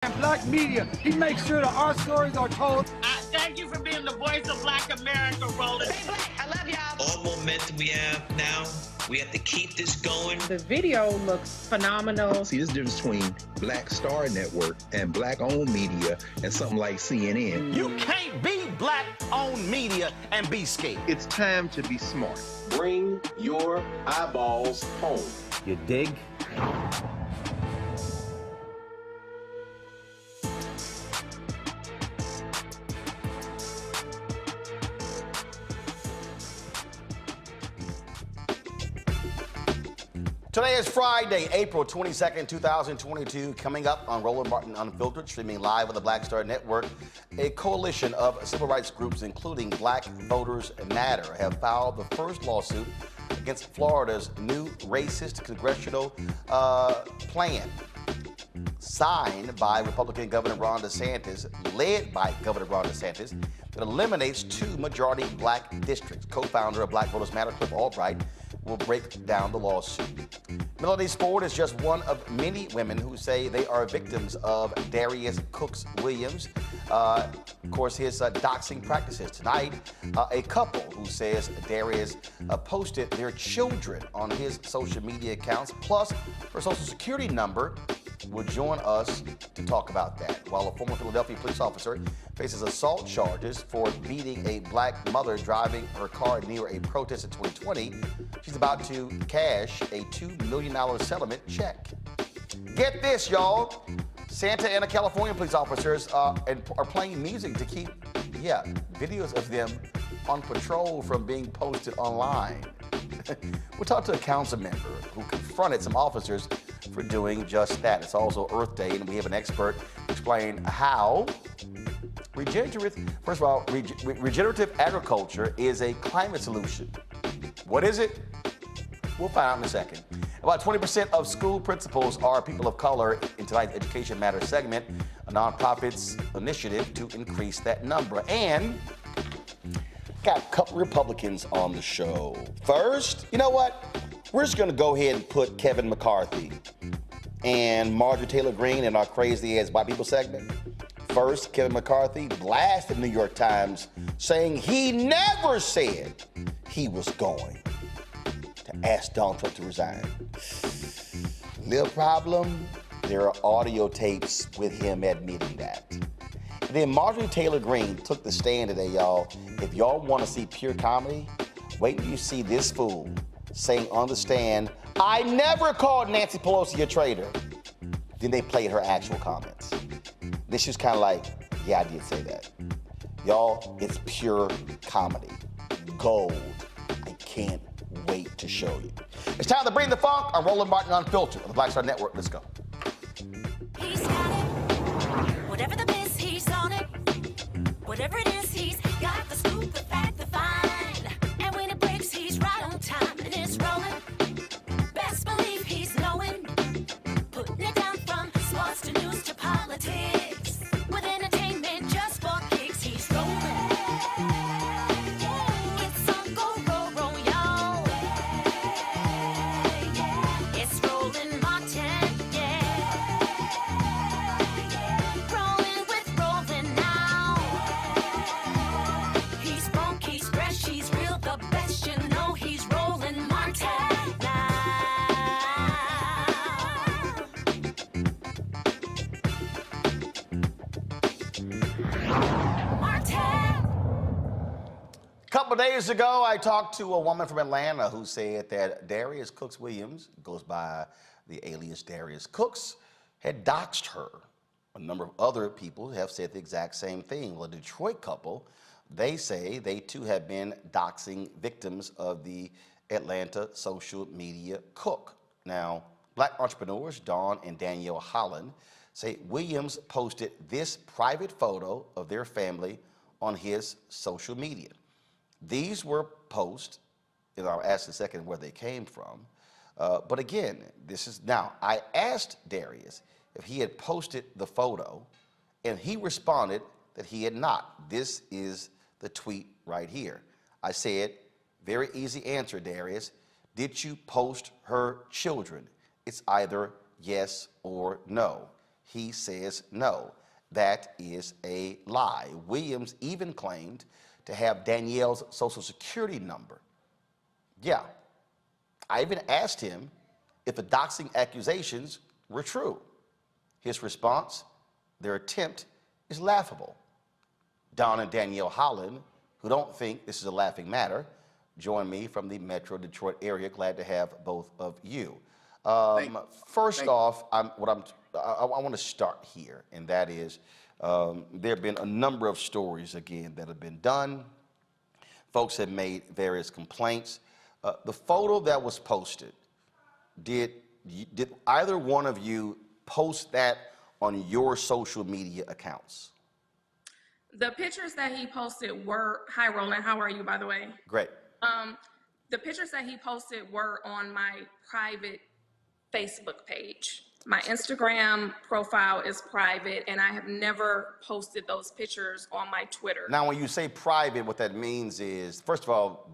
And black media, he makes sure that our stories are told. Thank you for being the voice of Black America, Roland. Stay black. I love y'all. All momentum we have now, we have to keep this going. The video looks phenomenal. See, there's a difference between Black Star Network and black-owned media and something like CNN. You can't be black-owned media and be scared. It's time to be smart. Bring your eyeballs home. You dig? Today is Friday, April 22nd, 2022. Coming up on Roland Martin Unfiltered, streaming live on the Black Star Network, a coalition of civil rights groups, including Black Voters Matter, have filed the first lawsuit against Florida's new racist congressional plan, signed by Republican Governor Ron DeSantis, led by Governor Ron DeSantis, that eliminates 2 majority black districts. Co-founder of Black Voters Matter, Albright, will break down the lawsuit. Melenese Ford is just one of many women who say they are victims of Darius Cooks Williams. Of course, his doxing practices. Tonight, a couple who says Darius posted their children on his social media accounts, plus her social security number, will join us to talk about that. While a former Philadelphia police officer faces assault charges for beating a black mother driving her car near a protest in 2020, she's about to cash a $2 million settlement check. Get this, y'all. Santa Ana, California police officers are playing music to keep, videos of them on patrol from being posted online. We'll talk to a council member who confronted some officers for doing just that. It's also Earth Day, and we have an expert to explain how regenerative agriculture is a climate solution. What is it? We'll find out in a second. About 20% of school principals are people of color in tonight's Education Matters segment, a nonprofit's initiative to increase that number. And got a couple Republicans on the show. First, you know what? We're just going to go ahead and put Kevin McCarthy and Marjorie Taylor Green in our Crazy As White People segment. First, Kevin McCarthy blasted the New York Times, saying he never said he was going to ask Donald Trump to resign. Little problem, there are audio tapes with him admitting that. And then Marjorie Taylor Green took the stand today, y'all. If y'all want to see pure comedy, wait till you see this fool saying on the stand, "I never called Nancy Pelosi a traitor." Then they played her actual comments. Then she was kind of like, "Yeah, I did say that." Y'all, it's pure comedy. Gold. I can't wait to show you. It's time to bring the funk on Roland Martin Unfiltered on the Black Star Network. Let's go. He's got it. Whatever the miss, he's on it. Whatever it is, he's got the scoop, the fact, the find. And when it breaks, he's right on time and it's rolling. Best believe he's knowing. Putting it down from sports to news to politics. With entertainment just for kicks, he's rolling. It's on go, roll, y'all. It's Roland Martin, rolling with Roland now. He's funk, he's fresh, he's real, the best, you know he's Roland Martin now. A couple days ago, I talked to a woman from Atlanta who said that Darius Cooks Williams, goes by the alias Darius Cooks, had doxed her. A number of other people have said the exact same thing. Well, a Detroit couple, they say they too have been doxing victims of the Atlanta social media cook. Now, black entrepreneurs Dawn and Danielle Holland say Williams posted this private photo of their family on his social media. These were posts, and I'll ask in a second where they came from. But again, I asked Darius if he had posted the photo, and he responded that he had not. This is the tweet right here. I said, very easy answer, Darius. Did you post her children? It's either yes or no. He says no. That is a lie. Williams even claimed to have Danielle's social security number. Yeah. I even asked him if the doxing accusations were true. His response, their attempt is laughable. Don and Danielle Holland, who don't think this is a laughing matter, join me from the Metro Detroit area. Glad to have both of you. First off, I want to start here, and that is there have been a number of stories, again, that have been done. Folks have made various complaints. The photo that was posted, did either one of you post that on your social media accounts? The pictures that he posted were, hi Roland, how are you, by the way? Great. The pictures that he posted were on my private Facebook page. My Instagram profile is private, and I have never posted those pictures on my Twitter. Now, when you say private, what that means is, first of all,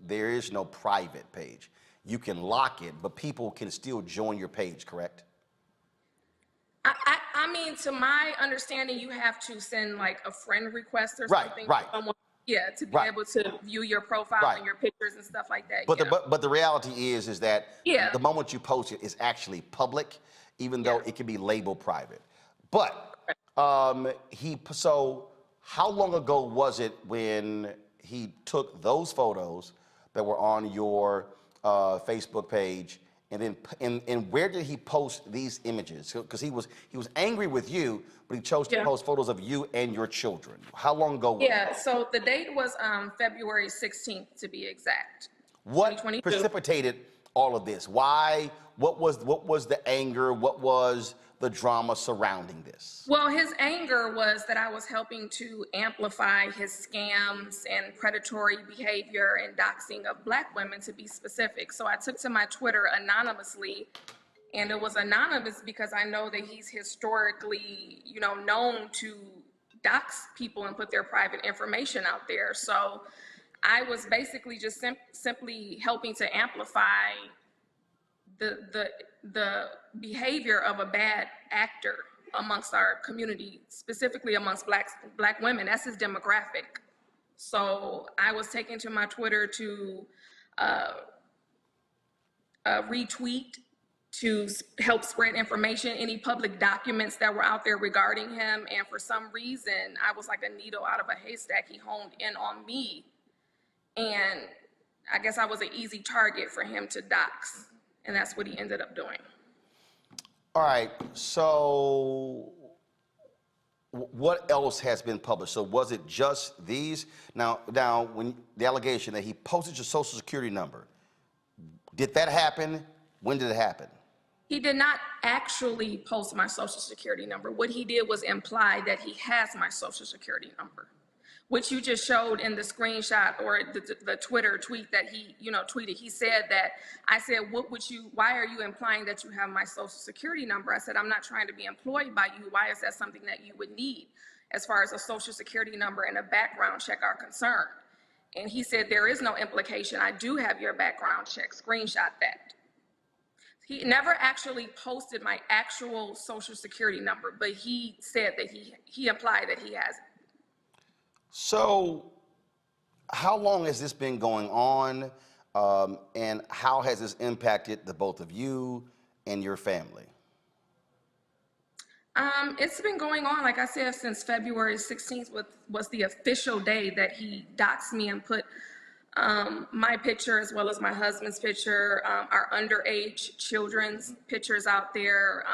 there is no private page. You can lock it, but people can still join your page, correct? I mean, to my understanding, you have to send like a friend request or something. Right. Yeah, to be able to view your profile and your pictures and stuff like that. But the reality is that the moment you post it is actually public, even though it can be labeled private. But so how long ago was it when he took those photos that were on your Facebook page, and then and where did he post these images? Because he was angry with you, but he chose to post photos of you and your children. How long ago was it? So the date was February 16th to be exact. What precipitated all of this? Why? What was the anger? What was the drama surrounding this? Well, his anger was that I was helping to amplify his scams and predatory behavior and doxing of Black women, to be specific. So I took to my Twitter anonymously, and it was anonymous because I know that he's historically, known to dox people and put their private information out there. So I was basically just simply helping to amplify the behavior of a bad actor amongst our community, specifically amongst black women. That's his demographic. So I was taking to my Twitter to retweet, to help spread information, any public documents that were out there regarding him. And for some reason, I was like a needle out of a haystack. He honed in on me. And I guess I was an easy target for him to dox. And that's what he ended up doing. All right, so what else has been published? So was it just these? Now, when the allegation that he posted your social security number, did that happen? When did it happen? He did not actually post my social security number. What he did was imply that he has my social security number, which you just showed in the screenshot or the Twitter tweet that he, tweeted. He said that, I said, why are you implying that you have my social security number? I said, I'm not trying to be employed by you. Why is that something that you would need as far as a social security number and a background check are concerned? And he said, there is no implication. I do have your background check. Screenshot that. He never actually posted my actual social security number, but he said that he implied that he has it. So how long has this been going on, and how has this impacted the both of you and your family? It's been going on, like I said, since February 16th was the official day that he doxed me and put my picture as well as my husband's picture, our underage children's pictures out there.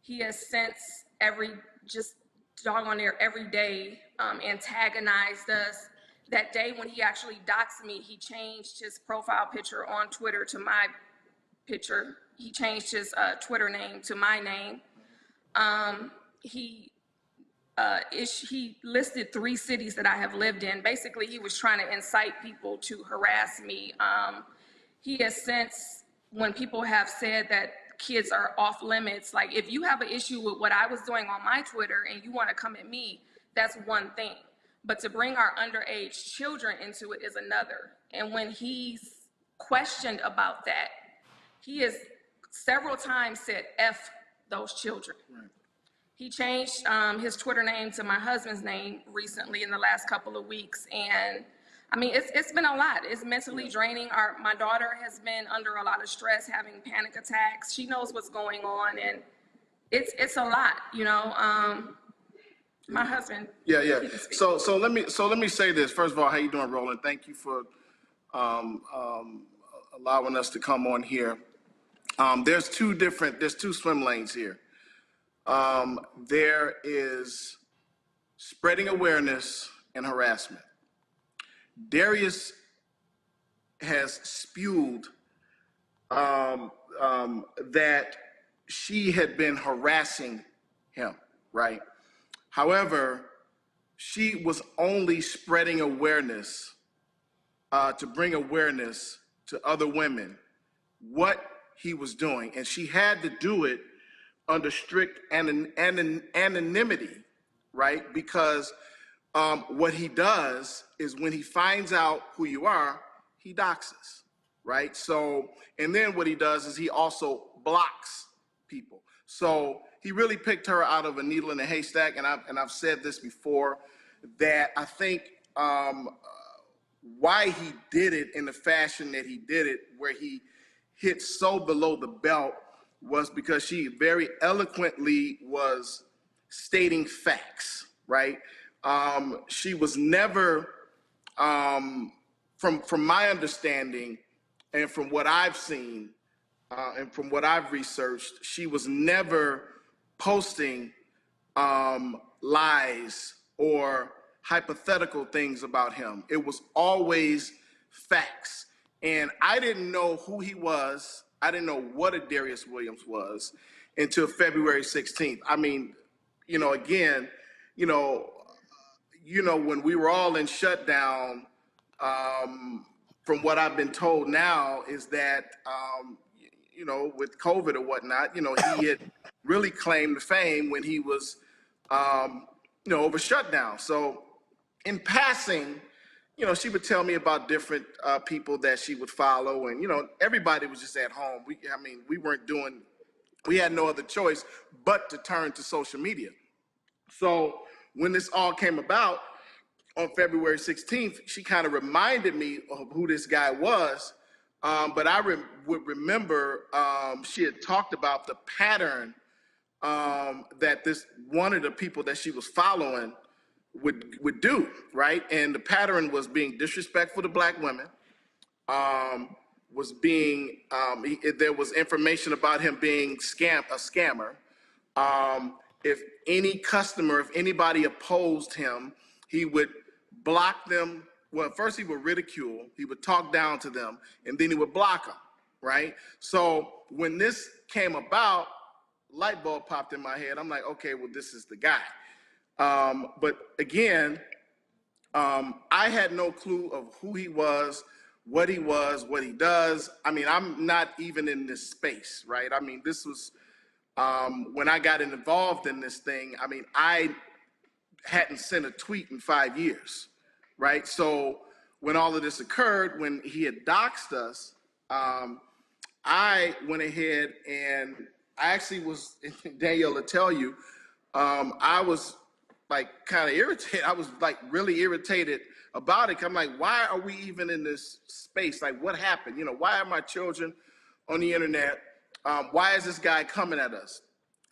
He has since just doggone near every day antagonized us. That day when he actually doxed me, he changed his profile picture on Twitter to my picture. He changed his Twitter name to my name. He listed 3 cities that I have lived in. Basically, he was trying to incite people to harass me. He has since, when people have said that kids are off limits, like if you have an issue with what I was doing on my Twitter and you want to come at me, that's one thing. But to bring our underage children into it is another. And when he's questioned about that, he has several times said, F those children. He changed his Twitter name to my husband's name recently in the last couple of weeks. And I mean, it's been a lot. It's mentally draining. My daughter has been under a lot of stress, having panic attacks. She knows what's going on, and it's a lot, you know. My husband. Yeah. So let me say this. First of all, how you doing, Roland? Thank you for allowing us to come on here. There's two swim lanes here. There is spreading awareness and harassment. Darius has spewed that she had been harassing him, right? However, she was only spreading awareness to bring awareness to other women what he was doing, and she had to do it under strict anonymity, right? Because what he does is when he finds out who you are, he doxes, right? So, and then what he does is he also blocks people. So he really picked her out of a needle in a haystack, and I've said this before, that I think why he did it in the fashion that he did it, where he hit so below the belt, was because she very eloquently was stating facts, right? She was never, from my understanding and from what I've seen and from what I've researched, she was never posting lies or hypothetical things about him. It was always facts. And I didn't know who he was. I didn't know what a Darius Williams was until February 16th. I mean, you know, again, you know, when we were all in shutdown, from what I've been told now is that, you know, with COVID or whatnot, you know, he had really claimed the fame when he was, you know, over shutdown. So in passing, you know, she would tell me about different people that she would follow, and, you know, everybody was just at home. We had no other choice but to turn to social media. So when this all came about on February 16th, she kind of reminded me of who this guy was. But I would remember she had talked about the pattern that this one of the people that she was following would do, right? And the pattern was being disrespectful to Black women, was being, there was information about him being a scammer. If any customer, if anybody opposed him, he would block them. Well, first he would ridicule, he would talk down to them, and then he would block them, right? So when this came about, light bulb popped in my head. I'm like, okay, well, this is the guy. But again, I had no clue of who he was, what he does. I mean, I'm not even in this space, right? I mean, this was, when I got involved in this thing, I mean, I hadn't sent a tweet in 5 years, right? So when all of this occurred, when he had doxed us, I went ahead and I actually was, Danielle will tell you, I was like kind of irritated. I was like really irritated about it. I'm like, why are we even in this space? Like, what happened? You know, why are my children on the internet? Why is this guy coming at us?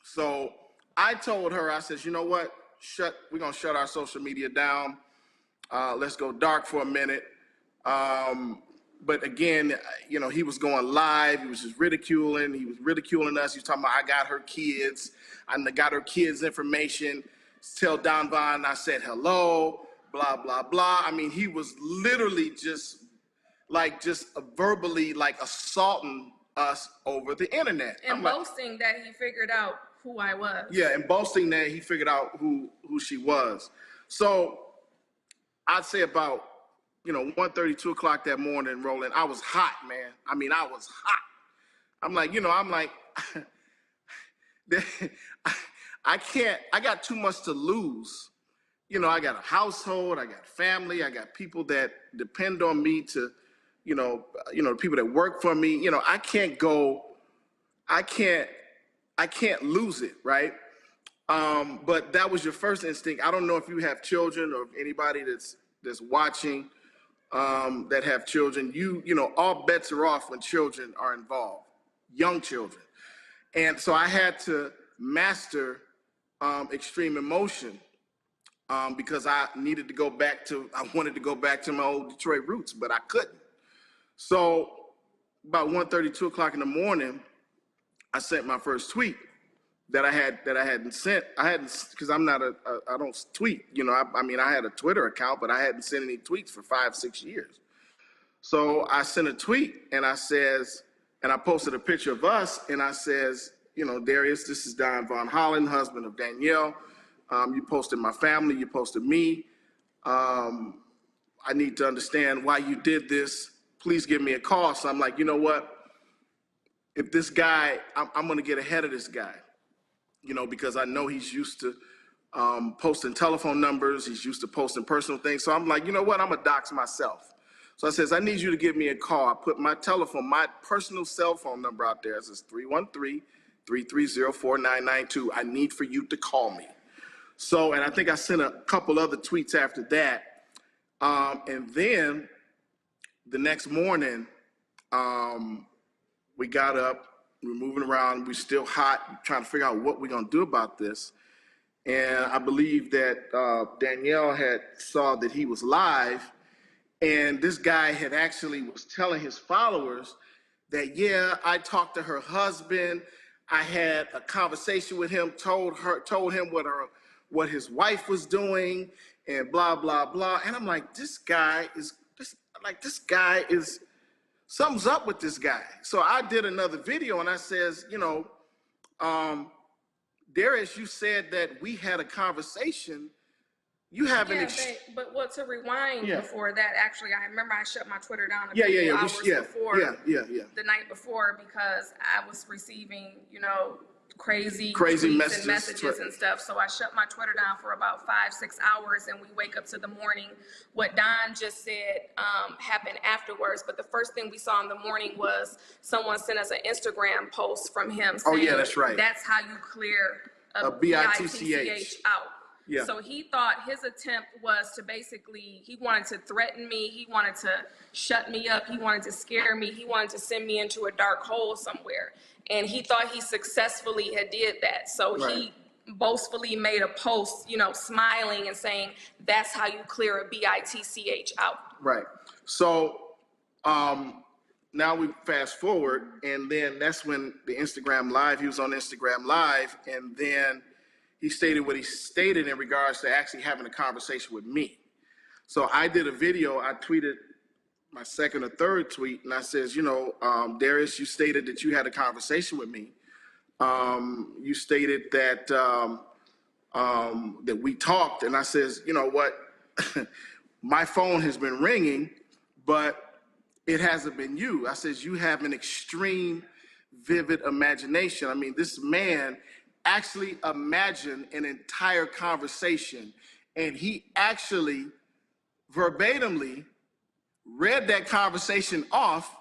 So I told her, I said, you know what? We're gonna shut our social media down. Let's go dark for a minute. But again, you know, he was going live. He was just ridiculing. He was ridiculing us. He was talking about, I got her kids. I got her kids' information. Tell Don Vaughn I said hello, blah, blah, blah. I mean, he was literally just verbally like assaulting us over the internet. And boasting that he figured out who I was. Yeah, and boasting that he figured out who she was. So I'd say about, you know, 1:30, 2 o'clock that morning, Roland, I was hot, man. I mean, I was hot. I'm like, I got too much to lose. You know, I got a household, I got family, I got people that depend on me to, people that work for me. You know, I can't lose it, right? But that was your first instinct. I don't know if you have children or if anybody that's watching that have children. You know, all bets are off when children are involved, young children. And so I had to master extreme emotion because I wanted to go back to my old Detroit roots, but I couldn't. So about 1:30, 2 o'clock in the morning, I sent my first tweet that I hadn't sent. I hadn't, because I don't tweet. You know, I mean, I had a Twitter account, but I hadn't sent any tweets for 5-6 years. So I sent a tweet and I posted a picture of us and I says, you know, Darius, this is Don Von Holland, husband of Danielle. You posted my family, you posted me. I need to understand why you did this. Please give me a call. So I'm like, you know what? If this guy, I'm gonna get ahead of this guy, you know, because I know he's used to posting telephone numbers. He's used to posting personal things. So I'm like, you know what? I'm gonna dox myself. So I says, I need you to give me a call. I put my personal cell phone number out there. It says 313-330-4992. I need for you to call me. So, and I think I sent a couple other tweets after that. And then the next morning, we got up, we were moving around, we're still hot, trying to figure out what we're gonna do about this. And I believe that Danielle had saw that he was live, and this guy had actually was telling his followers that, yeah, I talked to her husband, I had a conversation with him, told him what his wife was doing, and blah, blah, blah. And I'm like, this guy is, something's up with this guy. So I did another video and I says, you know, Darius, you said that we had a conversation. You haven't. But to rewind before that, actually, I remember I shut my Twitter down hours before the night before because I was receiving, you know, crazy messages and stuff. So I shut my Twitter down for about 5-6 hours, and we wake up to the morning. What Don just said happened afterwards, but the first thing we saw in the morning was someone sent us an Instagram post from him saying, that's right. That's how you clear a BITCH out. Yeah. So he thought his attempt was to basically, he wanted to threaten me, he wanted to shut me up, he wanted to scare me, he wanted to send me into a dark hole somewhere. And he thought he successfully had did that. So he boastfully made a post, you know, smiling and saying, that's how you clear a BITCH out. Right. So now we fast forward, and then that's when the Instagram Live, he was on Instagram Live, and then he stated what he stated in regards to actually having a conversation with me. So I did a video, I tweeted my second or third tweet, and I says, you know, Darius, you stated that you had a conversation with me. You stated that that we talked, and I says, you know what, my phone has been ringing, but it hasn't been you. I says, you have an extreme, vivid imagination. I mean, this man actually imagined an entire conversation, and he actually verbatimly read that conversation off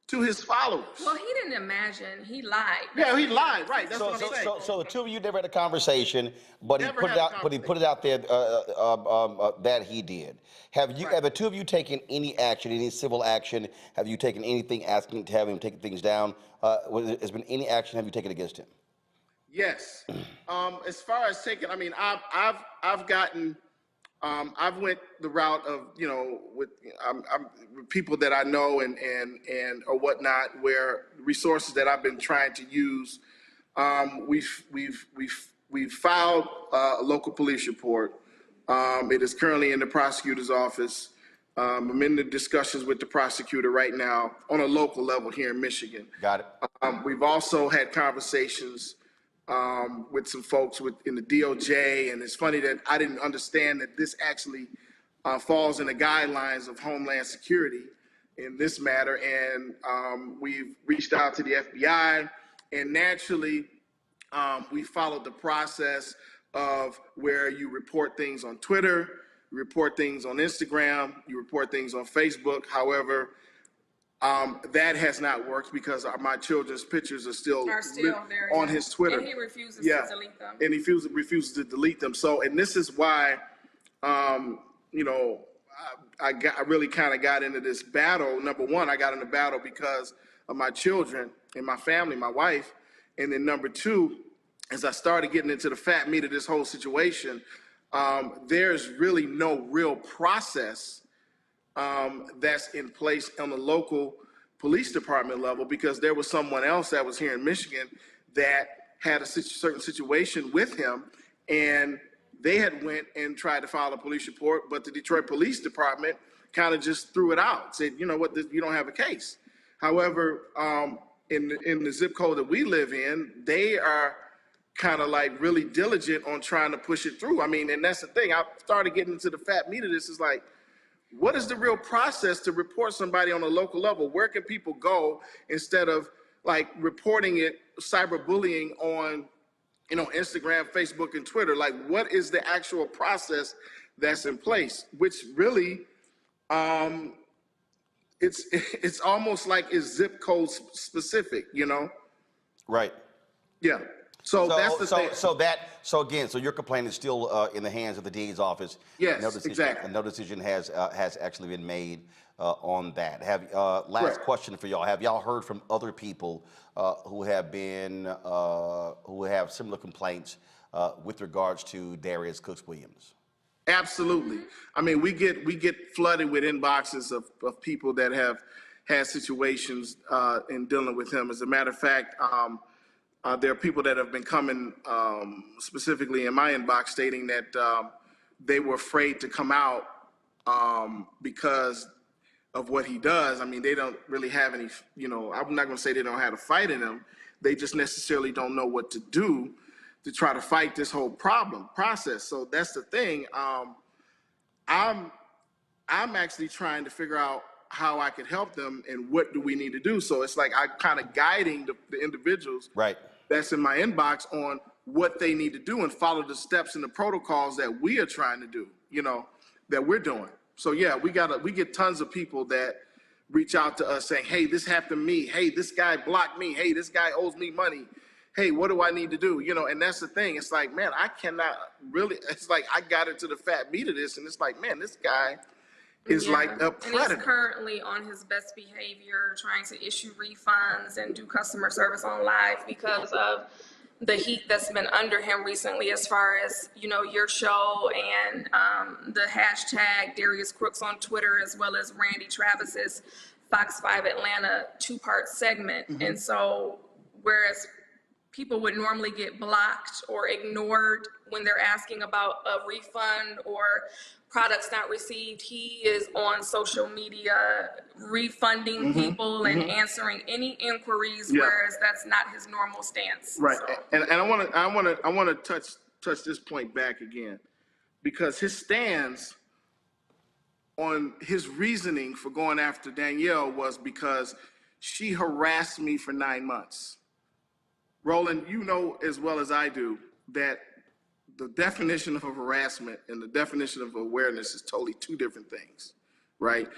to his followers. Well, he didn't imagine, he lied. Yeah, he lied, right, that's what I'm saying. So the two of you never had a conversation, but he put it out there that he did. Have the two of you taken any action, any civil action? Have you taken anything asking to have him take things down? Has been any action have you taken against him? Yes. As far as taking, I mean, I've gotten, I've went the route of, you know, with people that I know and or whatnot, where resources that I've been trying to use, we've filed a local police report. It is currently in the prosecutor's office. I'm in the discussions with the prosecutor right now on a local level here in Michigan. Got it. We've also had conversations with some folks in the DOJ, and it's funny that I didn't understand that this actually falls in the guidelines of Homeland Security in this matter, and we've reached out to the FBI, and naturally we followed the process of where you report things on Twitter, you report things on Instagram, you report things on Facebook. However, That has not worked because my children's pictures are still there on his Twitter. And he refuses to delete them. And he refuses to delete them. So, and this is why, you know, I really kind of got into this battle. Number one, I got in the battle because of my children and my family, my wife. And then number two, as I started getting into the fat meat of this whole situation, there's really no real process that's in place on the local police department level, because there was someone else that was here in Michigan that had a certain situation with him, and they had went and tried to file a police report, but the Detroit Police Department kind of just threw it out, said, you know what, you don't have a case. However, in the zip code that we live in, they are kind of like really diligent on trying to push it through. I mean, and that's the thing. I started getting into the fat meat of this. Is like, what is the real process to report somebody on a local level? Where can people go instead of like reporting it, cyberbullying on, you know, Instagram, Facebook, and Twitter? Like, what is the actual process that's in place? Which really, it's almost like it's zip code specific, you know? Right. Yeah. So that's the thing. So again, your complaint is still in the hands of the DA's office. Yes, exactly. And no decision has actually been made on that. Last question for y'all. Have y'all heard from other people who have similar complaints with regards to Darius Cooks Williams? Absolutely. I mean, we get flooded with inboxes of people that have had situations in dealing with him. As a matter of fact, there are people that have been coming specifically in my inbox stating that they were afraid to come out because of what he does. I mean, they don't really have any, you know, I'm not going to say they don't have a fight in them. They just necessarily don't know what to do to try to fight this whole process. So that's the thing. I'm actually trying to figure out how I could help them and what do we need to do. So it's like I'm kind of guiding the individuals that's in my inbox on what they need to do and follow the steps and the protocols that we are trying to do, you know, that we're doing. So yeah, we get tons of people that reach out to us saying, hey, this happened to me. Hey, this guy blocked me. Hey, this guy owes me money. Hey, what do I need to do? You know, and that's the thing. It's like, man, I cannot really, it's like I got into the fat meat of this, and it's like, man, this guy is like a predator. And he's currently on his best behavior, trying to issue refunds and do customer service on live because of the heat that's been under him recently, as far as, you know, your show and the hashtag Darius Crooks on Twitter, as well as Randy Travis's Fox 5 Atlanta 2-part segment. And so, whereas people would normally get blocked or ignored when they're asking about a refund or products not received, he is on social media refunding people and answering any inquiries, whereas that's not his normal stance. Right. So. And I want to touch this point back again, because his stance on his reasoning for going after Danielle was because she harassed me for 9 months. Roland, you know as well as I do that the definition of harassment and the definition of awareness is totally two different things, right?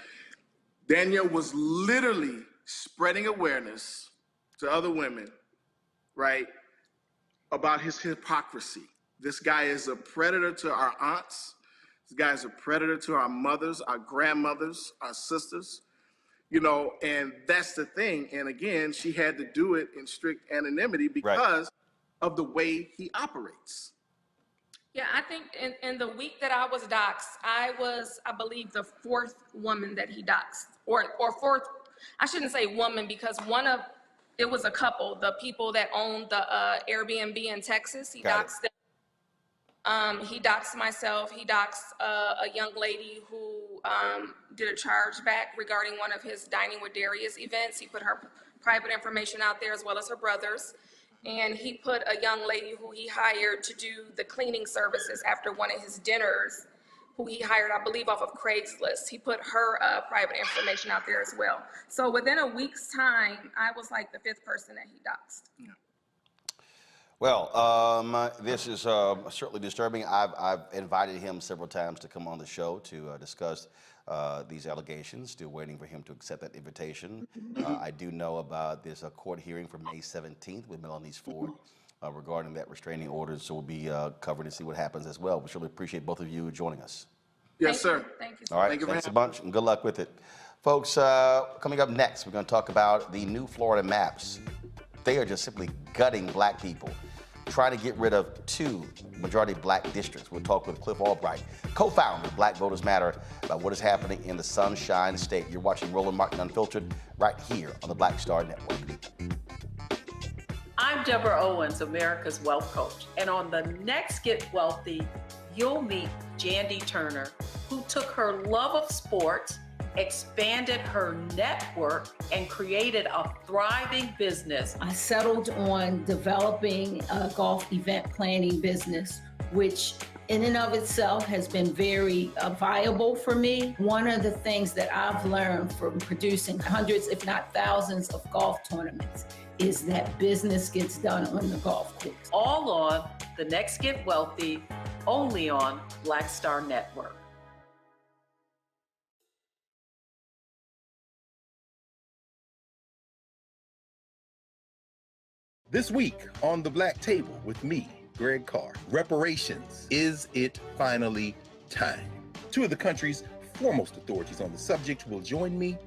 Danielle was literally spreading awareness to other women, right, about his hypocrisy. This guy is a predator to our aunts. This guy is a predator to our mothers, our grandmothers, our sisters. You know, and that's the thing. And again, she had to do it in strict anonymity because of the way he operates. Yeah, I think in the week that I was doxxed, I was, I believe, the 4th woman that he doxxed. Or 4th, I shouldn't say woman, because it was a couple, the people that owned the Airbnb in Texas. He doxed them. He doxed myself. He doxed a young lady who did a chargeback regarding one of his Dining with Darius events. He put her private information out there, as well as her brother's. And he put a young lady who he hired to do the cleaning services after one of his dinners, who he hired, I believe, off of Craigslist. He put her private information out there as well. So within a week's time, I was like the 5th person that he doxed. Well, this is certainly disturbing. I've invited him several times to come on the show to discuss these allegations. Still waiting for him to accept that invitation. I do know about this court hearing for May 17th with Melenese Ford regarding that restraining order, so we'll be covering to see what happens as well. We surely appreciate both of you joining us. Yes, sir. Thank you. All right, Thank you thanks a bunch, and good luck with it. Folks, coming up next, we're going to talk about the new Florida maps. They are just simply gutting black people, trying to get rid of 2 majority black districts. We'll talk with Cliff Albright, co-founder of Black Voters Matter, about what is happening in the Sunshine State. You're watching Roland Martin Unfiltered right here on the Black Star Network. I'm Deborah Owens, America's Wealth Coach. And on the next Get Wealthy, you'll meet Jandy Turner, who took her love of sports, expanded her network, and created a thriving business. I settled on developing a golf event planning business, which in and of itself has been very viable for me. One of the things that I've learned from producing hundreds, if not thousands, of golf tournaments is that business gets done on the golf course. All on The Next Get Wealthy, only on Black Star Network. This week on The Black Table with me, Greg Carr, reparations. Is it finally time? 2 of the country's foremost authorities on the subject will join me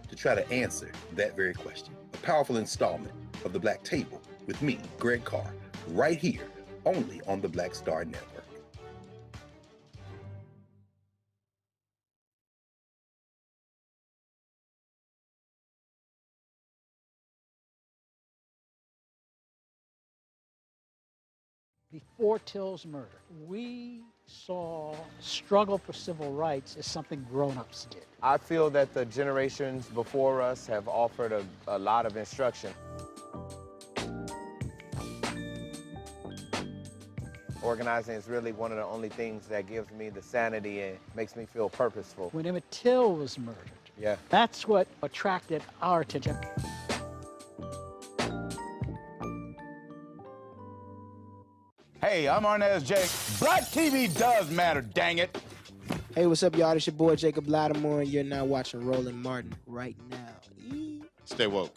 to try to answer that very question. A powerful installment of The Black Table with me, Greg Carr, right here, only on the Black Star Network. Before Till's murder, we saw struggle for civil rights as something grown-ups did. I feel that the generations before us have offered a lot of instruction. Organizing is really one of the only things that gives me the sanity and makes me feel purposeful. When Emmett Till was murdered, that's what attracted our attention. Hey, I'm Arnez J. Black TV does matter, dang it. Hey, what's up, y'all? It's your boy, Jacob Lattimore, and you're now watching Roland Martin right now. Stay woke.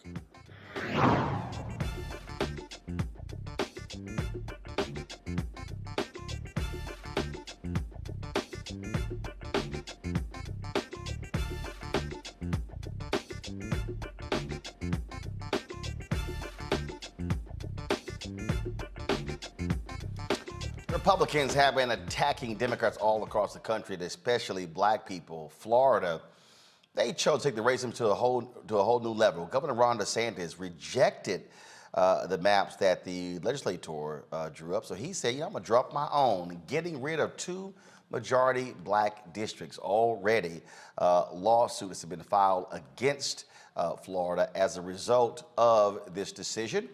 Republicans have been attacking Democrats all across the country, especially black people. Florida, they chose to take the racism to a whole new level. Governor Ron DeSantis rejected the maps that the legislature drew up. So he said, I'm going to drop my own, getting rid of 2 majority black districts. Already, lawsuits have been filed against Florida as a result of this decision.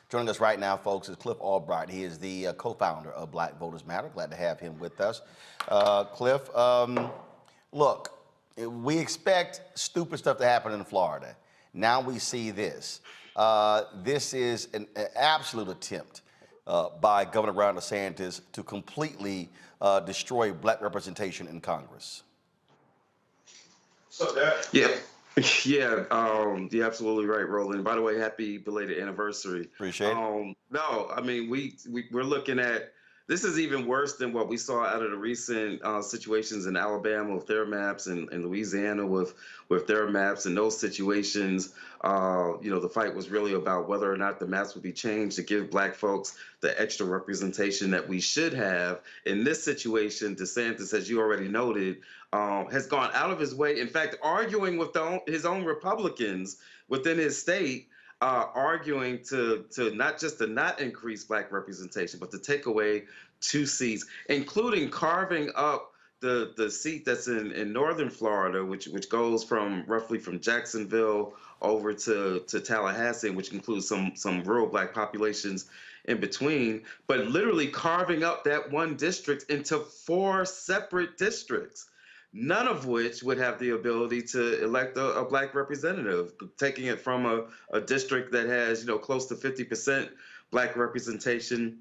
Joining us right now, folks, is Cliff Albright. He is the co-founder of Black Voters Matter. Glad to have him with us. Cliff, look, we expect stupid stuff to happen in Florida. Now we see this. This is an absolute attempt by Governor Ron DeSantis to completely destroy black representation in Congress. Yeah, you're absolutely right, Roland. By the way, happy belated anniversary. Appreciate it. No, I mean, we're looking at, this is even worse than what we saw out of the recent situations in Alabama with their maps and Louisiana with their maps. And those situations, the fight was really about whether or not the maps would be changed to give black folks the extra representation that we should have. In this situation, DeSantis, as you already noted, has gone out of his way, in fact, arguing with his own Republicans within his state, arguing to not just to not increase black representation, but to take away 2 seats, including carving up the seat that's in northern Florida, which goes roughly from Jacksonville over to Tallahassee, which includes some rural black populations in between, but literally carving up that one district into 4 separate districts, none of which would have the ability to elect a black representative, taking it from a district that has, close to 50% black representation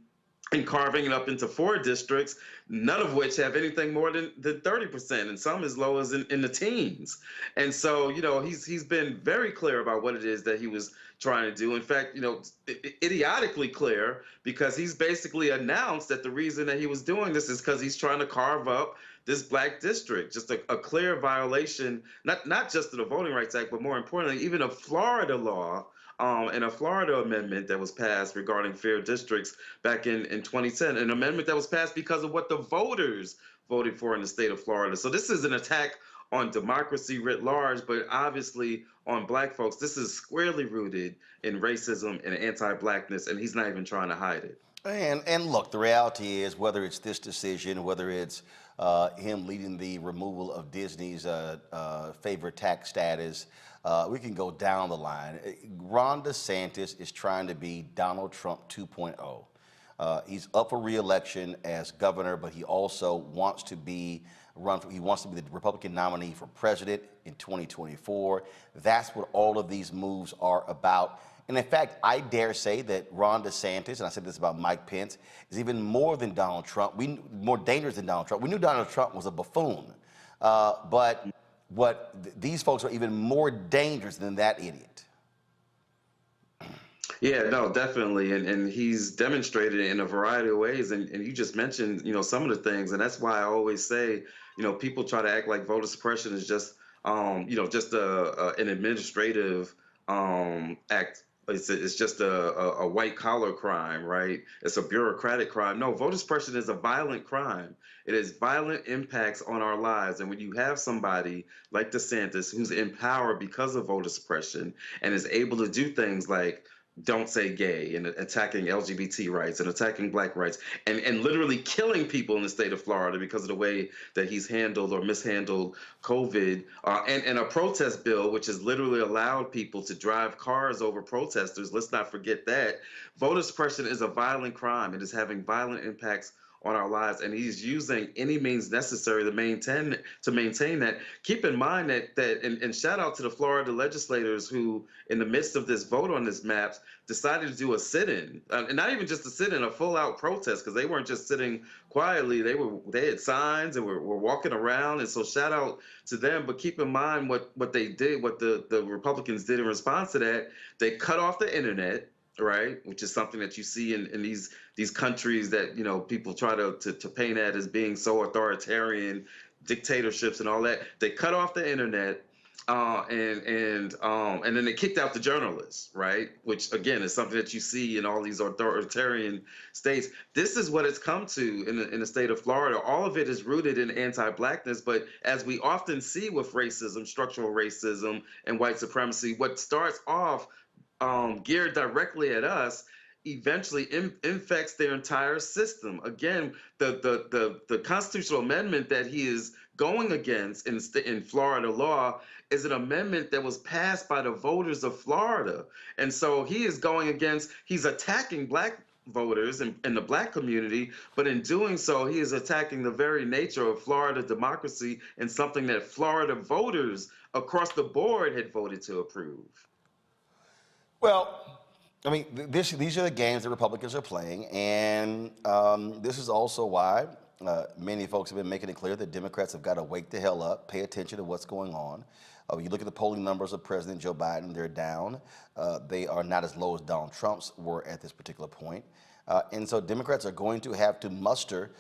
and carving it up into 4 districts, none of which have anything more than 30%, and some as low as in the teens. And so, he's been very clear about what it is that he was trying to do. In fact, idiotically clear, because he's basically announced that the reason that he was doing this is because he's trying to carve up this black district. Just a clear violation, not just of the Voting Rights Act, but more importantly, even of Florida law, and a Florida amendment that was passed regarding fair districts back in 2010, an amendment that was passed because of what the voters voted for in the state of Florida. So this is an attack on democracy writ large, but obviously on black folks. This is squarely rooted in racism and anti-blackness, and he's not even trying to hide it. And look, the reality is, whether it's this decision, whether it's him leading the removal of Disney's favorite tax status, we can go down the line. Ron DeSantis is trying to be Donald Trump 2.0. He's up for re-election as governor, but he also wants to be the Republican nominee for president in 2024. That's what all of these moves are about. And in fact, I dare say that Ron DeSantis, and I said this about Mike Pence, is even more than Donald Trump, more dangerous than Donald Trump. We knew Donald Trump was a buffoon, but these folks are even more dangerous than that idiot. Yeah, no, definitely. And he's demonstrated it in a variety of ways. And you just mentioned, some of the things. And that's why I always say, people try to act like voter suppression is just, just an administrative act. It's just a white collar crime, right? It's a bureaucratic crime. No, voter suppression is a violent crime. It has violent impacts on our lives. And when you have somebody like DeSantis who's in power because of voter suppression and is able to do things like don't say gay and attacking LGBT rights and attacking black rights and literally killing people in the state of Florida because of the way that he's handled or mishandled COVID, and a protest bill which has literally allowed people to drive cars over protesters. Let's not forget that. Voter suppression is a violent crime. It is having violent impacts on our lives, and he's using any means necessary to maintain that. Keep in mind that and shout out to the Florida legislators who, in the midst of this vote on this map, decided to do a sit-in, and not even just a sit-in, a full-out protest, because they weren't just sitting quietly. They had signs and were walking around, and so shout out to them. But keep in mind what they did, what the Republicans did in response to that. They cut off the internet, right, which is something that you see in these countries that people try to paint at as being so authoritarian, dictatorships and all that. They cut off the internet, and then they kicked out the journalists, right, which again is something that you see in all these authoritarian states. This is what it's come to in the state of Florida. All of it is rooted in anti-blackness, but as we often see with racism, structural racism, and white supremacy, what starts off geared directly at us eventually infects their entire system. Again, the constitutional amendment that he is going against in Florida law is an amendment that was passed by the voters of Florida. And so he's attacking black voters and the black community, but in doing so, he is attacking the very nature of Florida democracy and something that Florida voters across the board had voted to approve. Well, I mean, these are the games that Republicans are playing, and this is also why many folks have been making it clear that Democrats have got to wake the hell up, pay attention to what's going on. You look at the polling numbers of President Joe Biden, they're down. They are not as low as Donald Trump's were at this particular point. And so Democrats are going to have to muster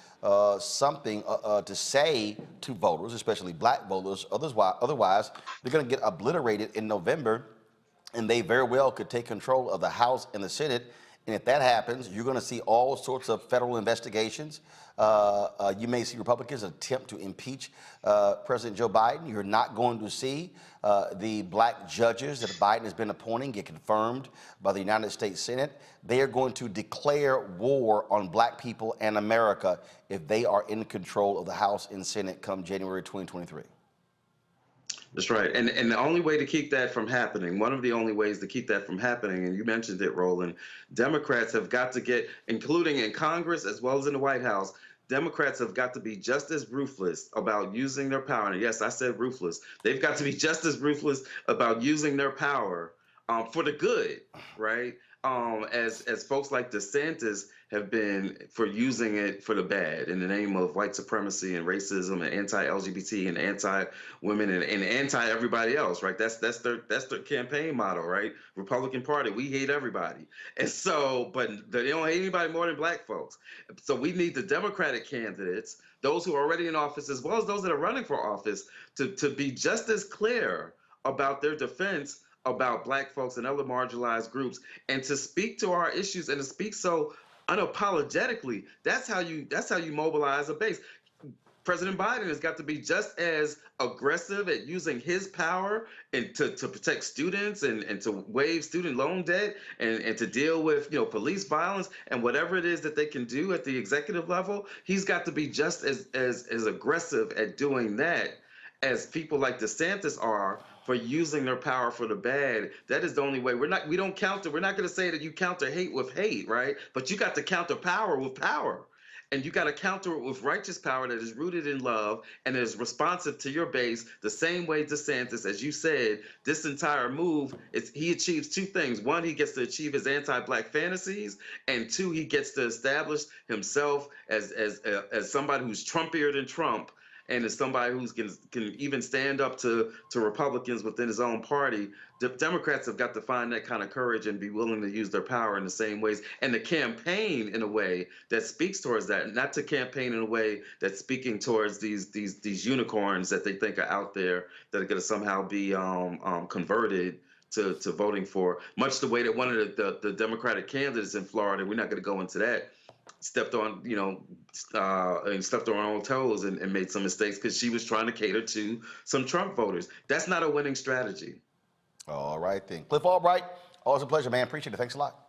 something to say to voters, especially black voters. Otherwise, they're going to get obliterated in November, and they very well could take control of the House and the Senate. And if that happens, you're going to see all sorts of federal investigations. You may see Republicans attempt to impeach President Joe Biden. You're not going to see the black judges that Biden has been appointing get confirmed by the United States Senate. They are going to declare war on black people and America if they are in control of the House and Senate come January 2023. That's right. And the only way to keep that from happening, one of the only ways to keep that from happening, and you mentioned it, Roland, Democrats have got to get, including in Congress as well as in the White House, Democrats have got to be just as ruthless about using their power. And yes, I said ruthless. They've got to be just as ruthless about using their power for the good, right? as folks like DeSantis have been for using it for the bad in the name of white supremacy and racism and anti-LGBT and anti-women and anti-everybody else, right? That's their campaign motto, right? Republican Party, we hate everybody. And so, but they don't hate anybody more than black folks. So we need the Democratic candidates, those who are already in office, as well as those that are running for office, to be just as clear about their defense about black folks and other marginalized groups, and to speak to our issues and to speak so unapologetically. That's how you mobilize a base. President Biden has got to be just as aggressive at using his power and to protect students and to waive student loan debt and to deal with police violence and whatever it is that they can do at the executive level. He's got to be just as aggressive at doing that as people like DeSantis are for using their power for the bad. That is the only way. We're not going to say that you counter hate with hate, right? But you got to counter power with power. And you got to counter it with righteous power that is rooted in love and is responsive to your base the same way DeSantis, as you said, this entire move, he achieves two things. One, he gets to achieve his anti-black fantasies, and two, he gets to establish himself as somebody who's Trumpier than Trump, and as somebody who can even stand up to Republicans within his own party. The Democrats have got to find that kind of courage and be willing to use their power in the same ways, and to campaign in a way that speaks towards that, not to campaign in a way that's speaking towards these unicorns that they think are out there that are going to somehow be converted to voting for, much the way that one of the Democratic candidates in Florida, we're not going to go into that, stepped on her own toes and made some mistakes because she was trying to cater to some Trump voters. That's not a winning strategy. All right, then. Cliff Albright, always a pleasure, man. Appreciate it. Thanks a lot.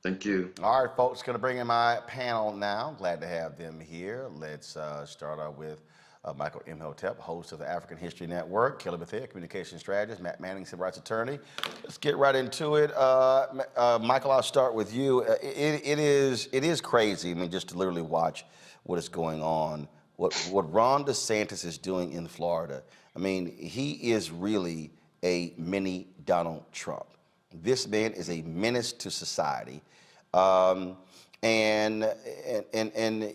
Thank you. All right, folks, going to bring in my panel now. Glad to have them here. Let's start out with Michael Imhotep, host of the African History Network, Kelly Bethea, communication strategist, Matt Manning, civil rights attorney. Let's get right into it. Michael, I'll start with you. It is crazy, I mean, just to literally watch what is going on, what Ron DeSantis is doing in Florida. I mean, he is really a mini Donald Trump. This man is a menace to society. And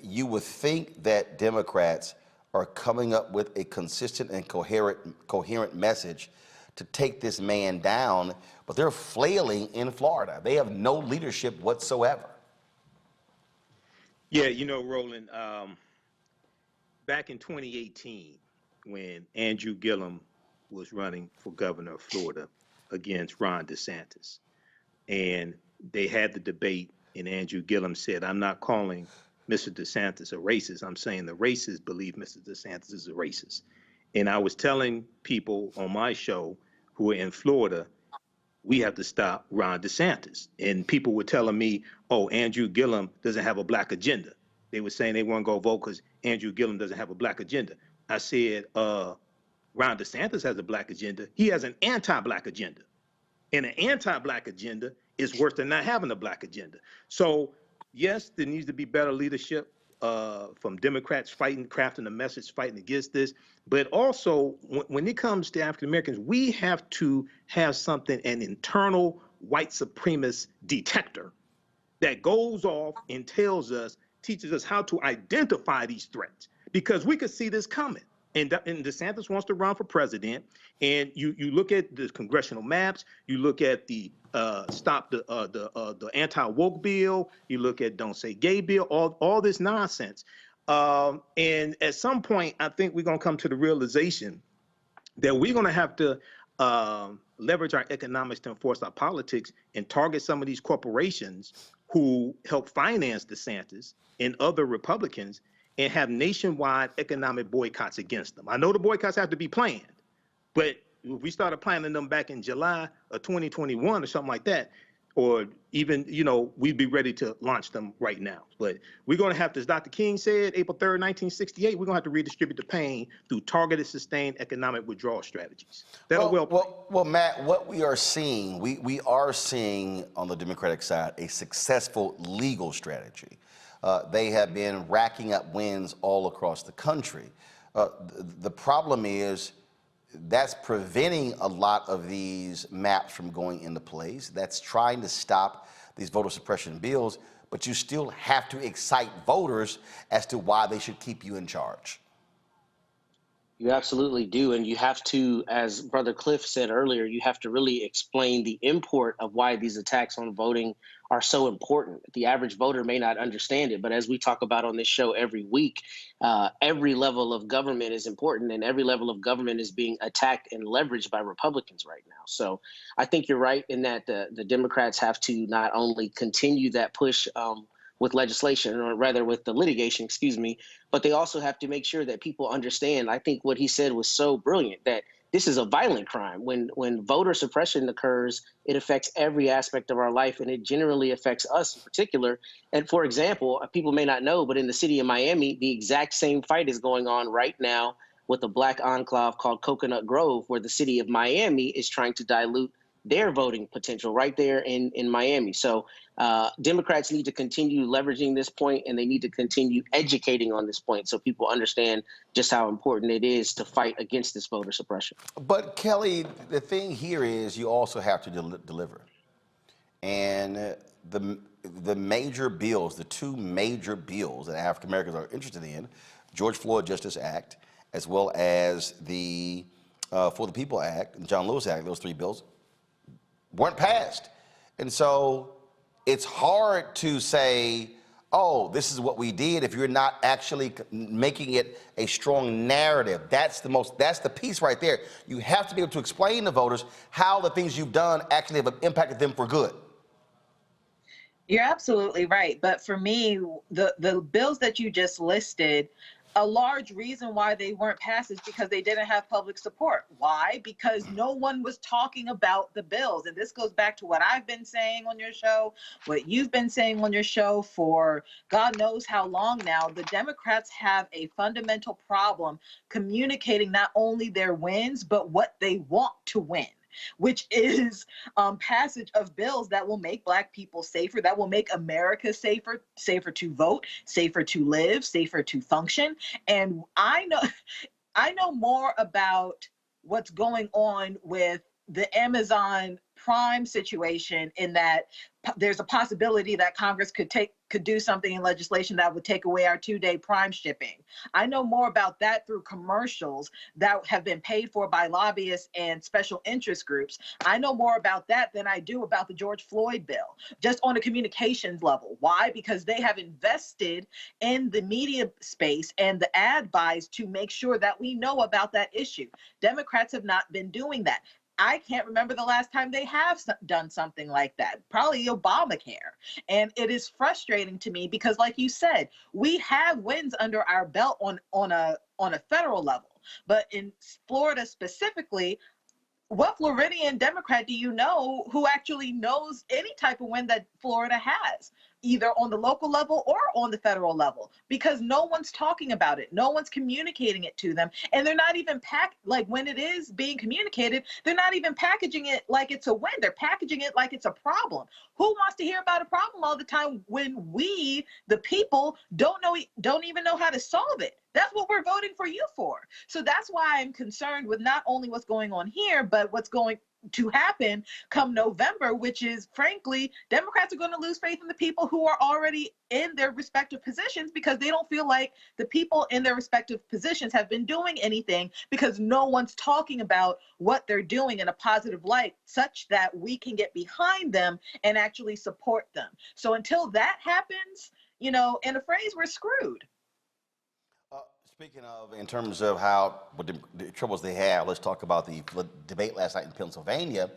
you would think that Democrats are coming up with a consistent and coherent message to take this man down, but they're flailing in Florida. They have no leadership whatsoever. Yeah, Roland, back in 2018, when Andrew Gillum was running for governor of Florida against Ron DeSantis, and they had the debate, and Andrew Gillum said, "I'm not calling Mr. DeSantis a racist. I'm saying the racists believe Mr. DeSantis is a racist." And I was telling people on my show who are in Florida, we have to stop Ron DeSantis. And people were telling me, oh, Andrew Gillum doesn't have a black agenda. They were saying they weren't going to vote because Andrew Gillum doesn't have a black agenda. I said, Ron DeSantis has a black agenda. He has an anti-black agenda. And an anti-black agenda is worse than not having a black agenda. So yes, there needs to be better leadership from Democrats crafting a message, fighting against this. But also, when it comes to African Americans, we have to have something, an internal white supremacist detector that goes off and teaches us how to identify these threats, because we could see this coming. And DeSantis wants to run for president, and you look at the congressional maps, you look at the stop the anti-woke bill, you look at don't say gay bill, all this nonsense. And at some point, I think we're going to come to the realization that we're going to have to leverage our economics to enforce our politics and target some of these corporations who help finance DeSantis and other Republicans, and have nationwide economic boycotts against them. I know the boycotts have to be planned, but if we started planning them back in July of 2021 or something like that, or even, we'd be ready to launch them right now. But we're going to have to, as Dr. King said, April 3rd, 1968, we're going to have to redistribute the pain through targeted, sustained economic withdrawal strategies. Well, Matt, what we are seeing, we are seeing on the Democratic side a successful legal strategy. They have been racking up wins all across the country. The problem is that's preventing a lot of these maps from going into place. That's trying to stop these voter suppression bills, but you still have to excite voters as to why they should keep you in charge. You absolutely do. And you have to, as Brother Cliff said earlier, you have to really explain the import of why these attacks on voting are so important. The average voter may not understand it, but as we talk about on this show every week, every level of government is important, and every level of government is being attacked and leveraged by Republicans right now. So I think you're right in that the Democrats have to not only continue that push with legislation, or rather with the litigation, excuse me, but they also have to make sure that people understand. I think what he said was so brilliant, that this is a violent crime. When voter suppression occurs, it affects every aspect of our life, and it generally affects us in particular. And for example, people may not know, but in the city of Miami, the exact same fight is going on right now with a black enclave called Coconut Grove, where the city of Miami is trying to dilute their voting potential right there in Miami. So Democrats need to continue leveraging this point, and they need to continue educating on this point so people understand just how important it is to fight against this voter suppression. But Kelly, the thing here is you also have to deliver. And the major bills, the two major bills that African Americans are interested in, George Floyd Justice Act, as well as the For the People Act and John Lewis Act, those three bills weren't passed. And so it's hard to say, oh, this is what we did, if you're not actually making it a strong narrative. That's the piece right there. You have to be able to explain to voters how the things you've done actually have impacted them for good. You're absolutely right. But for me, the bills that you just listed, a large reason why they weren't passed is because they didn't have public support. Why? Because no one was talking about the bills. And this goes back to what I've been saying on your show, what you've been saying on your show for God knows how long now. The Democrats have a fundamental problem communicating not only their wins, but what they want to win, which is passage of bills that will make Black people safer, that will make America safer, safer to vote, safer to live, safer to function. And I know more about what's going on with the Amazon Prime situation, in that there's a possibility that Congress could do something in legislation that would take away our 2-day Prime shipping. I know more about that through commercials that have been paid for by lobbyists and special interest groups. I know more about that than I do about the George Floyd bill, just on a communications level. Why? Because they have invested in the media space and the ad buys to make sure that we know about that issue. Democrats have not been doing that. I can't remember the last time they have done something like that, probably Obamacare. And it is frustrating to me because, like you said, we have wins under our belt on a federal level. But in Florida specifically, what Floridian Democrat do you know who actually knows any type of win that Florida has, either on the local level or on the federal level? Because no one's talking about it. No one's communicating it to them. And they're not even like when it is being communicated, they're not even packaging it like it's a win. They're packaging it like it's a problem. Who wants to hear about a problem all the time when we, the people, don't even know how to solve it? That's what we're voting for you for. So that's why I'm concerned with not only what's going on here, but what's going to happen come November, which is, frankly, Democrats are going to lose faith in the people who are already in their respective positions, because they don't feel like the people in their respective positions have been doing anything, because no one's talking about what they're doing in a positive light such that we can get behind them and actually support them. So until that happens, in a phrase, we're screwed. Speaking of, in terms of what the troubles they have, let's talk about the debate last night in Pennsylvania,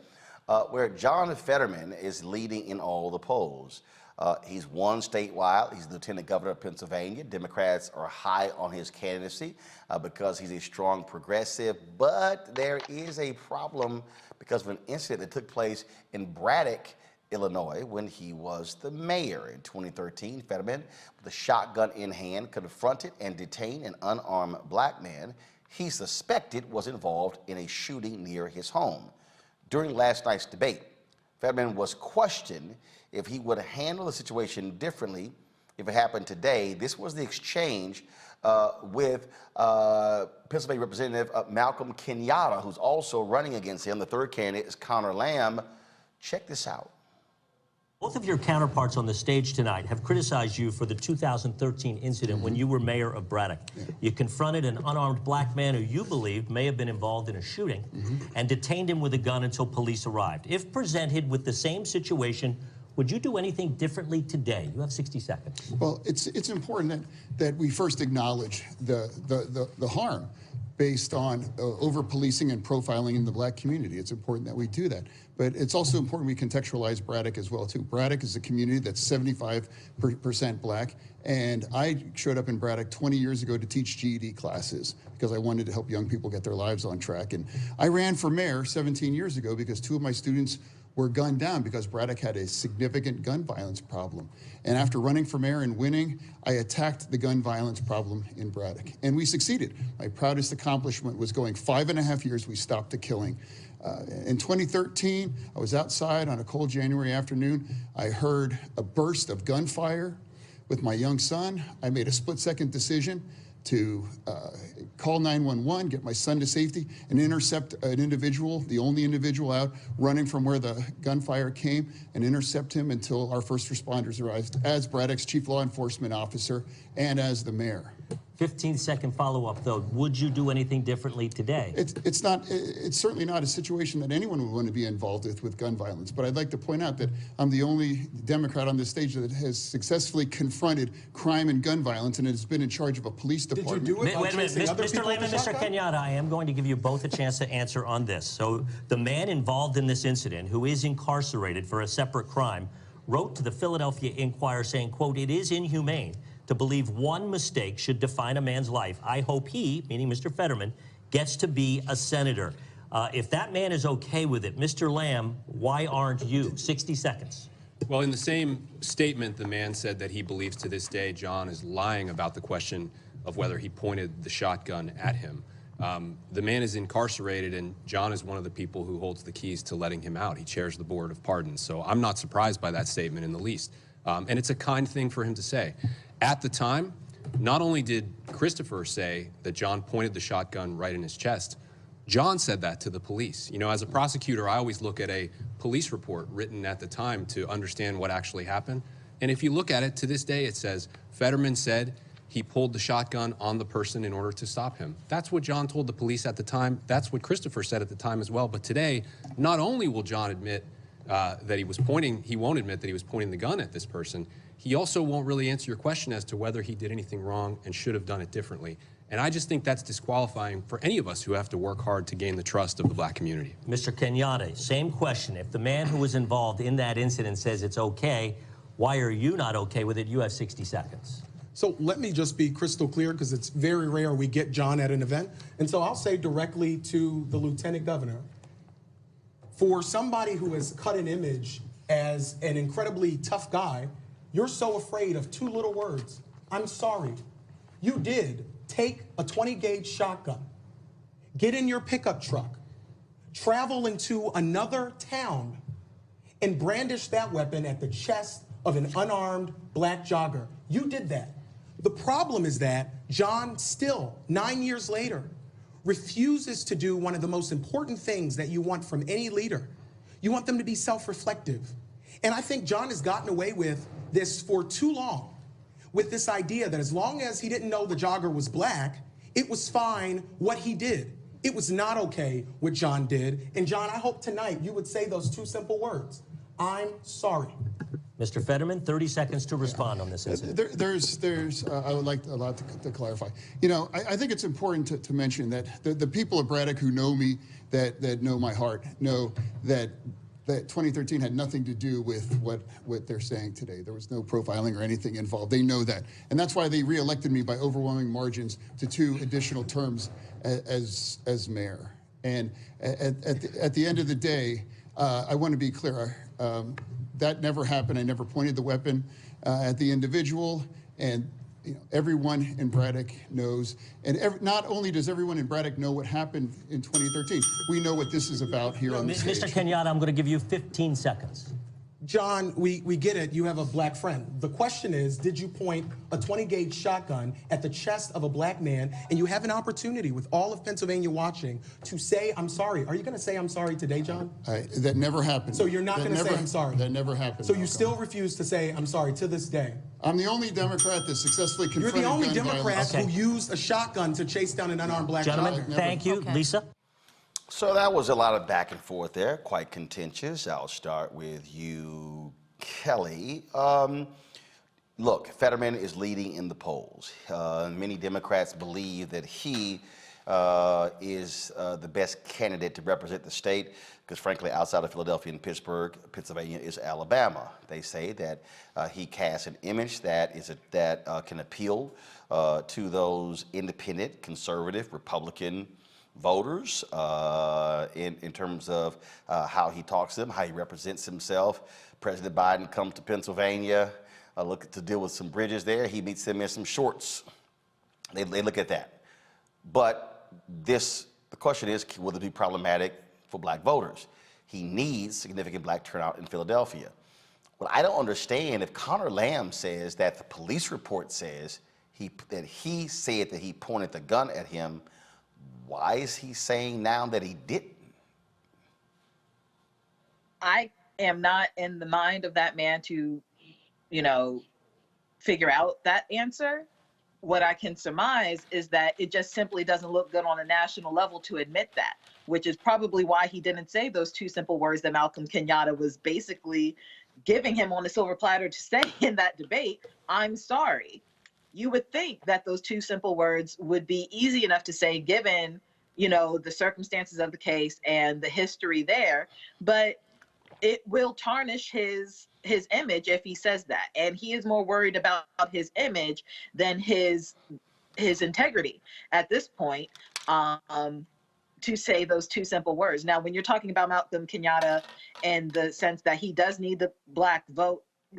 where John Fetterman is leading in all the polls. He's won statewide. He's the lieutenant governor of Pennsylvania. Democrats are high on his candidacy because he's a strong progressive. But there is a problem because of an incident that took place in Braddock, Illinois, when he was the mayor. In 2013, Fetterman, with a shotgun in hand, confronted and detained an unarmed Black man he suspected was involved in a shooting near his home. During last night's debate, Fetterman was questioned if he would handle the situation differently if it happened today. This was the exchange with Pennsylvania Representative Malcolm Kenyatta, who's also running against him. The third candidate is Connor Lamb. Check this out. Both of your counterparts on the stage tonight have criticized you for the 2013 incident when you were mayor of Braddock. You confronted an unarmed black man who you believed may have been involved in a shooting and detained him with a gun until police arrived. If presented with the same situation, would you do anything differently today? You have 60 seconds. Well, it's important that we first acknowledge the harm based on over-policing and profiling in the black community. It's important that we do that. But it's also important we contextualize Braddock as well, too. Braddock is a community that's 75% black, and I showed up in Braddock 20 years ago to teach GED classes because I wanted to help young people get their lives on track. And I ran for mayor 17 years ago because 2 of my students were gunned down because Braddock had a significant gun violence problem. And after running for mayor and winning, I attacked the gun violence problem in Braddock. And we succeeded. My proudest accomplishment was going 5.5 years, we stopped the killing. In 2013, I was outside on a cold January afternoon. I heard a burst of gunfire with my young son. I made a split-second decision to call 911, get my son to safety, and intercept an individual, the only individual out, running from where the gunfire came, and intercept him until our first responders arrived as Braddock's chief law enforcement officer and as the mayor. 15-second follow-up, though. Would you do anything differently today? It's certainly not a situation that anyone would want to be involved with gun violence. But I'd like to point out that I'm the only Democrat on this stage that has successfully confronted crime and gun violence and has been in charge of a police department. Did you do it? Wait a minute, Mr. Lamb and Mr. Kenyatta, I am going to give you both a chance to answer on this. So the man involved in this incident, who is incarcerated for a separate crime, wrote to the Philadelphia Inquirer saying, quote, "It is inhumane to believe one mistake should define a man's life. I hope he," meaning Mr. Fetterman, "gets to be a senator." If that man is okay with it, Mr. Lamb, why aren't you? 60 seconds. Well, in the same statement, the man said that he believes to this day John is lying about the question of whether he pointed the shotgun at him. The man is incarcerated, and John is one of the people who holds the keys to letting him out. He chairs the Board of Pardons. So I'm not surprised by that statement in the least. And it's a kind thing for him to say. At the time, not only did Christopher say that John pointed the shotgun right in his chest, John said that to the police. You know, as a prosecutor, I always look at a police report written at the time to understand what actually happened. And if you look at it, to this day, it says, Fetterman said he pulled the shotgun on the person in order to stop him. That's what John told the police at the time. That's what Christopher said at the time as well. But today, not only will John admit that he won't admit that he was pointing the gun at this person, he also won't really answer your question as to whether he did anything wrong and should have done it differently. And I just think that's disqualifying for any of us who have to work hard to gain the trust of the black community. Mr. Kenyatta, same question. If the man who was involved in that incident says it's okay, why are you not okay with it? You have 60 seconds. So let me just be crystal clear, because it's very rare we get John at an event. And so I'll say directly to the Lieutenant Governor, for somebody who has cut an image as an incredibly tough guy, you're so afraid of 2 little words. I'm sorry. You did take a 20-gauge shotgun, get in your pickup truck, travel into another town, and brandish that weapon at the chest of an unarmed black jogger. You did that. The problem is that John still, 9 years later, refuses to do one of the most important things that you want from any leader. You want them to be self-reflective. And I think John has gotten away with this for too long, with this idea that as long as he didn't know the jogger was black, it was fine what he did. It was not okay what John did. And John, I hope tonight you would say those 2 simple words. I'm sorry. Mr. Fetterman, 30 seconds to respond on this incident. I would like a lot to clarify. You know, I think it's important to mention that the people of Braddock who know me, that know my heart, know that 2013 had nothing to do with what they're saying today. There was no profiling or anything involved. They know that. And that's why they reelected me by overwhelming margins to 2 additional terms as mayor. And at the end of the day, I want to be clear. That never happened. I never pointed the weapon at the individual. And you know, everyone in Braddock knows. And not only does everyone in Braddock know what happened in 2013, we know what this is about here on the stage. Mr. Kenyatta, I'm going to give you 15 seconds. John, we get it. You have a black friend. The question is, did you point a 20-gauge shotgun at the chest of a black man, and you have an opportunity with all of Pennsylvania watching to say, I'm sorry. Are you going to say I'm sorry today, John? That never happened. So you're not going to say I'm sorry? That never happened. So you still refuse to say I'm sorry to this day? I'm the only Democrat that successfully confronted You're the only gun Democrat violence. who used a shotgun to chase down an unarmed black child. Gentlemen, thank you. Lisa? So that was a lot of back and forth there, quite contentious. I'll start with you, Kelly. Look, Fetterman is leading in the polls. Many Democrats believe that he is the best candidate to represent the state, because frankly, outside of Philadelphia and Pittsburgh, Pennsylvania is Alabama. They say that he casts an image that can appeal to those independent, conservative, Republican voters in terms of how he talks to them, how he represents himself. President Biden comes to Pennsylvania, to deal with some bridges there. He meets them in some shorts. They look at that. But the question is, will it be problematic for black voters? He needs significant black turnout in Philadelphia. Well, I don't understand if Connor Lamb says that the police report says that he said that he pointed the gun at him. Why is he saying now that he didn't? I am not in the mind of that man to, figure out that answer. What I can surmise is that it just simply doesn't look good on a national level to admit that, which is probably why he didn't say those two simple words that Malcolm Kenyatta was basically giving him on a silver platter to say in that debate, I'm sorry. You would think that those two simple words would be easy enough to say, given, the circumstances of the case and the history there, but it will tarnish his image if he says that. And he is more worried about his image than his integrity at this point, to say those two simple words. Now, when you're talking about Malcolm Kenyatta in the sense that he does need the black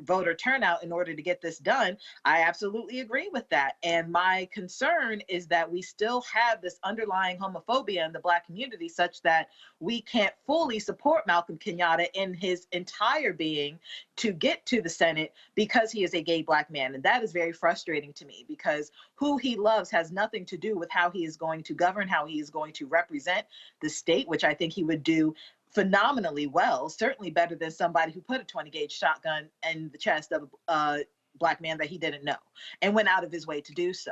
voter turnout in order to get this done, I absolutely agree with that. And my concern is that we still have this underlying homophobia in the black community such that we can't fully support Malcolm Kenyatta in his entire being to get to the Senate because he is a gay black man. And that is very frustrating to me, because who he loves has nothing to do with how he is going to govern, how he is going to represent the state, which I think he would do phenomenally well, certainly better than somebody who put a 20-gauge shotgun in the chest of a black man that he didn't know and went out of his way to do so.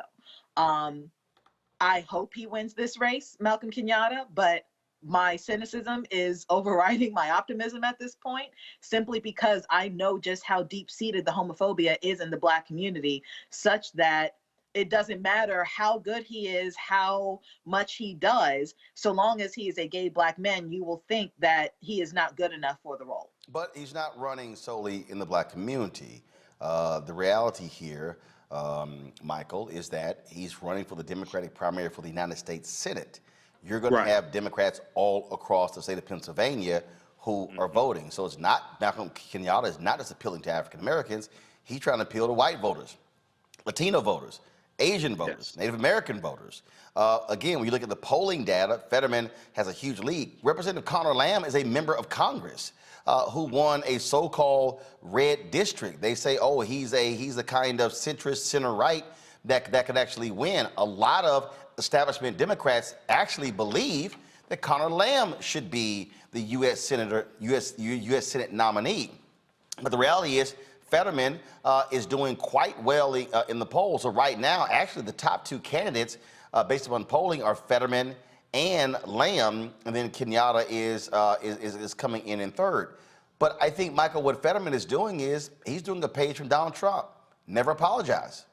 I hope he wins this race, Malcolm Kenyatta, but my cynicism is overriding my optimism at this point, simply because I know just how deep-seated the homophobia is in the black community, such that it doesn't matter how good he is, how much he does, so long as he is a gay black man, you will think that he is not good enough for the role. But he's not running solely in the black community. The reality here, Michael, is that he's running for the Democratic primary for the United States Senate. You're going to have Democrats all across the state of Pennsylvania who are voting. So it's not, Malcolm Kenyatta is not just appealing to African Americans, he's trying to appeal to white voters, Latino voters, Asian voters, Native American voters. Again, when you look at the polling data, Fetterman has a huge lead. Representative Connor Lamb is a member of Congress who won a so-called red district. They say, oh, he's a kind of centrist, center-right that could actually win. A lot of establishment Democrats actually believe that Connor Lamb should be the U.S. Senate nominee. But the reality is, Fetterman is doing quite well in the polls. So right now, actually, the top two candidates, based upon polling, are Fetterman and Lamb, and then Kenyatta is coming in third. But I think, Michael, what Fetterman is doing is he's doing a page from Donald Trump. Never apologize.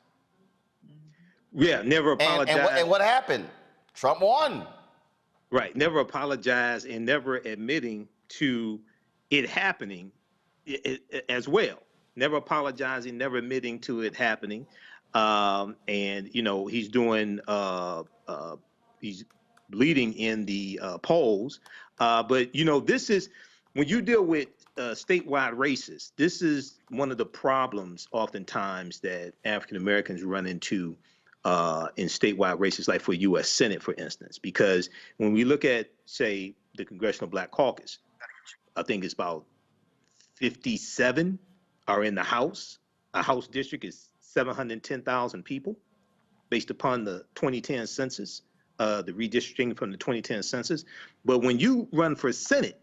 Yeah, never apologize. And what happened? Trump won. Right, never apologize and never admitting to it happening as well. Never apologizing, never admitting to it happening. And, he's doing, he's leading in the polls. But, this is, when you deal with statewide races, this is one of the problems oftentimes that African Americans run into in statewide races, like for U.S. Senate, for instance. Because when we look at, say, the Congressional Black Caucus, I think it's about 57 are in the House. A House district is 710,000 people based upon the 2010 census, the redistricting from the 2010 census. But when you run for Senate,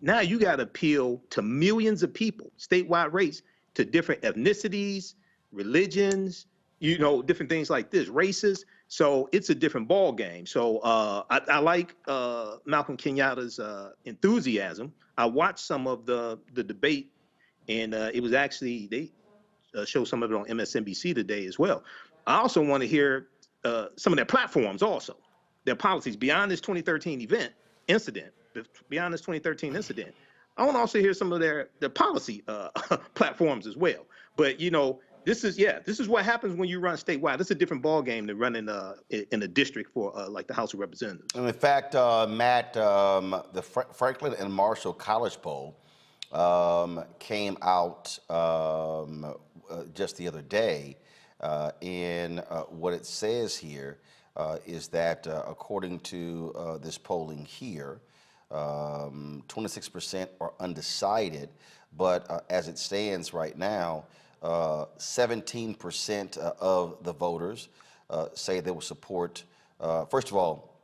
now you got to appeal to millions of people, statewide race, to different ethnicities, religions, different things like this, races. So it's a different ball game. So I like Malcolm Kenyatta's enthusiasm. I watched some of the debate, and it was actually, they showed some of it on MSNBC today as well. I also want to hear some of their platforms also, their policies beyond this 2013 incident. Beyond this 2013 incident, I want to also hear some of their policy platforms as well. But this is what happens when you run statewide. This is a different ball game than running in a district for like the House of Representatives. And in fact, Matt, the Franklin and Marshall College poll came out just the other day, and what it says here is that according to this polling here, 26% are undecided, but as it stands right now, 17% of the voters say they will support, first of all,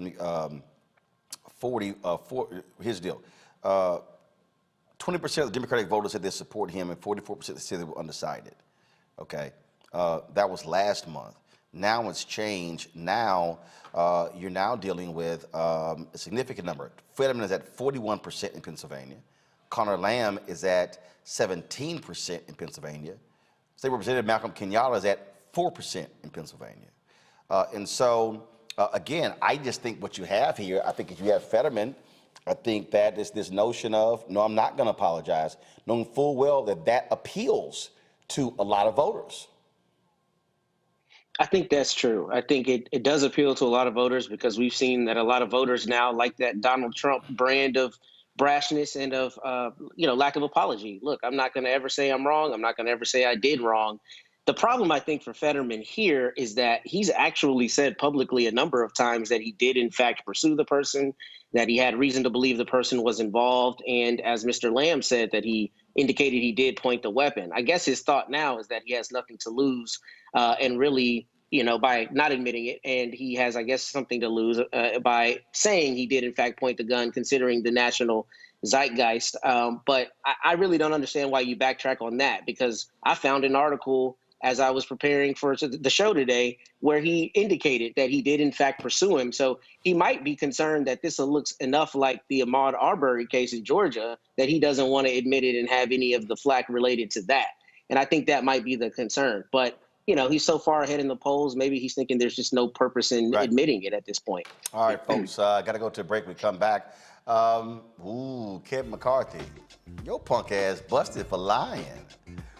here's the deal. 20% of the Democratic voters said they support him, and 44% said they were undecided. Okay, that was last month. Now it's changed. Now you're now dealing with a significant number. Fetterman is at 41% in Pennsylvania. Connor Lamb is at 17% in Pennsylvania. State Representative Malcolm Kenyatta is at 4% in Pennsylvania. And so, again, I just think what you have here, I think if you have Fetterman, I think that is this notion of, no, I'm not going to apologize, knowing full well that that appeals to a lot of voters. I think that's true. I think it does appeal to a lot of voters because we've seen that a lot of voters now like that Donald Trump brand of brashness and of, lack of apology. Look, I'm not going to ever say I'm wrong. I'm not going to ever say I did wrong. The problem, I think, for Fetterman here is that he's actually said publicly a number of times that he did, in fact, pursue the person, that he had reason to believe the person was involved. And as Mr. Lamb said, that he indicated he did point the weapon. I guess his thought now is that he has nothing to lose and really, by not admitting it. And he has, I guess, something to lose by saying he did, in fact, point the gun, considering the national zeitgeist. But I really don't understand why you backtrack on that, because I found an article as I was preparing for the show today where he indicated that he did, in fact, pursue him. So he might be concerned that this looks enough like the Ahmaud Arbery case in Georgia that he doesn't want to admit it and have any of the flack related to that. And I think that might be the concern. But, he's so far ahead in the polls, maybe he's thinking there's just no purpose in admitting it at this point. All right, folks, got to go to a break. We come back. Kevin McCarthy, your punk ass busted for lying.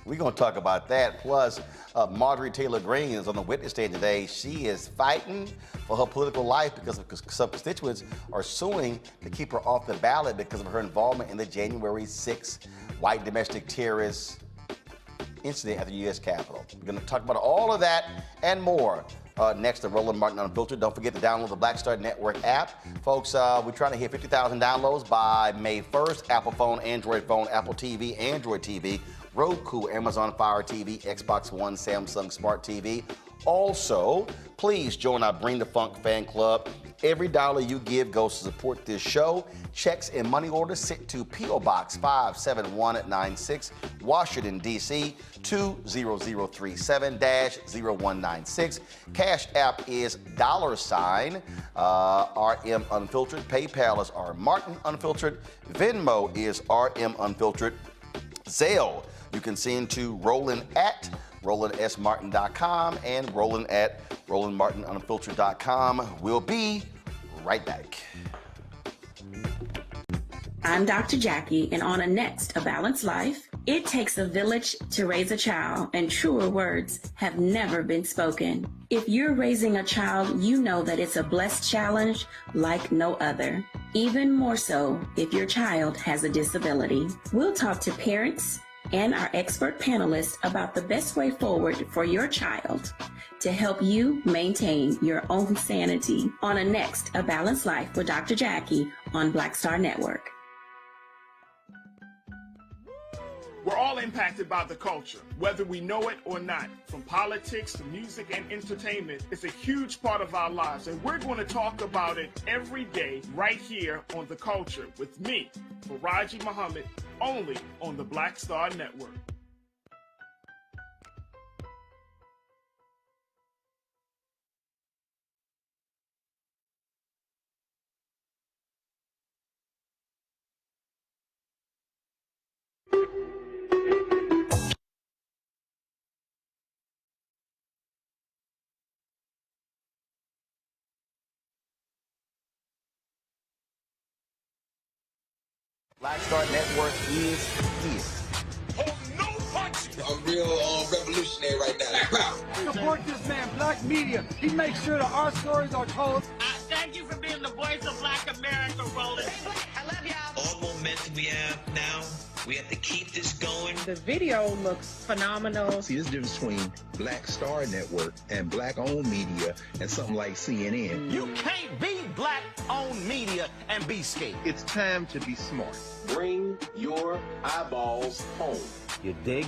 We're going to talk about that. Plus, Marjorie Taylor Green is on the witness stand today. She is fighting for her political life because some constituents are suing to keep her off the ballot because of her involvement in the January 6th white domestic terrorist incident at the U.S. Capitol. We're going to talk about all of that and more next to Roland Martin Unfiltered. Don't forget to download the Black Star Network app. Folks, we're trying to hit 50,000 downloads by May 1st. Apple phone, Android phone, Apple TV, Android TV, Roku, Amazon Fire TV, Xbox One, Samsung Smart TV. Also, please join our Bring the Funk fan club. Every dollar you give goes to support this show. Checks and money orders sent to P.O. Box 57196, Washington, D.C. 20037-0196. Cash App is $RM Unfiltered. PayPal is R Martin Unfiltered. Venmo is RM Unfiltered. Zelle, you can send to Roland at RolandSMartin.com and Roland at RolandMartinUnfiltered.com. We'll be right back. I'm Dr. Jackie, and on a next A Balanced Life, it takes a village to raise a child, and truer words have never been spoken. If you're raising a child, you know that it's a blessed challenge like no other. Even more so if your child has a disability. We'll talk to parents and our expert panelists about the best way forward for your child to help you maintain your own sanity on a next A Balanced Life with Dr. Jackie on Black Star Network. We're all impacted by the culture, whether we know it or not. From politics to music and entertainment, it's a huge part of our lives, and we're going to talk about it every day right here on The Culture with me, Faraji Muhammad, only on the Black Star Network. Black Star Network is here. I'm real revolutionary right now. Support this man, Black Media. He makes sure that our stories are told. Thank you for being the voice of Black America, Roland. I love y'all. All momentum we have now, we have to keep this going. The video looks phenomenal. See, this difference between Black Star Network and black-owned media and something like CNN. You can't be Black-owned media and be scared. It's time to be smart. Bring your eyeballs home. You dig?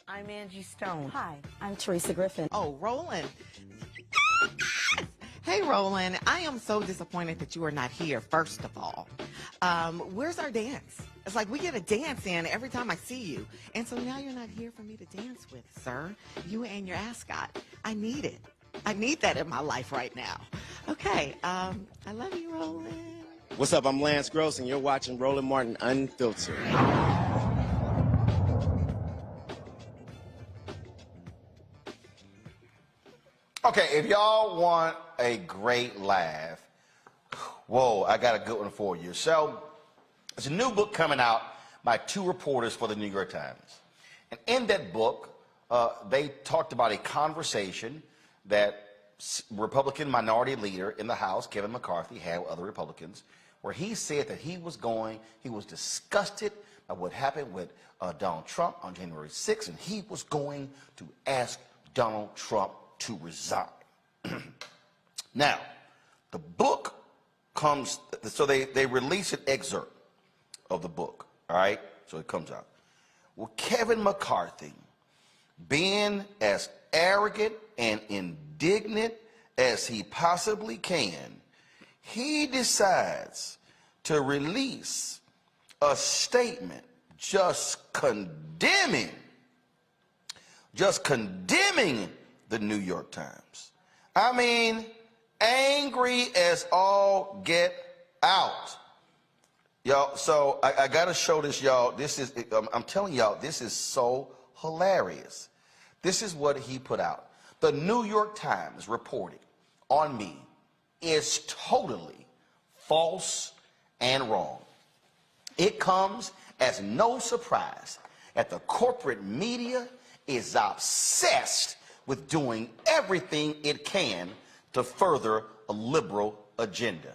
I'm Angie Stone. Hi, I'm Teresa Griffin. Oh, Roland. Hey, Roland. I am so disappointed that you are not here, first of all. Where's our dance? It's like we get a dance in every time I see you. And so now you're not here for me to dance with, sir. You and your ascot. I need it. I need that in my life right now. Okay, I love you, Roland. What's up? I'm Lance Gross, and you're watching Roland Martin Unfiltered. Okay, if y'all want a great laugh, whoa, I got a good one for you. So, there's a new book coming out by two reporters for the New York Times. And in that book, they talked about a conversation that Republican minority leader in the House, Kevin McCarthy, had with other Republicans, where he said that he was disgusted by what happened with Donald Trump on January 6th, and he was going to ask Donald Trump to resign. Now, the book comes, so they release an excerpt of the book, all right? So it comes out. Well, Kevin McCarthy, being as arrogant and indignant as he possibly can, he decides to release a statement just condemning the New York Times. I mean, angry as all get out. Y'all, so I gotta show this, y'all. This is, I'm telling y'all, this is so hilarious. This is what he put out. The New York Times reporting on me is totally false and wrong. It comes as no surprise that the corporate media is obsessed with doing everything it can to further a liberal agenda.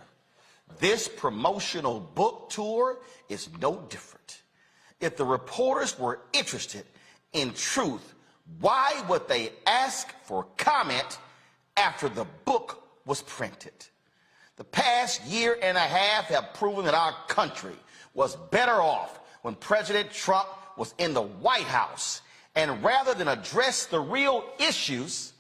This promotional book tour is no different. If the reporters were interested in truth, why would they ask for comment after the book was printed? The past year and a half have proven that our country was better off when President Trump was in the White House. And rather than address the real issues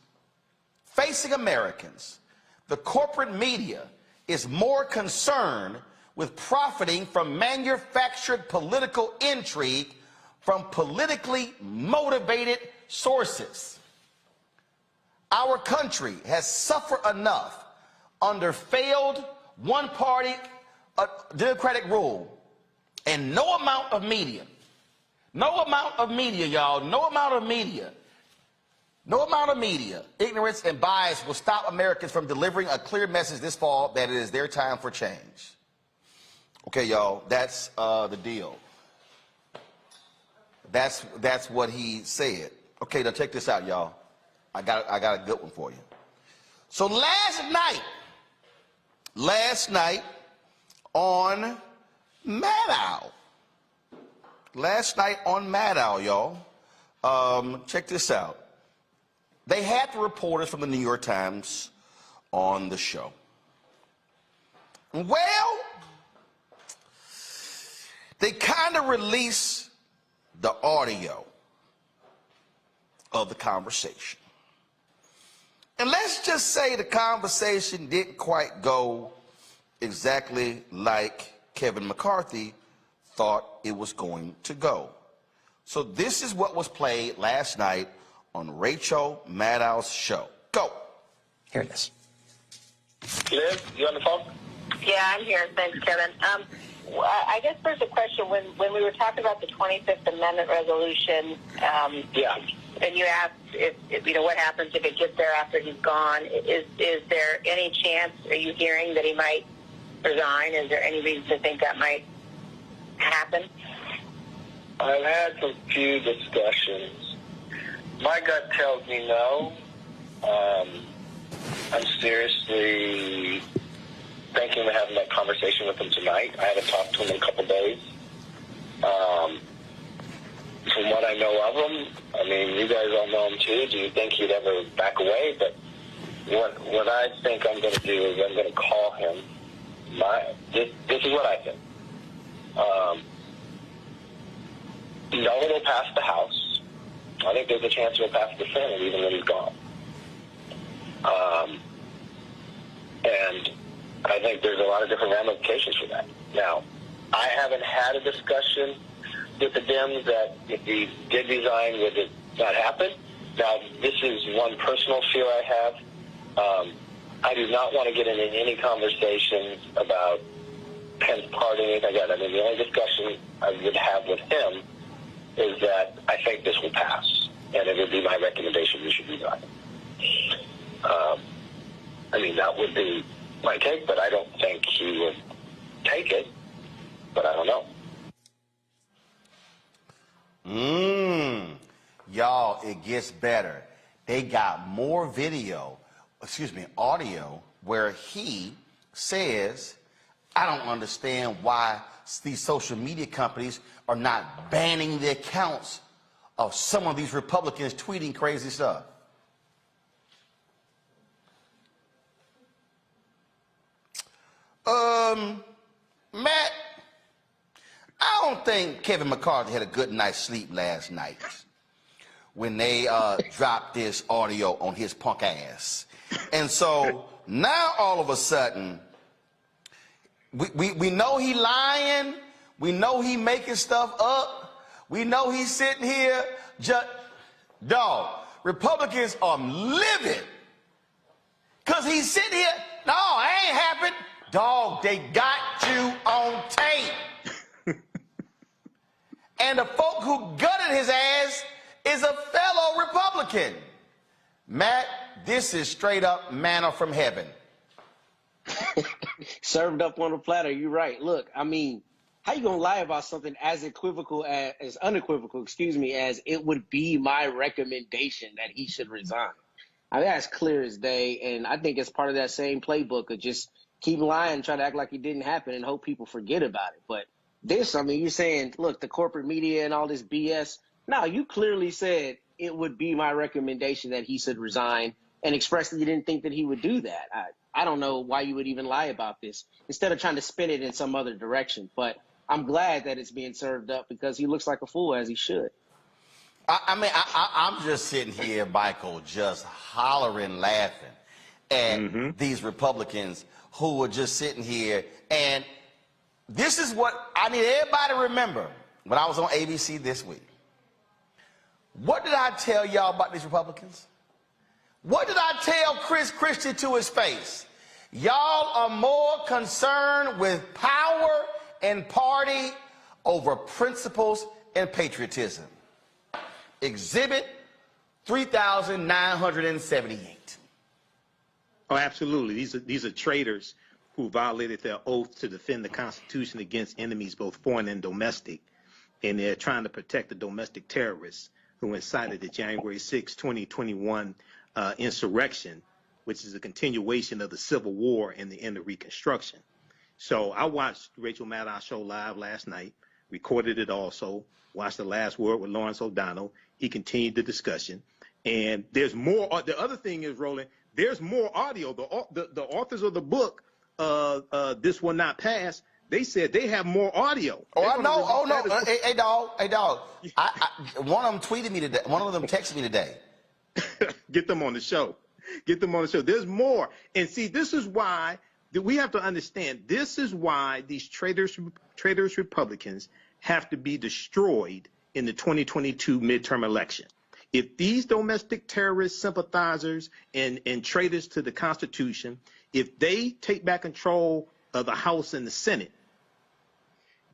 facing Americans, the corporate media is more concerned with profiting from manufactured political intrigue from politically motivated sources. Our country has suffered enough under failed one-party democratic rule, and no amount of media, y'all, no amount of media, ignorance and bias will stop Americans from delivering a clear message this fall that it is their time for change. Okay, y'all, that's the deal. That's what he said. Okay, now check this out, y'all. I got a good one for you. So last night on Maddow, last night on Maddow, y'all, check this out. They had the reporters from the New York Times on the show. Well, they kind of released the audio of the conversation. And let's just say the conversation didn't quite go exactly like Kevin McCarthy thought it was going to go. So this is what was played last night on Rachel Maddow's show. Go. Here it is. Liz, you on the phone? Yeah, I'm here. Thanks, Kevin. I guess there's a question. When we were talking about the 25th Amendment resolution, and you asked if you know what happens if it gets there after he's gone. Is there any chance? Are you hearing that he might resign? Is there any reason to think that might happen? I've had some few discussions. My gut tells me no. I'm seriously thinking of having that conversation with him tonight. I haven't talked to him in a couple days. From what I know of him, I mean, you guys all know him too. Do you think he'd ever back away? But what I think I'm going to do is I'm going to call him. This is what I think. No, it'll pass the House. I think there's a chance it'll pass the Senate even when he's gone. And I think there's a lot of different ramifications for that. Now, I haven't had a discussion with the Dems that if he did resign, would it not happen? Now, this is one personal fear I have. I do not want to get into any conversations about Pence party or anything like that. I mean, the only discussion I would have with him is that I think this will pass, and it would be my recommendation we should resign. I mean, that would be my take, but I don't think he would take it, but I don't know. Y'all, it gets better. They got more audio, where he says, I don't understand why these social media companies are not banning the accounts of some of these Republicans tweeting crazy stuff. Matt, I don't think Kevin McCarthy had a good night's sleep last night when they dropped this audio on his punk ass. And so now all of a sudden, we know he lying, we know he making stuff up, we know he's sitting here just, dog, Republicans are livid. Because he's sitting here, no, it ain't happened. Dog, they got you on tape. And the folk who gutted his ass is a fellow Republican. Matt, this is straight up manna from heaven. Served up on a platter, you're right. Look, I mean, how you gonna lie about something as unequivocal, as it would be my recommendation that he should resign? I mean, that's clear as day, and I think it's part of that same playbook of just keep lying, try to act like it didn't happen and hope people forget about it. But this, I mean, you're saying, look, the corporate media and all this BS. No, you clearly said it would be my recommendation that he should resign and expressed that you didn't think that he would do that. I don't know why you would even lie about this instead of trying to spin it in some other direction. But I'm glad that it's being served up because he looks like a fool, as he should. I'm just sitting here, Michael, just hollering, laughing at these Republicans who are just sitting here. And this is what I need everybody to remember when I was on ABC this week. What did I tell y'all about these Republicans? What did I tell Chris Christie to his face? Y'all are more concerned with power and party over principles and patriotism. Exhibit 3,978. Oh, absolutely. These are traitors who violated their oath to defend the Constitution against enemies, both foreign and domestic. And they're trying to protect the domestic terrorists who incited the January 6, 2021 insurrection, which is a continuation of the Civil War and the end of Reconstruction. So I watched Rachel Maddow's show live last night. recorded it also, watched The Last Word with Lawrence O'Donnell. He continued the discussion. And there's more. The other thing is, Roland, there's more audio. The authors of the book, This Will Not Pass, they said they have more audio. Oh, I know. Oh, no. Hey, dog. One of them tweeted me today. One of them texted me today. Get them on the show. Get them on the show. There's more. And see, this is why we have to understand. This is why these traitorous Republicans have to be destroyed in the 2022 midterm election. If these domestic terrorist sympathizers and traitors to the Constitution, if they take back control of the House and the Senate,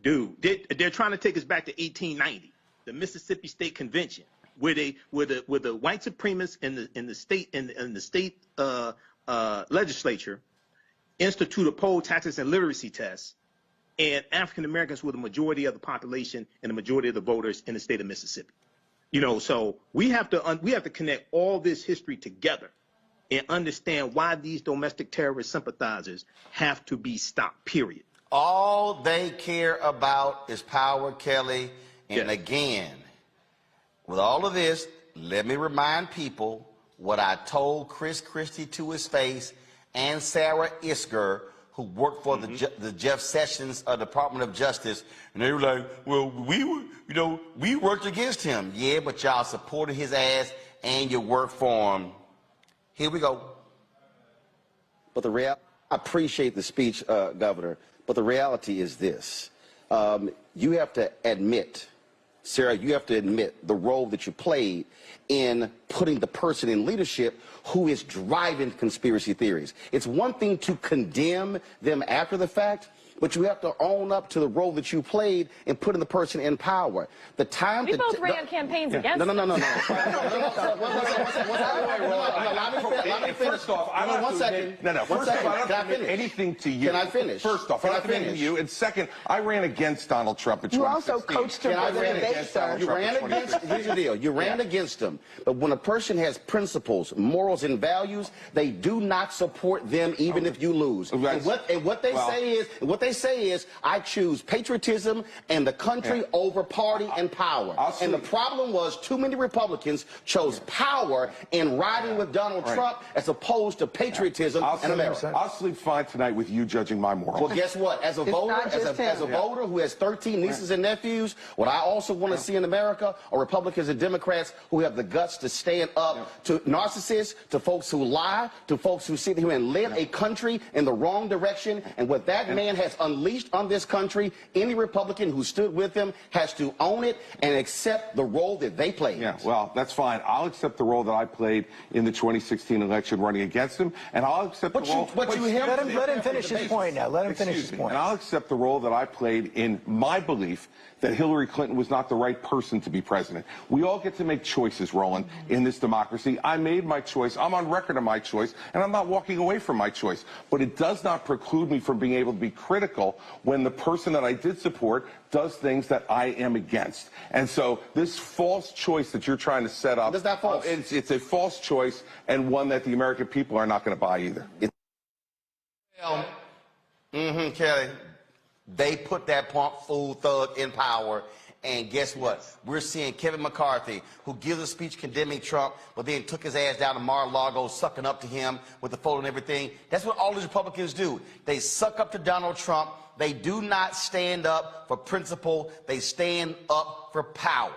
dude, they're trying to take us back to 1890, the Mississippi State Convention, where the white supremacists in the state legislature institute a poll, taxes, and literacy tests, and African Americans were the majority of the population and the majority of the voters in the state of Mississippi. You know, so we have to connect all this history together and understand why these domestic terrorist sympathizers have to be stopped, period. All they care about is power, Kelly. And Yes. again, with all of this, let me remind people what I told Chris Christie to his face and Sarah Isker, who worked for the Jeff Sessions Department of Justice. And they were like, well, we worked against him. Yeah, but y'all supported his ass and you worked for him. Here we go. But I appreciate the speech, Governor, but the reality is this. You have to admit, Sarah, you have to admit the role that you played in putting the person in leadership who is driving conspiracy theories. It's one thing to condemn them after the fact, but you have to own up to the role that you played in putting the person in power. The time we both ran campaigns against No. them. Let me finish. First off, I don't one second. First off, I don't admit anything to you. Can I finish? First off, I don't admit to you. And second, I ran against Donald Trump in 2016. You also coached him for the debate, sir. You ran against, here's the deal. You ran against him. But when a person has principles, morals, and values, they do not support them even if you lose. And what they say is, I choose patriotism and the country over party and power. And the problem was too many Republicans chose power in riding with Donald Trump as opposed to patriotism and America. I'll sleep fine tonight with you judging my morals. Well, guess what? As a voter, as a voter who has 13 nieces and nephews, what I also want to see in America are Republicans and Democrats who have the guts to stand up to narcissists, to folks who lie, to folks who sit here and lead a country in the wrong direction. And what that man has unleashed on this country, any Republican who stood with him has to own it and accept the role that they played. Yeah, well, that's fine. I'll accept the role that I played in the 2016 election running against him, and I'll accept the role... Let him finish his point now. Let him finish his point. And I'll accept the role that I played in my belief that Hillary Clinton was not the right person to be president. We all get to make choices, Roland, in this democracy. I made my choice. I'm on record of my choice, and I'm not walking away from my choice. But it does not preclude me from being able to be critical when the person that I did support does things that I am against. And so this false choice that you're trying to set up, That's not false. It's a false choice, and one that the American people are not going to buy either. Kelly, they put that punk fool thug in power, and guess what? We're seeing Kevin McCarthy, who gives a speech condemning Trump, but then took his ass down to Mar-a-Lago, sucking up to him with the photo and everything. That's what all these Republicans do. They suck up to Donald Trump. They do not stand up for principle. They stand up for power.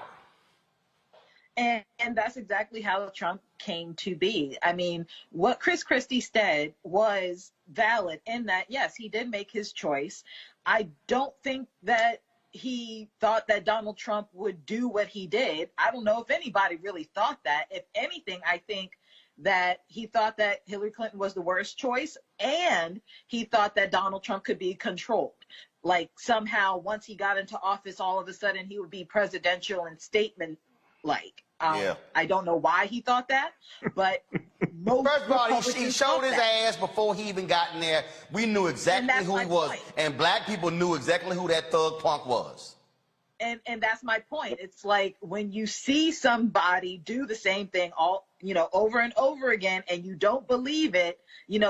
And that's exactly how Trump came to be. I mean, what Chris Christie said was valid in that, yes, he did make his choice. I don't think that he thought that Donald Trump would do what he did. I don't know if anybody really thought that. If anything, I think that he thought that Hillary Clinton was the worst choice, and he thought that Donald Trump could be controlled. Like somehow once he got into office, all of a sudden he would be presidential and statement-like. I don't know why he thought that, but First of all, he showed his ass before he even got in there. We knew exactly who he was, and black people knew exactly who that thug punk was. And that's my point. It's like when you see somebody do the same thing over and over again, and you don't believe it,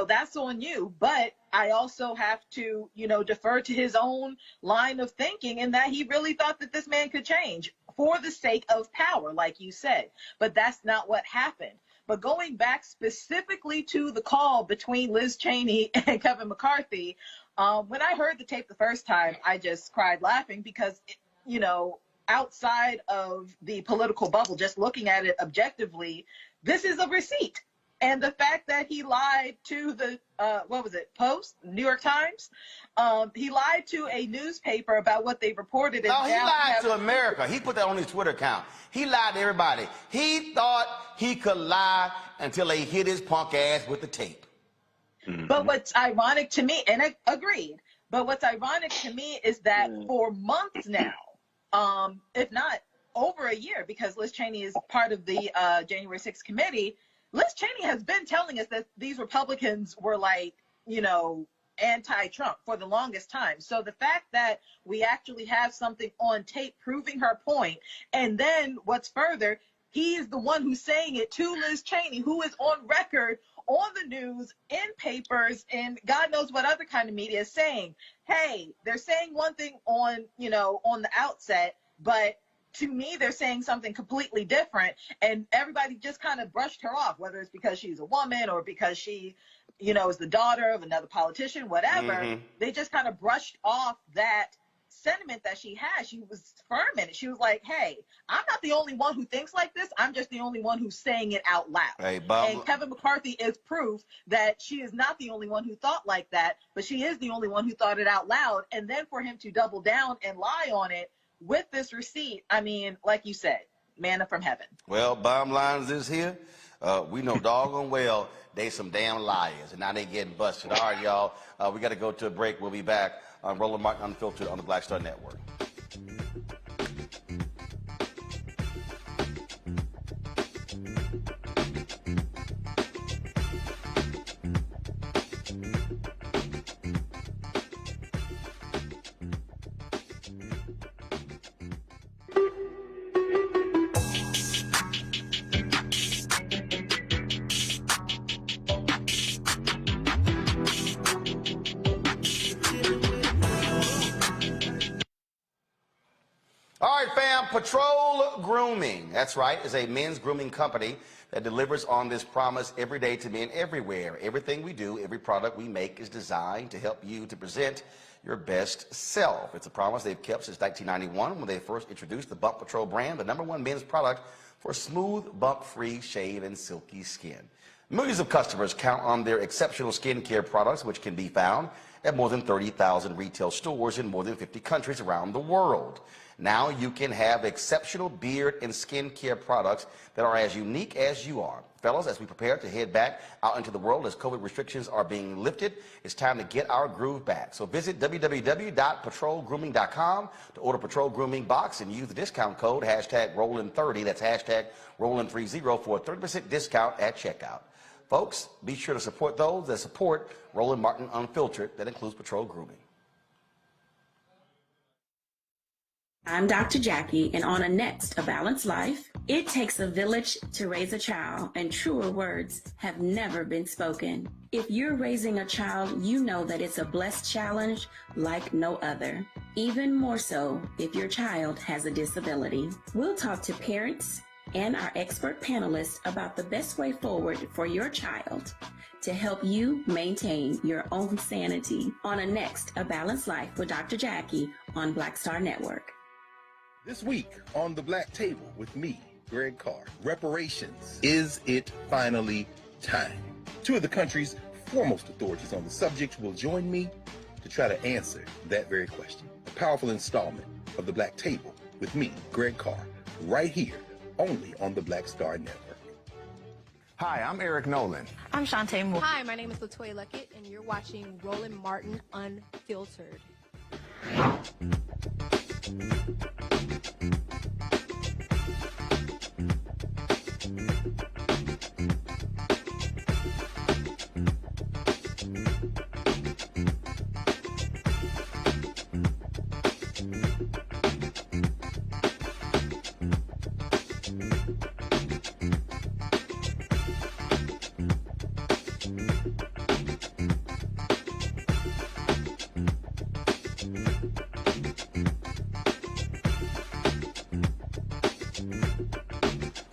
that's on you. But I also have to, defer to his own line of thinking, in that he really thought that this man could change for the sake of power, like you said. But that's not what happened. But going back specifically to the call between Liz Cheney and Kevin McCarthy, when I heard the tape the first time, I just cried laughing because, outside of the political bubble, just looking at it objectively, this is a receipt. And the fact that he lied to the, Post, New York Times? He lied to a newspaper about what they reported. No, he lied to America. He put that on his Twitter account. He lied to everybody. He thought he could lie until they hit his punk ass with the tape. But what's ironic to me, and I agreed, but what's ironic to me is that for months now, if not over a year, because Liz Cheney is part of the January 6th committee, Liz Cheney has been telling us that these Republicans were anti-Trump for the longest time. So the fact that we actually have something on tape proving her point, and then what's further, he is the one who's saying it to Liz Cheney, who is on record on the news, in papers, and God knows what other kind of media is saying, hey, they're saying one thing on the outset, but to me, they're saying something completely different. And everybody just kind of brushed her off, whether it's because she's a woman or because she, is the daughter of another politician, whatever. They just kind of brushed off that sentiment that she has. She was firm in it. She was like, hey, I'm not the only one who thinks like this. I'm just the only one who's saying it out loud. Hey, Bob. And Kevin McCarthy is proof that she is not the only one who thought like that, but she is the only one who thought it out loud. And then for him to double down and lie on it with this receipt, I mean, like you said, manna from heaven. Well, bottom line is here. We know doggone well they some damn liars, and now they getting busted. All right, y'all. We got to go to a break. We'll be back on Roland Martin Unfiltered on the Black Star Network. All right, fam, Patrol Grooming, that's right, is a men's grooming company that delivers on this promise every day to men everywhere. Everything we do, every product we make is designed to help you to present your best self. It's a promise they've kept since 1991 when they first introduced the Bump Patrol brand, the #1 men's product for smooth, bump-free shave and silky skin. Millions of customers count on their exceptional skincare products, which can be found at more than 30,000 retail stores in more than 50 countries around the world. Now you can have exceptional beard and skincare products that are as unique as you are. Fellas, as we prepare to head back out into the world as COVID restrictions are being lifted, it's time to get our groove back. So visit www.patrolgrooming.com to order Patrol Grooming Box and use the discount code #Roland30, that's #Roland30 for a 30% discount at checkout. Folks, be sure to support those that support Roland Martin Unfiltered. That includes Patrol Grooming. I'm Dr. Jackie, and on a next A Balanced Life, it takes a village to raise a child, and truer words have never been spoken. If you're raising a child, you know that it's a blessed challenge like no other. Even more so if your child has a disability. We'll talk to parents and our expert panelists about the best way forward for your child to help you maintain your own sanity on a next A Balanced Life with Dr. Jackie on Black Star Network. This week on The Black Table with me, Greg Carr, reparations. Is it finally time? Two of the country's foremost authorities on the subject will join me to try to answer that very question. A powerful installment of The Black Table with me, Greg Carr, right here, only on the Black Star Network. Hi, I'm Eric Nolan. I'm Shantae Moore. Hi, my name is LaToya Luckett, and you're watching Roland Martin Unfiltered.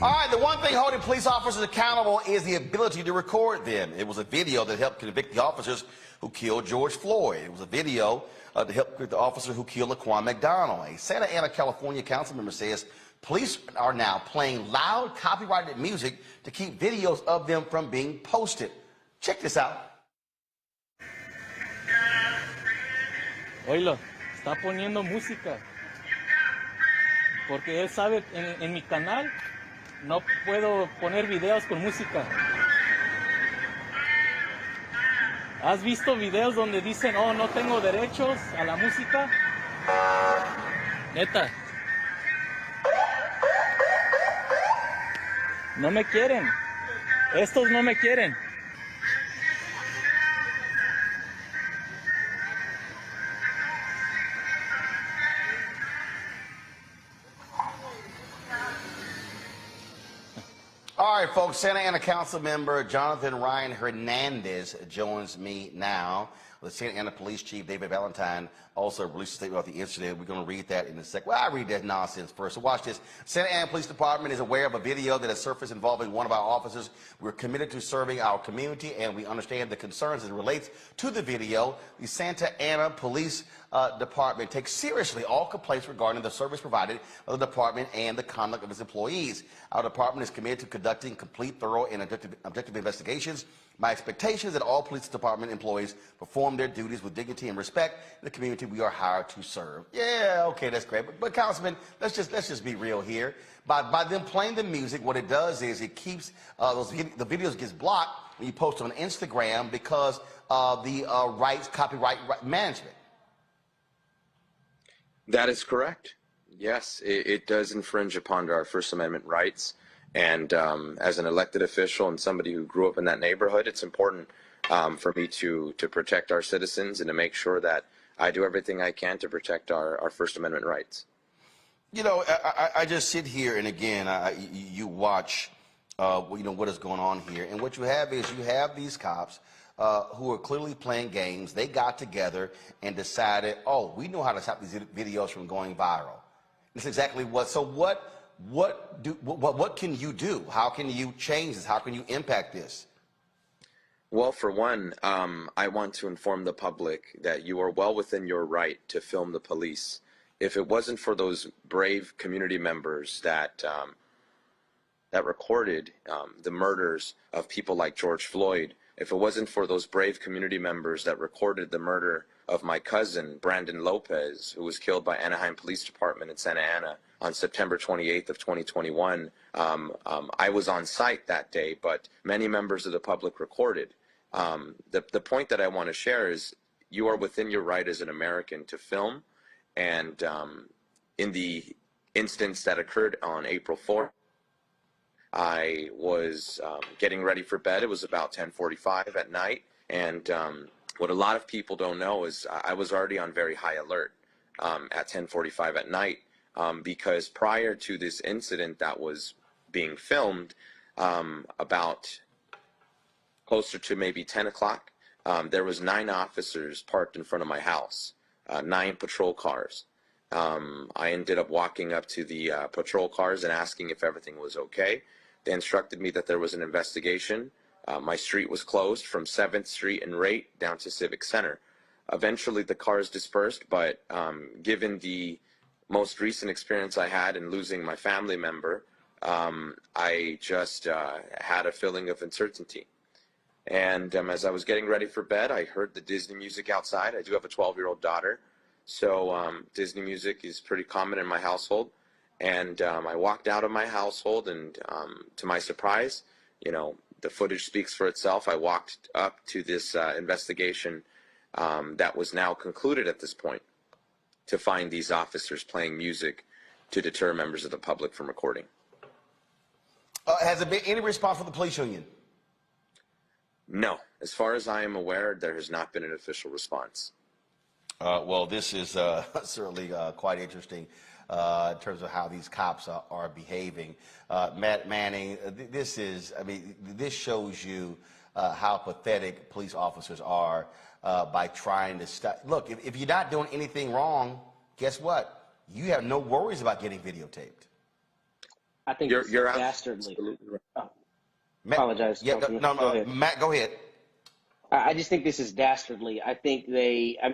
All right, the one thing holding police officers accountable is the ability to record them. It was a video that helped convict the officers who killed George Floyd. It was a video to help convict the officer who killed Laquan McDonald. A Santa Ana, California council member says police are now playing loud, copyrighted music to keep videos of them from being posted. Check this out. Oílo, está poniendo música. Porque él sabe, en mi canal no puedo poner videos con música. ¿Has visto videos donde dicen, oh, no tengo derechos a la música? Neta. No me quieren. Estos no me quieren. All right, folks, Santa Ana Council member Jonathan Ryan Hernandez joins me now. The Santa Ana Police Chief David Valentine also released a statement about the incident. We're going to read that in a sec. Well, I'll read that nonsense first. So watch this. Santa Ana Police Department is aware of a video that has surfaced involving one of our officers. We're committed to serving our community, and we understand the concerns as it relates to the video. The Santa Ana Police Department takes seriously all complaints regarding the service provided by the department and the conduct of its employees. Our department is committed to conducting complete, thorough, and objective investigations. My expectation is that all police department employees perform their duties with dignity and respect in the community we are hired to serve. Yeah, okay, that's great. But Councilman, let's just be real here. By them playing the music, what it does is it keeps the videos gets blocked when you post on Instagram because of the copyright management. That is correct. Yes, it does infringe upon our First Amendment rights. And as an elected official and somebody who grew up in that neighborhood, it's important for me to protect our citizens and to make sure that I do everything I can to protect our First Amendment rights. You know, I just sit here and again, you watch, you know, what is going on here. And what you have is you have these cops who are clearly playing games. They got together and decided, oh, we know how to stop these videos from going viral. That's exactly what. So what can you do? How can you change this? How can you impact this? Well, for one, I want to inform the public that you are well within your right to film the police. If it wasn't for those brave community members that recorded the murders of people like George Floyd, if it wasn't for those brave community members that recorded the murder of my cousin, Brandon Lopez, who was killed by Anaheim Police Department in Santa Ana on September 28th of 2021, I was on site that day, but many members of the public recorded. The point that I want to share is you are within your right as an American to film, and in the instance that occurred on April 4th, I was getting ready for bed. It was about 10:45 at night, and what a lot of people don't know is I was already on very high alert at 10:45 at night because prior to this incident that was being filmed, about closer to maybe 10 o'clock, there was 9 officers parked in front of my house, 9 patrol cars. I ended up walking up to the patrol cars and asking if everything was okay. They instructed me that there was an investigation. My street was closed from 7th Street and Rate down to Civic Center. Eventually the cars dispersed, but given the most recent experience I had in losing my family member, I just had a feeling of uncertainty. And as I was getting ready for bed, I heard the Disney music outside. I do have a 12-year-old daughter, so Disney music is pretty common in my household. And I walked out of my household, and to my surprise, you know, the footage speaks for itself. I walked up to this investigation that was now concluded at this point to find these officers playing music to deter members of the public from recording. Has there been any response from the police union? No. As far as I am aware, there has not been an official response. Well, this is certainly quite interesting in terms of how these cops are behaving. Matt Manning, this shows you how pathetic police officers are by trying to stop. Look, if you're not doing anything wrong, guess what? You have no worries about getting videotaped. I think You're it's you're dastardly. absolutely right. Oh, apologize. Yeah, Councilman. no, Go ahead. Matt, go ahead. I just think this is dastardly. I think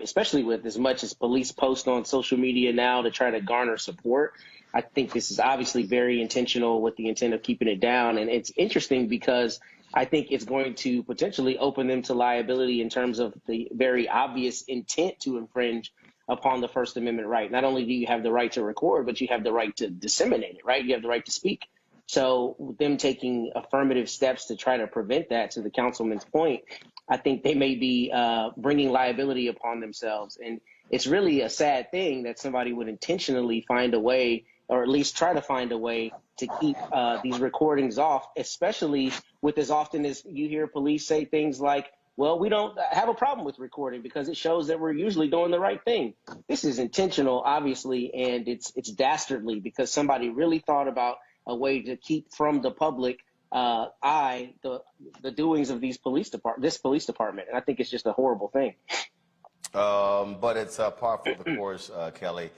especially with as much as police post on social media now to try to garner support, I think this is obviously very intentional with the intent of keeping it down. And it's interesting because I think it's going to potentially open them to liability in terms of the very obvious intent to infringe upon the First Amendment right. Not only do you have the right to record, but you have the right to disseminate it, right? You have the right to speak. So them taking affirmative steps to try to prevent that, to the councilman's point, I think they may be bringing liability upon themselves. And it's really a sad thing that somebody would intentionally find a way, or at least try to find a way, to keep these recordings off, especially with as often as you hear police say things like, well, we don't have a problem with recording because it shows that we're usually doing the right thing. This is intentional, obviously, and it's dastardly because somebody really thought about a way to keep from the public the doings of this police department. And I think it's just a horrible thing. But it's par for the course, Kelly,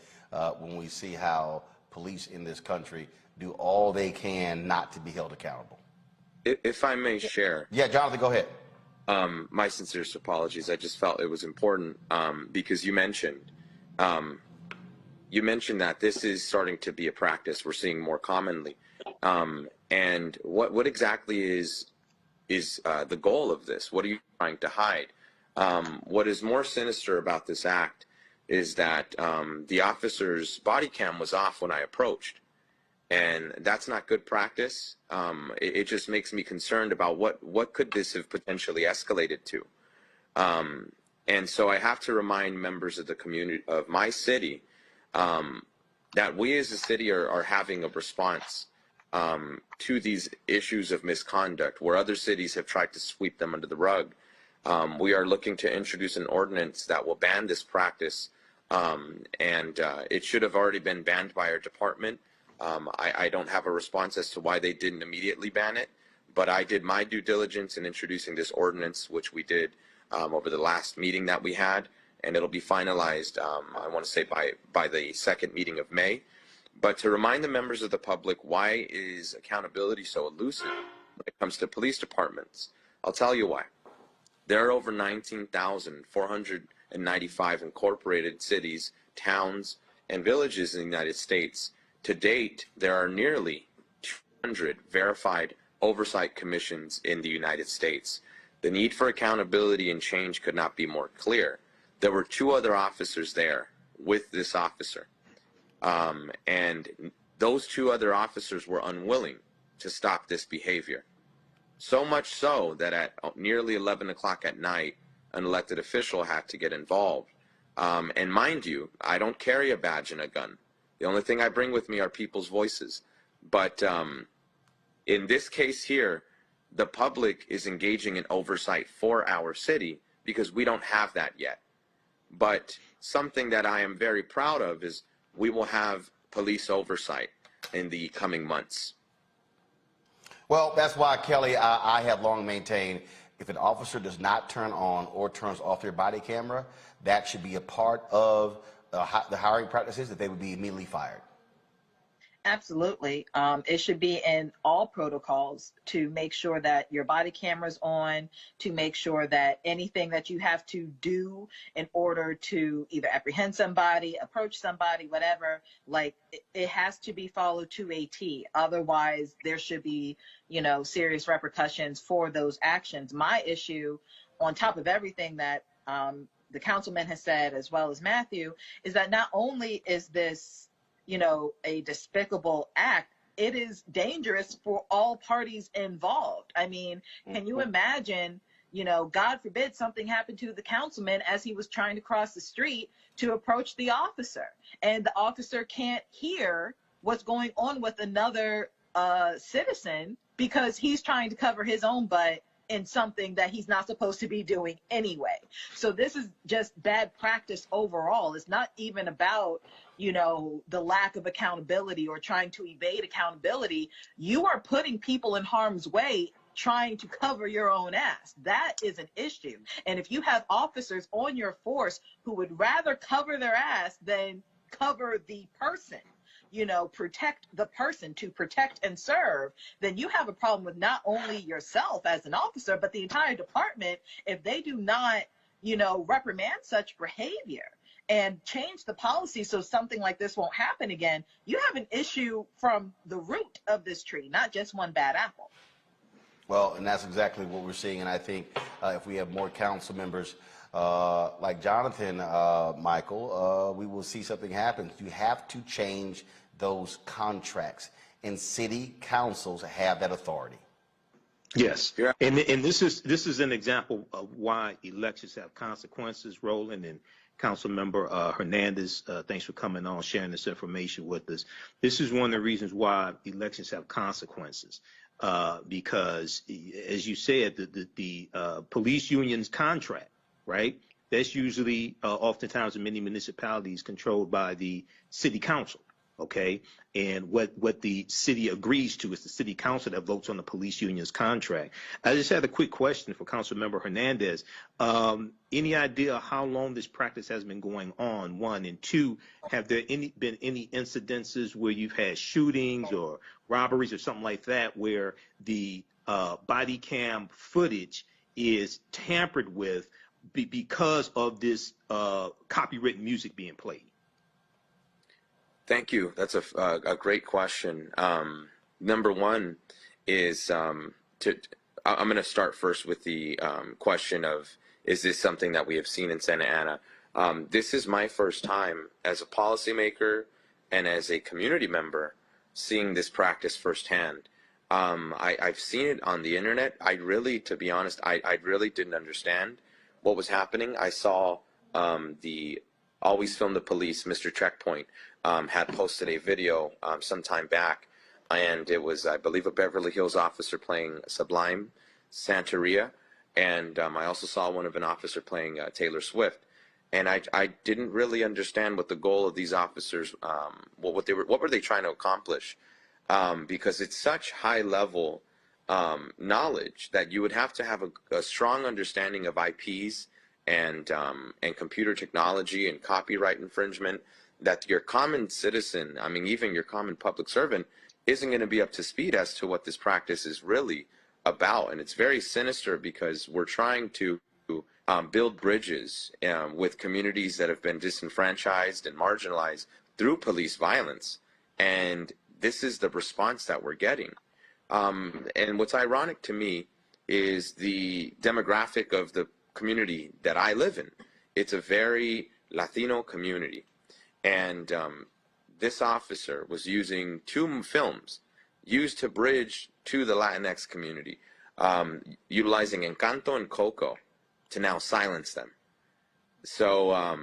when we see how police in this country do all they can not to be held accountable. If I may share. Yeah, Jonathan, go ahead. My sincerest apologies. I just felt it was important because you mentioned that this is starting to be a practice we're seeing more commonly. And what exactly is the goal of this? What are you trying to hide? What is more sinister about this act is that the officer's body cam was off when I approached. And that's not good practice. It just makes me concerned about what could this have potentially escalated to. And so I have to remind members of the community of my city that we as a city are having a response to these issues of misconduct where other cities have tried to sweep them under the rug. We are looking to introduce an ordinance that will ban this practice, and it should have already been banned by our department. I don't have a response as to why they didn't immediately ban it, but I did my due diligence in introducing this ordinance, which we did over the last meeting that we had, and it'll be finalized, I want to say, by the second meeting of May. But to remind the members of the public, why is accountability so elusive when it comes to police departments? I'll tell you why. There are over 19,495 incorporated cities, towns, and villages in the United States. To date, there are nearly 200 verified oversight commissions in the United States. The need for accountability and change could not be more clear. There were two other officers there with this officer. And those two other officers were unwilling to stop this behavior. So much so that at nearly 11 o'clock at night, an elected official had to get involved. And mind you, I don't carry a badge and a gun. The only thing I bring with me are people's voices. But in this case here, the public is engaging in oversight for our city because we don't have that yet. But something that I am very proud of is we will have police oversight in the coming months. Well, that's why, Kelly, I have long maintained if an officer does not turn on or turns off their body camera, that should be a part of the hiring practices, that they would be immediately fired. Absolutely. It should be in all protocols to make sure that your body camera's on, to make sure that anything that you have to do in order to either apprehend somebody, approach somebody, whatever, like it has to be followed to a T. Otherwise, there should be, serious repercussions for those actions. My issue, on top of everything that the councilman has said, as well as Matthew, is that not only is this a despicable act, it is dangerous for all parties involved. I mean, can you imagine, God forbid something happened to the councilman as he was trying to cross the street to approach the officer, and the officer can't hear what's going on with another citizen because he's trying to cover his own butt in something that he's not supposed to be doing anyway. So this is just bad practice overall. It's not even about, the lack of accountability or trying to evade accountability. You are putting people in harm's way trying to cover your own ass. That is an issue. And if you have officers on your force who would rather cover their ass than cover the person, protect the person, to protect and serve, then you have a problem with not only yourself as an officer, but the entire department if they do not, reprimand such behavior and change the policy so something like this won't happen again. You have an issue from the root of this tree, not just one bad apple. Well, and that's exactly what we're seeing. And I think if we have more council members like Jonathan, Michael, we will see something happen. You have to change those contracts, and city councils have that authority. Yes, and this is an example of why elections have consequences. Roland and Councilmember Hernandez, thanks for coming on, sharing this information with us. This is one of the reasons why elections have consequences, because, as you said, the police union's contract, right? That's usually, oftentimes in many municipalities, controlled by the city council. Okay, and what the city agrees to is the city council that votes on the police union's contract. I just had a quick question for Councilmember Hernandez. Any idea how long this practice has been going on? One, and two, have there been any incidences where you've had shootings or robberies or something like that where the body cam footage is tampered with because of this copywritten music being played? Thank you. That's a great question. Number one is I'm going to start first with the question of, is this something that we have seen in Santa Ana? This is my first time as a policymaker and as a community member seeing this practice firsthand. I've seen it on the internet. To be honest, I really didn't understand what was happening. I saw the Always Film the Police, Mr. Checkpoint, had posted a video some time back, and it was, I believe, a Beverly Hills officer playing Sublime Santeria, and I also saw one of an officer playing Taylor Swift, and I didn't really understand what the goal of these officers, what were they trying to accomplish, because it's such high level knowledge that you would have to have a strong understanding of IPs and computer technology and copyright infringement, that your common citizen, I mean, even your common public servant, isn't going to be up to speed as to what this practice is really about. And it's very sinister because we're trying to build bridges with communities that have been disenfranchised and marginalized through police violence. And this is the response that we're getting. And what's ironic to me is the demographic of the community that I live in. It's a very Latino community. And this officer was using 2 films used to bridge to the Latinx community, utilizing Encanto and Coco to now silence them. So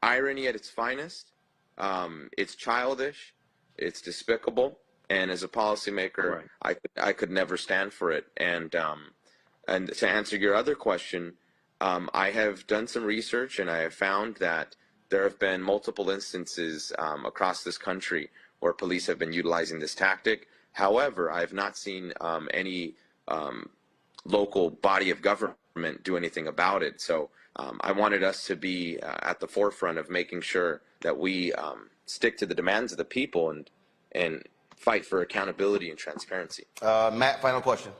irony at its finest. It's childish, it's despicable, and as a policymaker, right, I could never stand for it. And to answer your other question, I have done some research, and I have found that there have been multiple instances across this country where police have been utilizing this tactic. However, I have not seen any local body of government do anything about it. So I wanted us to be at the forefront of making sure that we stick to the demands of the people and fight for accountability and transparency. Matt, final question.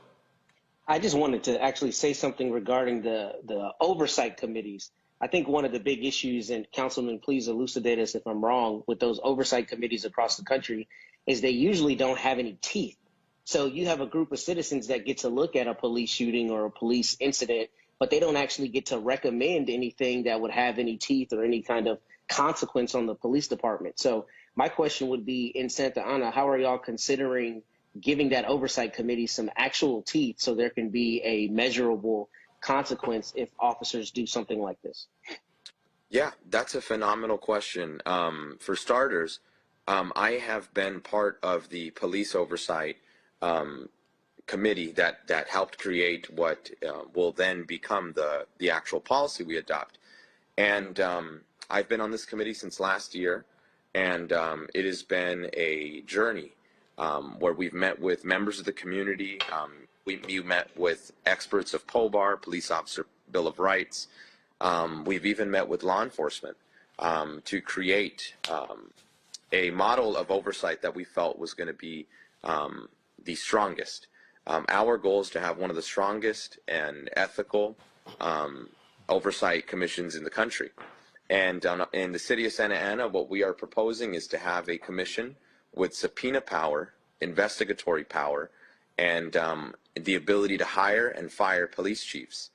I just wanted to actually say something regarding the oversight committees. I think one of the big issues, and Councilman, please elucidate us if I'm wrong, with those oversight committees across the country is they usually don't have any teeth. So you have a group of citizens that get to look at a police shooting or a police incident, but they don't actually get to recommend anything that would have any teeth or any kind of consequence on the police department. So my question would be, in Santa Ana, how are y'all considering giving that oversight committee some actual teeth so there can be a measurable consequence if officers do something like this? Yeah, that's a phenomenal question. For starters, I have been part of the police oversight committee that helped create what will then become the actual policy we adopt. And I've been on this committee since last year, and it has been a journey where we've met with members of the community. We met with experts of POBAR, Police Officer Bill of Rights. We've even met with law enforcement to create a model of oversight that we felt was going to be the strongest. Our goal is to have one of the strongest and ethical oversight commissions in the country. And in the city of Santa Ana, what we are proposing is to have a commission with subpoena power, investigatory power, and the ability to hire and fire police chiefs.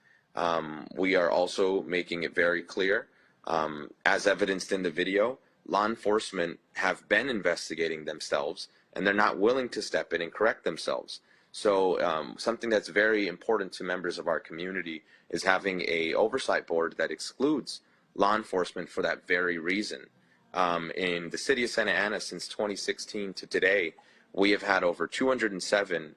We are also making it very clear, as evidenced in the video, law enforcement have been investigating themselves, and they're not willing to step in and correct themselves. So something that's very important to members of our community is having a oversight board that excludes law enforcement for that very reason. In the city of Santa Ana, since 2016 to today, we have had over 207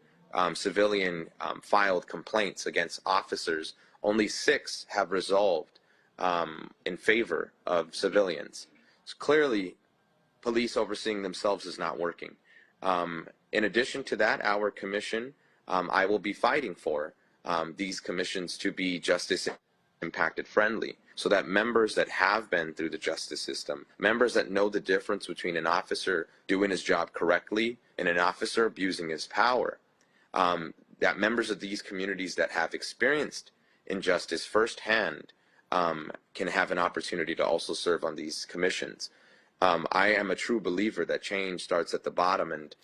civilian filed complaints against officers. Only 6 have resolved in favor of civilians. So clearly, police overseeing themselves is not working. In addition to that, our commission, I will be fighting for these commissions to be justice impacted friendly, so that members that have been through the justice system, members that know the difference between an officer doing his job correctly and an officer abusing his power, that members of these communities that have experienced injustice firsthand can have an opportunity to also serve on these commissions. I am a true believer that change starts at the bottom, and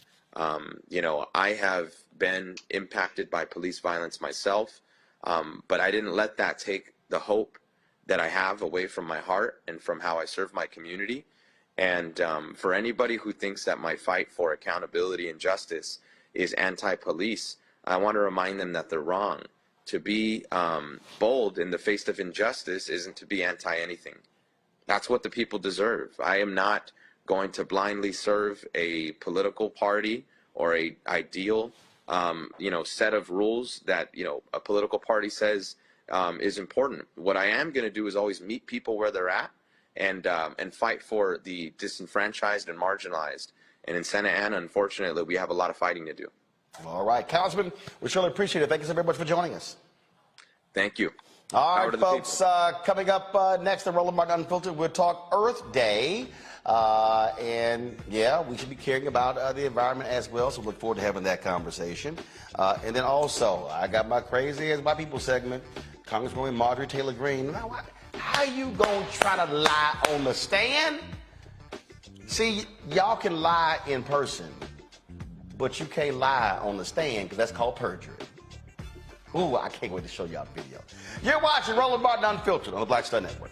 you know, I have been impacted by police violence myself, but I didn't let that take the hope that I have away from my heart and from how I serve my community. And for anybody who thinks that my fight for accountability and justice is anti-police, I want to remind them that they're wrong. To be bold in the face of injustice isn't to be anti-anything. That's what the people deserve. I am not going to blindly serve a political party or a ideal, you know, set of rules that, you know, a political party says is important. What I am going to do is always meet people where they're at and fight for the disenfranchised and marginalized. And in Santa Ana, unfortunately, we have a lot of fighting to do. All right, Councilman, we surely appreciate it. Thank you so very much for joining us. Thank you. All right, folks, coming up next on Roland Martin Unfiltered, we'll talk Earth Day. And yeah, we should be caring about the environment as well, so look forward to having that conversation. And then also, I got my Crazy as My People segment, Congresswoman Marjorie Taylor Green. Now, how you gonna try to lie on the stand? See, y'all can lie in person, but you can't lie on the stand because that's called perjury. Ooh, I can't wait to show y'all a video. You're watching Roland Martin Unfiltered on the Black Star Network.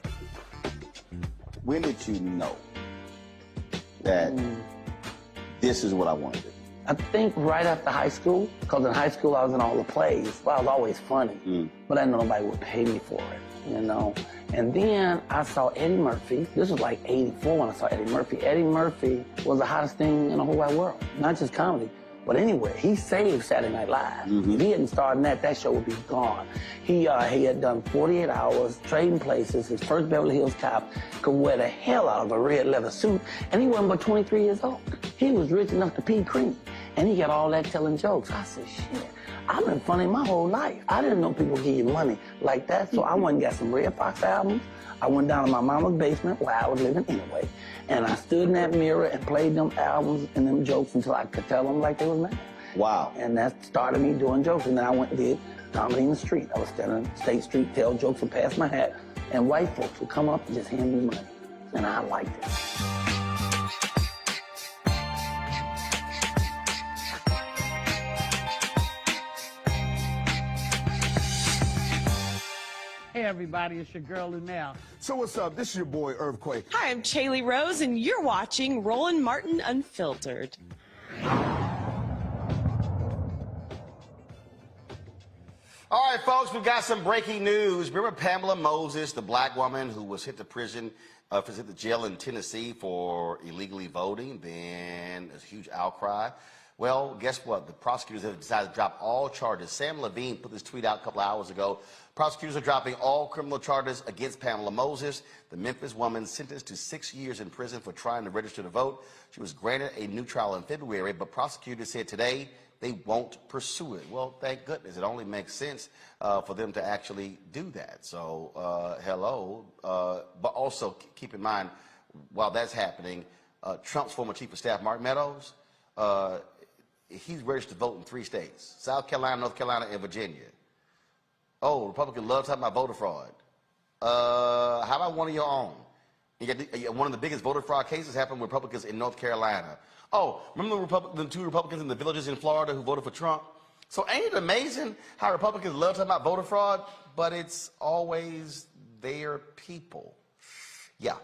When did you know that this is what I wanted to do? I think right after high school, because in high school I was in all the plays. Well, I was always funny, but I didn't know nobody would pay me for it, you know. And then I saw Eddie Murphy. This was like '84 when I saw Eddie Murphy. Eddie Murphy was the hottest thing in the whole wide world, not just comedy. But anyway, he saved Saturday Night Live. If he hadn't started that show would be gone. He had done 48 Hours, Trading Places. His first Beverly Hills Cop could wear the hell out of a red leather suit, and he wasn't but 23 years old. He was rich enough to pee cream, and he got all that telling jokes. I said, shit, I've been funny my whole life. I didn't know people give you money like that, so I went and got some Red Fox albums. I went down to my mama's basement where I was living anyway, and I stood in that mirror and played them albums and them jokes until I could tell them like they was mad. Wow. And that started me doing jokes, and then I went and did comedy in the street. I was standing on State Street, tell jokes and pass my hat, and white folks would come up and just hand me money, and I liked it. Hey everybody, it's your girl Lunel. So what's up? This is your boy Earthquake. Hi, I'm Chaley Rose, and you're watching Roland Martin Unfiltered. All right, folks, we've got some breaking news. Remember Pamela Moses, the black woman who was hit to jail in Tennessee for illegally voting? Then there's a huge outcry. Well, guess what? The prosecutors have decided to drop all charges. Sam Levine put this tweet out a couple of hours ago. Prosecutors are dropping all criminal charges against Pamela Moses, the Memphis woman sentenced to 6 years in prison for trying to register to vote. She was granted a new trial in February, but prosecutors said today they won't pursue it. Well, thank goodness. It only makes sense for them to actually do that. So, hello. But also keep in mind, while that's happening, Trump's former chief of staff, Mark Meadows, he's registered to vote in 3 states: South Carolina, North Carolina, and Virginia. Oh, Republicans love talking about voter fraud. How about one of your own? One of the biggest voter fraud cases happened with Republicans in North Carolina. Oh, remember the 2 Republicans in the villages in Florida who voted for Trump? So ain't it amazing how Republicans love talking about voter fraud, but it's always their people? Yeah.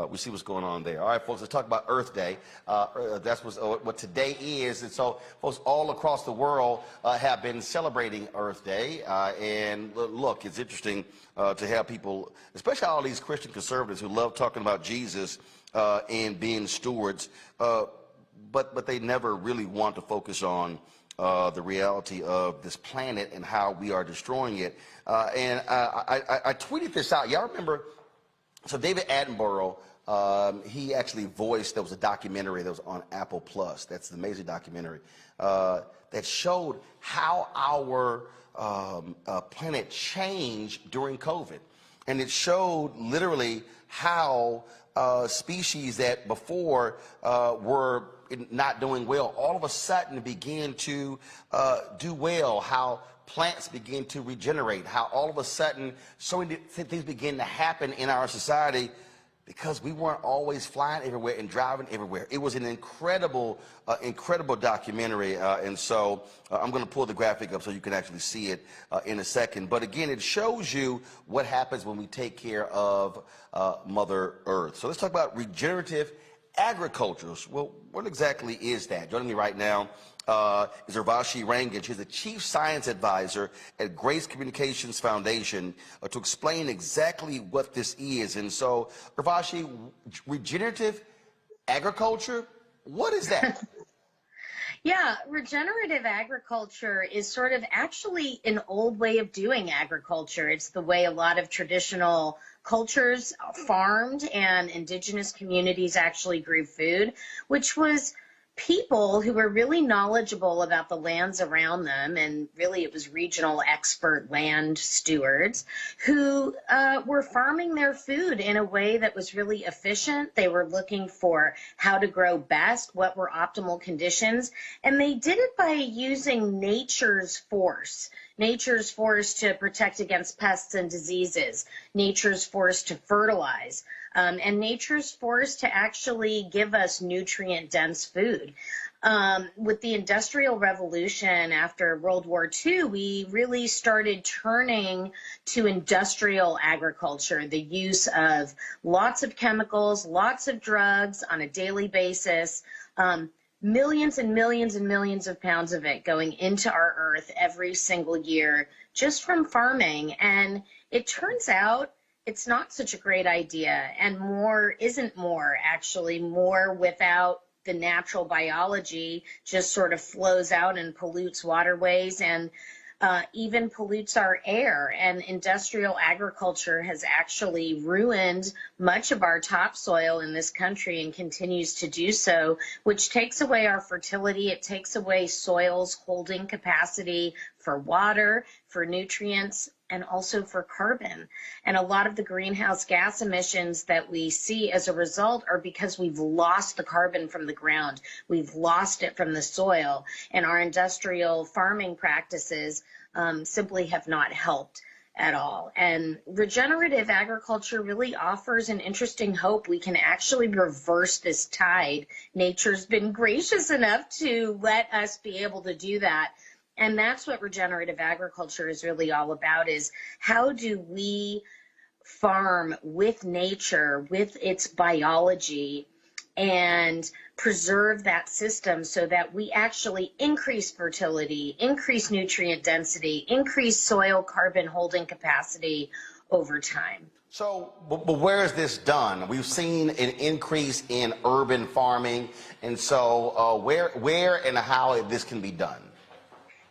We see what's going on there. All right, folks, let's talk about Earth Day. That's what today is. And so folks all across the world have been celebrating Earth Day. And look, it's interesting to have people, especially all these Christian conservatives who love talking about Jesus and being stewards, but they never really want to focus on the reality of this planet and how we are destroying it. And I tweeted this out. Y'all remember? So David Attenborough, he actually voiced, there was a documentary that was on Apple Plus. That's the amazing documentary that showed how our planet changed during COVID. And it showed literally how species that before were not doing well, all of a sudden began to do well, how plants begin to regenerate, how all of a sudden so many things begin to happen in our society because we weren't always flying everywhere and driving everywhere. It was an incredible, incredible documentary, and so I'm going to pull the graphic up so you can actually see it in a second. But again, it shows you what happens when we take care of Mother Earth. So let's talk about regenerative agriculture. Well, what exactly is that? Joining me right now is Urvashi Rangan. She's the Chief Science Advisor at Grace Communications Foundation to explain exactly what this is. And so, Urvashi, regenerative agriculture, what is that? Yeah, regenerative agriculture is sort of actually an old way of doing agriculture. It's the way a lot of traditional cultures farmed and indigenous communities actually grew food, which was people who were really knowledgeable about the lands around them, and really it was regional expert land stewards who were farming their food in a way that was really efficient. They were looking for how to grow best, what were optimal conditions, and they did it by using nature's force. Nature's force to protect against pests and diseases, nature's force to fertilize, and nature's force to actually give us nutrient-dense food. With the Industrial Revolution after World War II, we really started turning to industrial agriculture, the use of lots of chemicals, lots of drugs on a daily basis, millions and millions and millions of pounds of it going into our earth every single year just from farming. And it turns out it's not such a great idea, and more isn't more. Actually, more without the natural biology just sort of flows out and pollutes waterways and even pollutes our air. And industrial agriculture has actually ruined much of our topsoil in this country and continues to do so, which takes away our fertility. It takes away soil's holding capacity for water, for nutrients, and also for carbon. And a lot of the greenhouse gas emissions that we see as a result are because we've lost the carbon from the ground. We've lost it from the soil, and our industrial farming practices simply have not helped at all. And regenerative agriculture really offers an interesting hope. We can actually reverse this tide. Nature's been gracious enough to let us be able to do that. And that's what regenerative agriculture is really all about, is how do we farm with nature, with its biology, and preserve that system so that we actually increase fertility, increase nutrient density, increase soil carbon holding capacity over time. So, but where is this done? We've seen an increase in urban farming, and so where and how this can be done?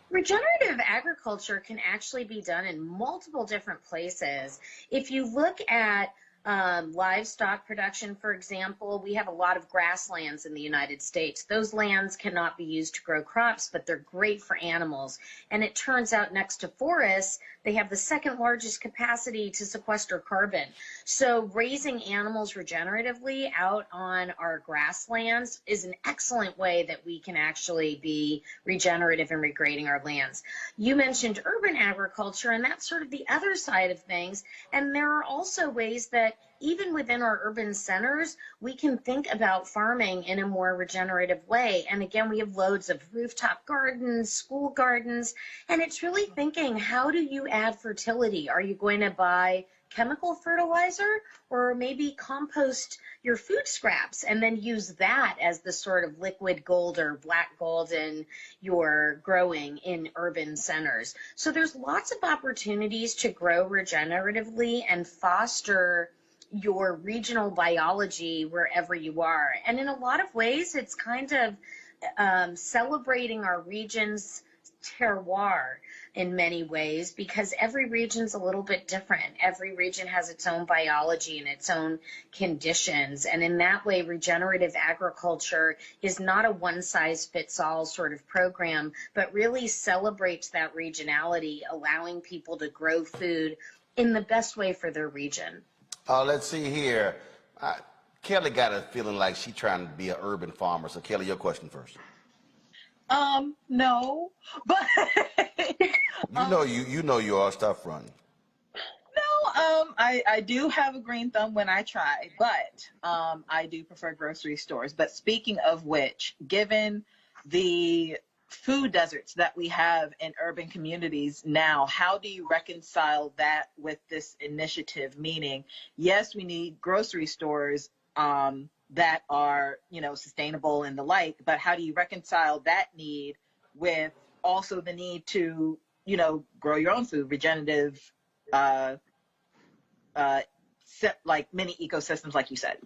Regenerative agriculture can actually be done in multiple different places. If you look at livestock production, for example. We have a lot of grasslands in the United States. Those lands cannot be used to grow crops, but they're great for animals. And it turns out next to forests, they have the second largest capacity to sequester carbon. So raising animals regeneratively out on our grasslands is an excellent way that we can actually be regenerative and regrading our lands. You mentioned urban agriculture, and that's sort of the other side of things. And there are also ways that even within our urban centers, we can think about farming in a more regenerative way. And again, we have loads of rooftop gardens, school gardens, and it's really thinking, how do you add fertility? Are you going to buy chemical fertilizer, or maybe compost your food scraps and then use that as the sort of liquid gold or black gold in your growing in urban centers? So there's lots of opportunities to grow regeneratively and foster your regional biology wherever you are. And in a lot of ways, it's kind of celebrating our region's terroir in many ways, because every region's a little bit different. Every region has its own biology and its own conditions. And in that way, regenerative agriculture is not a one-size-fits-all sort of program, but really celebrates that regionality, allowing people to grow food in the best way for their region. Let's see here. Kelly got a feeling like she's trying to be an urban farmer. So Kelly, your question first. No, but you know you all stuff running. no, I do have a green thumb when I try, but I do prefer grocery stores. But speaking of which, given the food deserts that we have in urban communities now, how do you reconcile that with this initiative? Meaning, yes, we need grocery stores that are, sustainable and the like, but how do you reconcile that need with also the need to, grow your own food, regenerative, like mini ecosystems, like you said?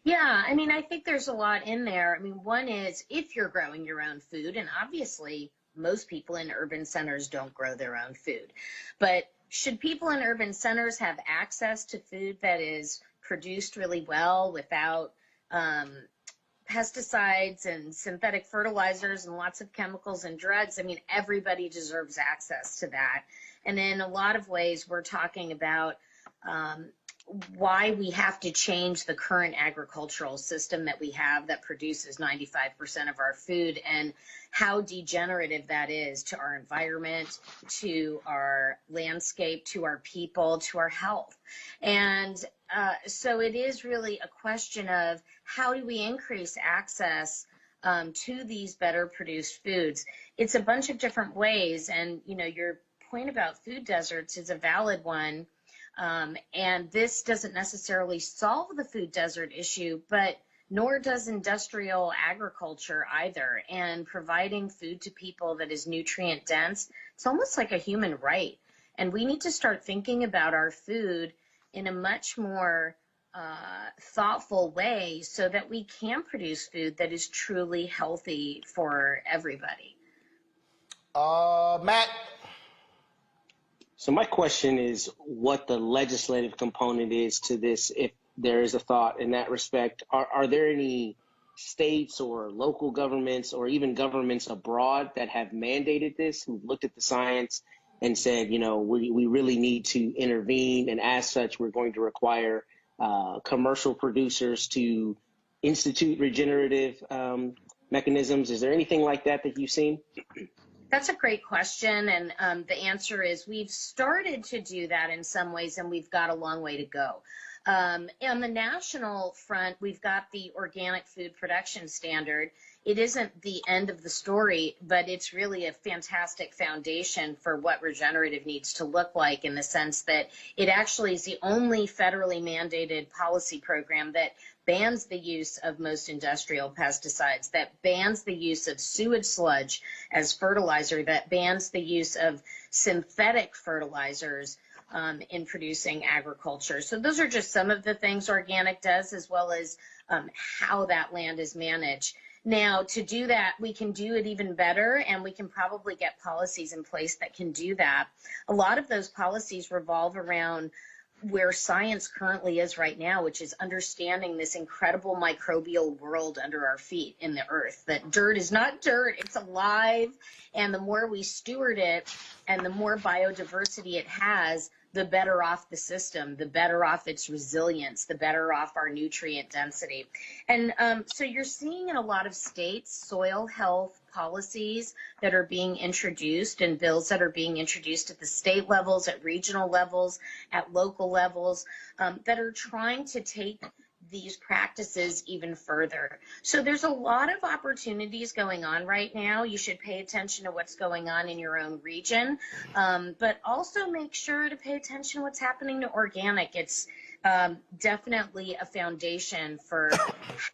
Yeah, I mean, I think there's a lot in there. I mean, one is if you're growing your own food, and obviously most people in urban centers don't grow their own food, but should people in urban centers have access to food that is produced really well without pesticides and synthetic fertilizers and lots of chemicals and drugs? I mean, everybody deserves access to that. And in a lot of ways, we're talking about why we have to change the current agricultural system that we have that produces 95% of our food, and how degenerative that is to our environment, to our landscape, to our people, to our health. And so it is really a question of how do we increase access to these better produced foods. It's a bunch of different ways, and your point about food deserts is a valid one. And this doesn't necessarily solve the food desert issue, but nor does industrial agriculture either. And providing food to people that is nutrient dense, it's almost like a human right. And we need to start thinking about our food in a much more thoughtful way so that we can produce food that is truly healthy for everybody. Matt? So my question is what the legislative component is to this, if there is a thought in that respect. Are there any states or local governments or even governments abroad that have mandated this, who've looked at the science and said, we really need to intervene, and as such, we're going to require commercial producers to institute regenerative mechanisms? Is there anything like that you've seen? That's a great question, and the answer is we've started to do that in some ways, and we've got a long way to go. On the national front, we've got the Organic Food Production Standard. It isn't the end of the story, but it's really a fantastic foundation for what regenerative needs to look like, in the sense that it actually is the only federally mandated policy program that bans the use of most industrial pesticides, that bans the use of sewage sludge as fertilizer, that bans the use of synthetic fertilizers in producing agriculture. So those are just some of the things organic does, as well as how that land is managed. Now, to do that, we can do it even better, and we can probably get policies in place that can do that. A lot of those policies revolve around where science currently is right now, which is understanding this incredible microbial world under our feet in the earth, that dirt is not dirt, it's alive. And the more we steward it and the more biodiversity it has, the better off the system, the better off its resilience, the better off our nutrient density. And so you're seeing in a lot of states soil health policies that are being introduced and bills that are being introduced at the state levels, at regional levels, at local levels, that are trying to take these practices even further. So there's a lot of opportunities going on right now. You should pay attention to what's going on in your own region, but also make sure to pay attention to what's happening to organic. It's definitely a foundation for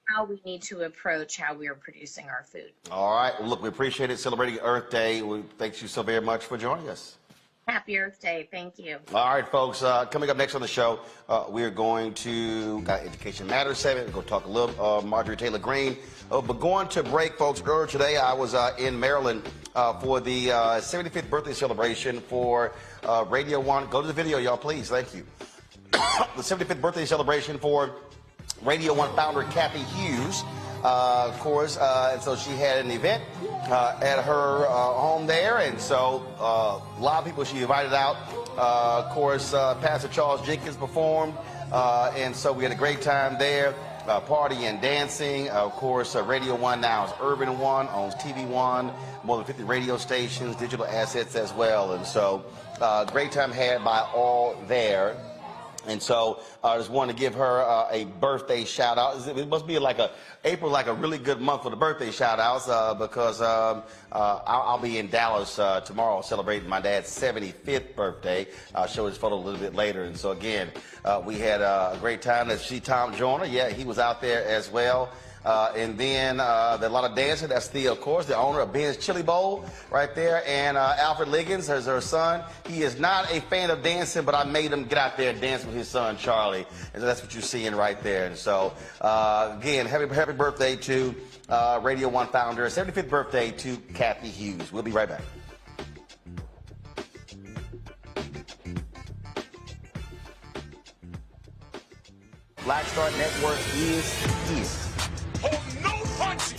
how we need to approach how we are producing our food. All right. Well, look, we appreciate it. Celebrating Earth Day. We thank you so very much for joining us. Happy Earth Day. Thank you. All right, folks. Coming up next on the show, we're going to got Education Matters segment. We're going to talk a little Marjorie Taylor Green. But going to break, folks. Earlier today, I was in Maryland for the 75th birthday celebration for Radio 1. Go to the video, y'all, please. Thank you. The 75th birthday celebration for Radio 1 founder Kathy Hughes. Of course, and so she had an event at her home there, and so a lot of people she invited out. Of course, Pastor Charles Jenkins performed, and so we had a great time there, partying and dancing. Of course, Radio 1 now is Urban One, owns TV One, more than 50 radio stations, digital assets as well, and so great time had by all there. And so I just wanted to give her a birthday shout out. It must be like April, like a really good month for the birthday shout outs because I'll be in Dallas tomorrow celebrating my dad's 75th birthday. I'll show his photo a little bit later. And so again, we had a great time. Let's see Tom Joyner. Yeah, he was out there as well. And then a lot of dancing. That's of course, the owner of Ben's Chili Bowl right there. And Alfred Liggins is her son. He is not a fan of dancing, but I made him get out there and dance with his son, Charlie. And so that's what you're seeing right there. And so, again, happy birthday to Radio 1 founder. 75th birthday to Kathy Hughes. We'll be right back. Black Star Network is here.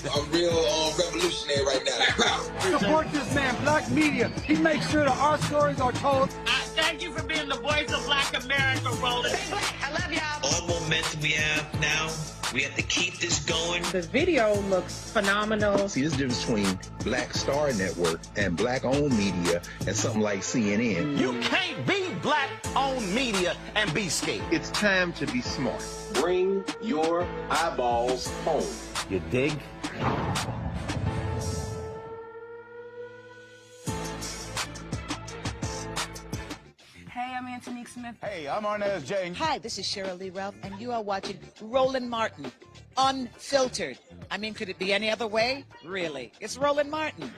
A real revolutionary right now. Support this man, Black Media. He makes sure that our stories are told. Thank you for being the voice of Black America, Roland. I love y'all. All momentum we have now, we have to keep this going. The video looks phenomenal. See, there's a difference between Black Star Network and Black-owned media and something like CNN. You can't be Black-owned media and be scared. It's time to be smart. Bring your eyeballs home. You dig? Hey, I'm Antonique Smith. Hey, I'm Arnez James. Hi, this is Cheryl Lee Ralph, and you are watching Roland Martin, Unfiltered. I mean, could it be any other way? Really? It's Roland Martin.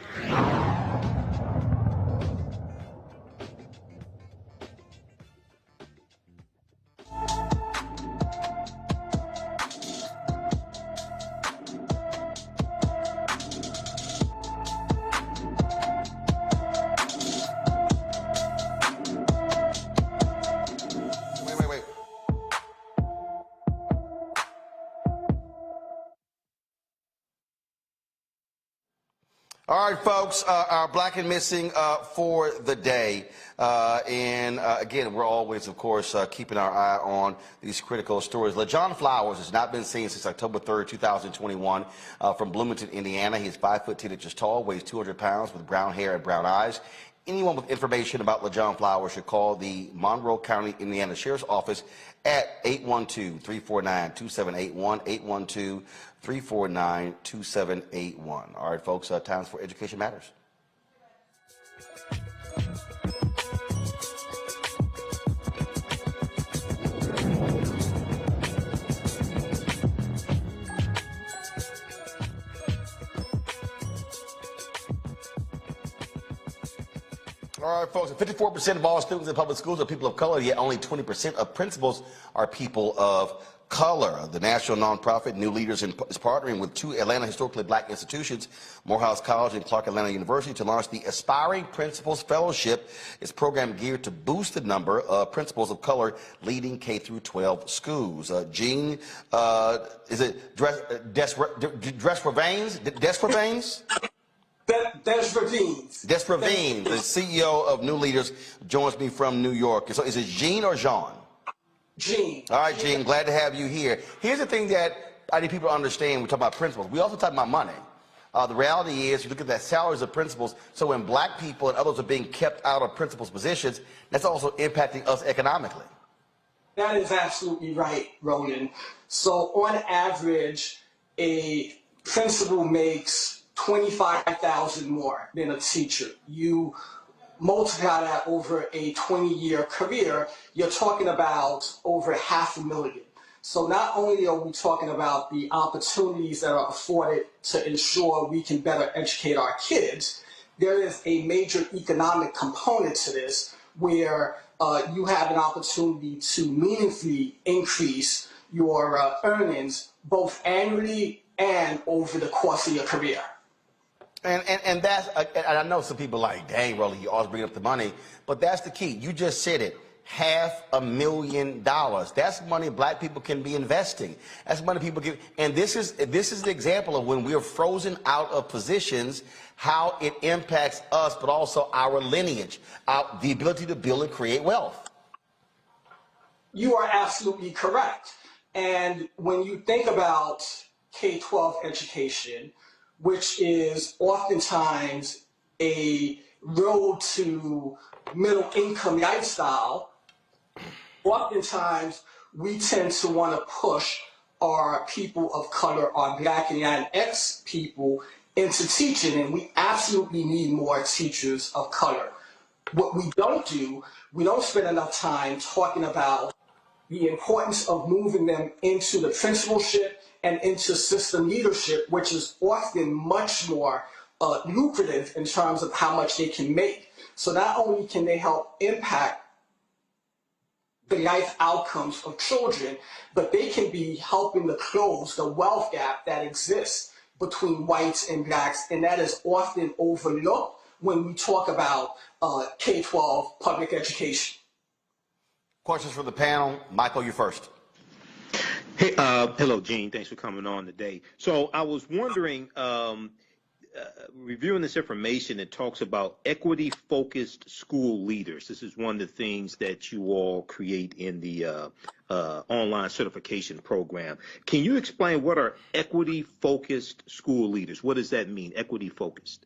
All right, folks, our Black and Missing for the day. And again, we're always, of course, keeping our eye on these critical stories. LaJohn Flowers has not been seen since October 3rd, 2021, from Bloomington, Indiana. He is 5'10" inches tall, weighs 200 pounds, with brown hair and brown eyes. Anyone with information about LaJohn Flowers should call the Monroe County, Indiana Sheriff's Office at 812-349-2781, 812-349-2781. All right, folks, time for Education Matters. All right, folks, 54% of all students in public schools are people of color, yet only 20% of principals are people of color. The national nonprofit New Leaders is partnering with two Atlanta historically black institutions, Morehouse College and Clark Atlanta University, to launch the Aspiring Principals Fellowship. It's a program geared to boost the number of principals of color leading K through 12 schools. Jean, is it Desravines? Desravines, the CEO of New Leaders, joins me from New York. So is it Jean or Jean? Gene. All right, Gene, glad to have you here. Here's the thing that I need people to understand. We talk about principles. We also talk about money. The reality is, you look at the salaries of principals, so when black people and others are being kept out of principals' positions, that's also impacting us economically. That is absolutely right, Roland. So on average, a principal makes $25,000 more than a teacher. You multiply that over a 20-year career, you're talking about over $500,000. So not only are we talking about the opportunities that are afforded to ensure we can better educate our kids, there is a major economic component to this where you have an opportunity to meaningfully increase your earnings both annually and over the course of your career. And that's, and I know some people are like, dang, Roland, you always bring up the money, but that's the key. You just said it, $500,000. That's money black people can be investing. That's money people give, and this is the example of when we're frozen out of positions, how it impacts us, but also our lineage, the ability to build and create wealth. You are absolutely correct. And when you think about K-12 education, which is oftentimes a road to middle income lifestyle, oftentimes we tend to want to push our people of color, our black and Latinx people into teaching, and we absolutely need more teachers of color. What we don't do, we don't spend enough time talking about the importance of moving them into the principalship and into system leadership, which is often much more lucrative in terms of how much they can make. So not only can they help impact the life outcomes of children, but they can be helping to close the wealth gap that exists between whites and blacks, and that is often overlooked when we talk about K-12 public education. Questions for the panel. Michael, you first. Hey, hello, Gene. Thanks for coming on today. So I was wondering, reviewing this information, it talks about equity-focused school leaders. This is one of the things that you all create in the online certification program. Can you explain what are equity-focused school leaders? What does that mean, equity-focused?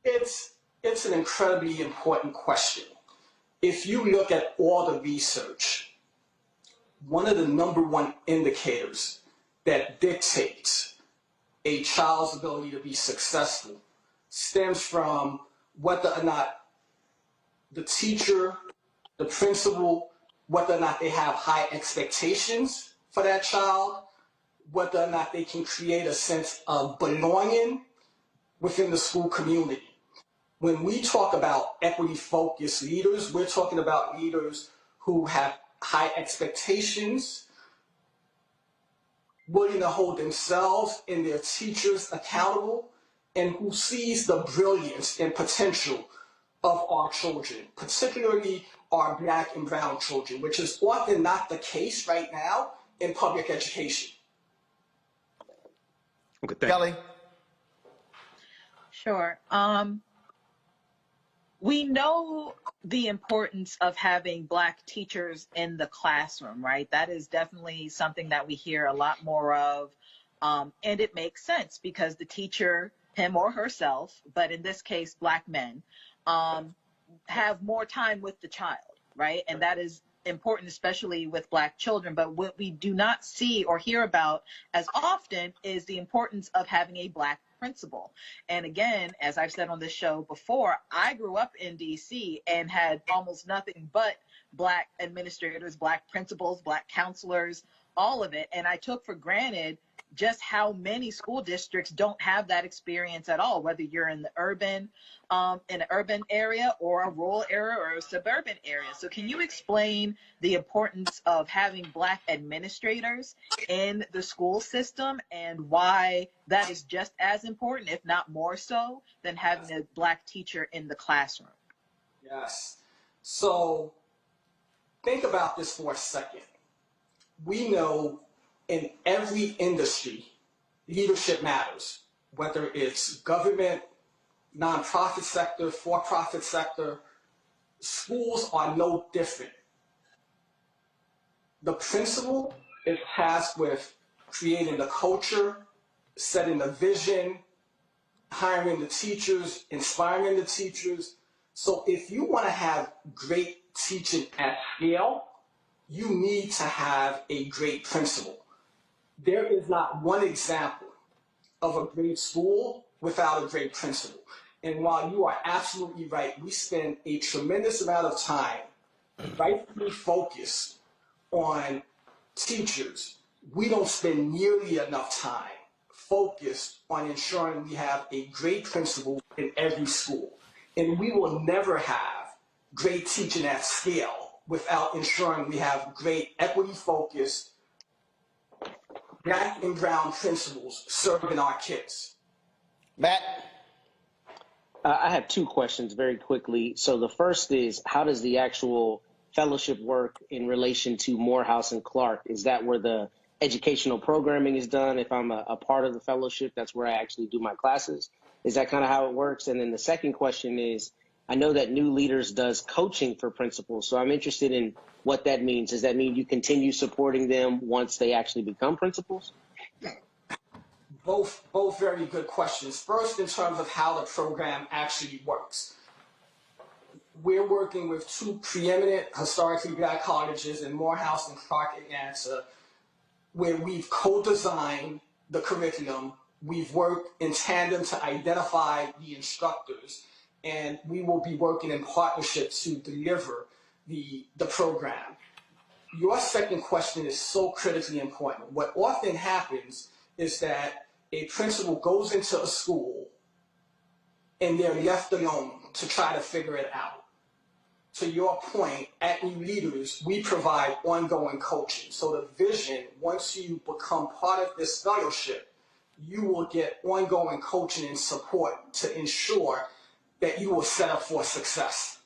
It's an incredibly important question. If you look at all the research, one of the #1 indicators that dictates a child's ability to be successful stems from whether or not the teacher, the principal, whether or not they have high expectations for that child, whether or not they can create a sense of belonging within the school community. When we talk about equity-focused leaders, we're talking about leaders who have high expectations, willing to hold themselves and their teachers accountable, and who sees the brilliance and potential of our children, particularly our black and brown children, which is often not the case right now in public education. Okay, thank Kelly? Sure. We know the importance of having Black teachers in the classroom, right? That is definitely something that we hear a lot more of. And it makes sense because the teacher, him or herself, but in this case, Black men, have more time with the child, right? And that is important, especially with Black children. But what we do not see or hear about as often is the importance of having a Black principal. And again, as I've said on this show before, I grew up in DC and had almost nothing but Black administrators, Black principals, Black counselors, all of it. And I took for granted just how many school districts don't have that experience at all, whether you're in the urban, in an urban area or a rural area or a suburban area. So can you explain the importance of having Black administrators in the school system and why that is just as important, if not more so, than having a Black teacher in the classroom? Yes. So think about this for a second. We know in every industry, leadership matters, whether it's government, nonprofit sector, for-profit sector. Schools are no different. The principal is tasked with creating the culture, setting the vision, hiring the teachers, inspiring the teachers. So if you want to have great teaching at scale, you need to have a great principal. There is not one example of a great school without a great principal. And while you are absolutely right, we spend a tremendous amount of time rightfully focused on teachers. We don't spend nearly enough time focused on ensuring we have a great principal in every school. And we will never have great teaching at scale without ensuring we have great equity-focused Black and brown principals serving our kids. Matt? I have two questions very quickly. So the first is, how does the actual fellowship work in relation to Morehouse and Clark? Is that where the educational programming is done? If I'm a part of the fellowship, that's where I actually do my classes. Is that kind of how it works? And then the second question is, I know that New Leaders does coaching for principals, so I'm interested in what that means. Does that mean you continue supporting them once they actually become principals? Both very good questions. First, in terms of how the program actually works. We're working with two preeminent historically Black colleges in Morehouse and Clark Atlanta, where we've co-designed the curriculum. We've worked in tandem to identify the instructors, and we will be working in partnership to deliver the program. Your second question is so critically important. What often happens is that a principal goes into a school and they're left alone to try to figure it out. To your point, at New Leaders, we provide ongoing coaching. So the vision, once you become part of this fellowship, you will get ongoing coaching and support to ensure that you will set up for success.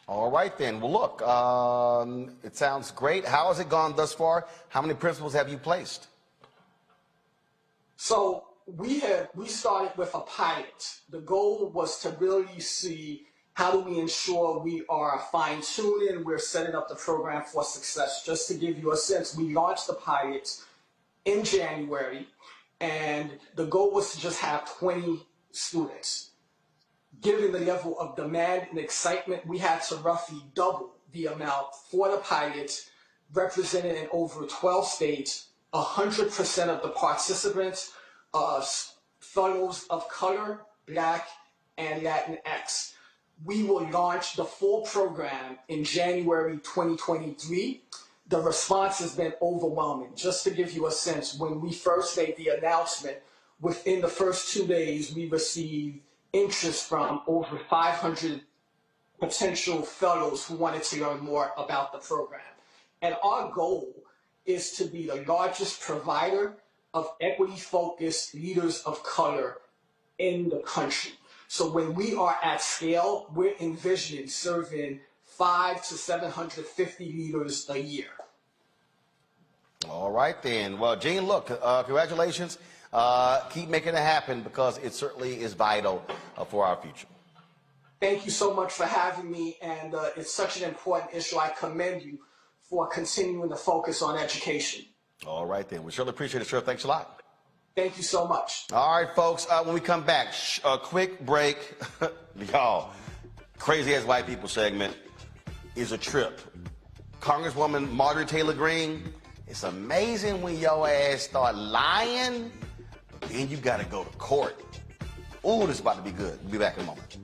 All right, then. Well, look, it sounds great. How has it gone thus far? How many principals have you placed? So we started with a pilot. The goal was to really see how do we ensure we are fine-tuning, we're setting up the program for success. Just to give you a sense, we launched the pilot in January, and the goal was to just have 20 students. Given the level of demand and excitement, we had to roughly double the amount for the pilot, represented in over 12 states. 100% of the participants are fellows of color, Black, and Latinx. We will launch the full program in January 2023. The response has been overwhelming. Just to give you a sense, when we first made the announcement, within the first 2 days, we received interest from over 500 potential fellows who wanted to learn more about the program. And our goal is to be the largest provider of equity-focused leaders of color in the country. So when we are at scale, we're envisioning serving 500 to 750 leaders a year. All right, then. Well, Gene, look, congratulations. Keep making it happen, because it certainly is vital for our future. Thank you so much for having me, and it's such an important issue. I commend you for continuing to focus on education. All right, then. We surely appreciate it, sir. Thanks a lot. Thank you so much. All right, folks, when we come back, a quick break. Y'all, Crazy Ass White People segment is a trip. Congresswoman Marjorie Taylor Green, it's amazing when your ass start lying, but then you got to go to court. Ooh, this is about to be good. We'll be back in a moment.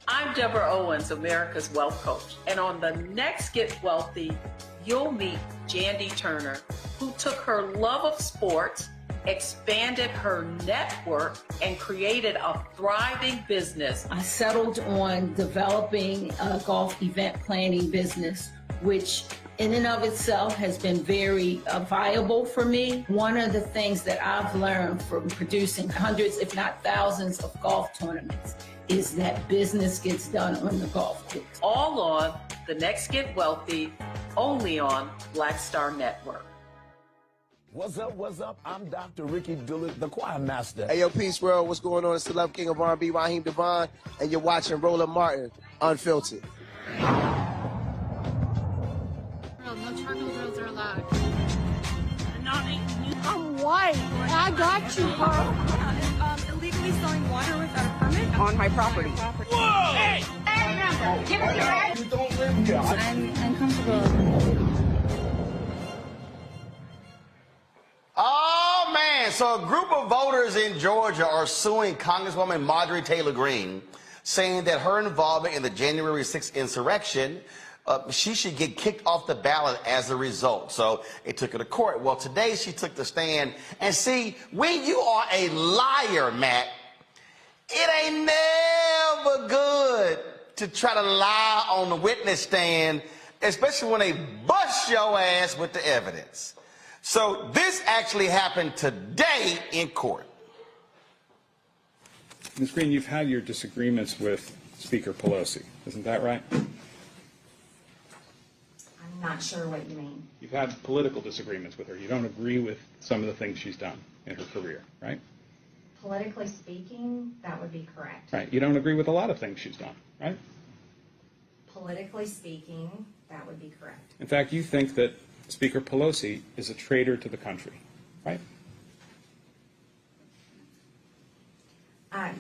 I'm I'm Deborah Owens, America's Wealth Coach. And on the next Get Wealthy, you'll meet Jandy Turner, who took her love of sports, expanded her network, and created a thriving business. I settled on developing a golf event planning business, which in and of itself has been very viable for me. One of the things that I've learned from producing hundreds, if not thousands, of golf tournaments is that business gets done on the golf course. All on The Next Get Wealthy, only on Black Star Network. What's up, what's up? I'm Dr. Ricky Dillard, the choir master. Hey, yo, Peace World, what's going on? It's the Love King of R&B, Raheem Devon, and you're watching Roland Martin, Unfiltered. No charcoal grills are allowed. I'm white. I got you, bro. Illegally selling water without a permit On my property. Whoa! Hey! Give us your right. You don't live here. I'm uncomfortable. Oh, man. So a group of voters in Georgia are suing Congresswoman Marjorie Taylor Green, saying that her involvement in the January 6th insurrection, she should get kicked off the ballot as a result. So it took her to court. Well, today she took the stand. And see, when you are a liar, Matt, it ain't never good to try to lie on the witness stand, especially when they bust your ass with the evidence. So this actually happened today in court. Ms. Green, you've had your disagreements with Speaker Pelosi, isn't that right? I'm not sure what you mean. You've had political disagreements with her. You don't agree with some of the things she's done in her career, right? Politically speaking, that would be correct. Right. You don't agree with a lot of things she's done, right? Politically speaking, that would be correct. In fact, you think that Speaker Pelosi is a traitor to the country, right? I'm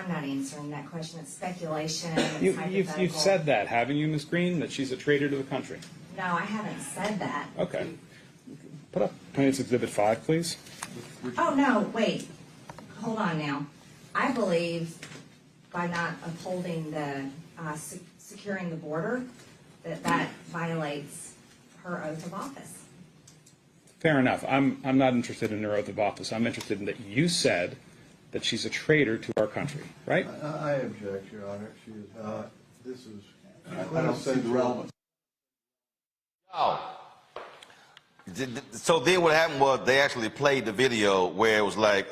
not answering that question. It's speculation. You've said that, haven't you, Ms. Green, that she's a traitor to the country? No, I haven't said that. Okay. Put up Plaintiff's Exhibit 5, please. Oh, no, wait. Hold on now. I believe by not upholding the securing the border, that violates her oath of office. Fair enough. I'm not interested in her oath of office. I'm interested in that you said that she's a traitor to our country, right? I object, Your Honor. She is not. This is. I don't see the relevance. Oh. So then what happened was they actually played the video where it was like,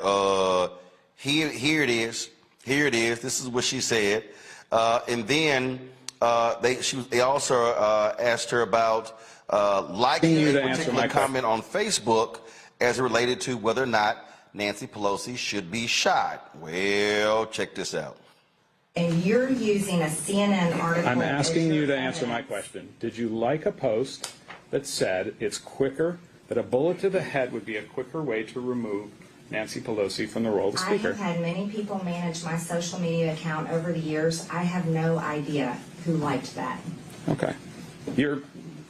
here it is. Here it is. This is what she said. And then they also asked her about liking a particular comment on Facebook as it related to whether or not Nancy Pelosi should be shot. Well, check this out. And you're using a CNN article. I'm asking you to answer my question. Did you like a post that said it's quicker, that a bullet to the head would be a quicker way to remove Nancy Pelosi from the role of Speaker? I have had many people manage my social media account over the years. I have no idea who liked that. Okay.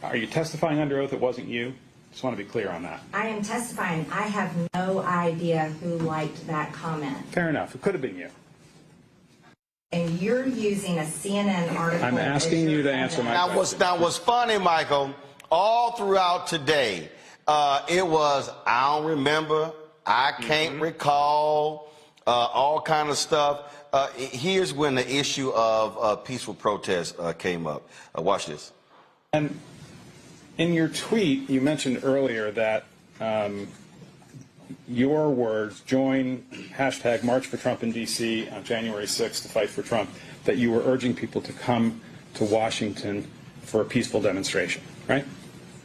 Are you testifying under oath it wasn't you? Just want to be clear on that. I am testifying. I have no idea who liked that comment. Fair enough. It could have been you. And you're using a CNN article. I'm asking you to answer my question. Now, what's funny, Michael, all throughout today, it was, I don't remember, I can't recall, all kind of stuff. Here's when the issue of peaceful protest came up. Watch this. And in your tweet, you mentioned earlier that your words, join hashtag March for Trump in D.C. on January 6th to fight for Trump, that you were urging people to come to Washington for a peaceful demonstration, right?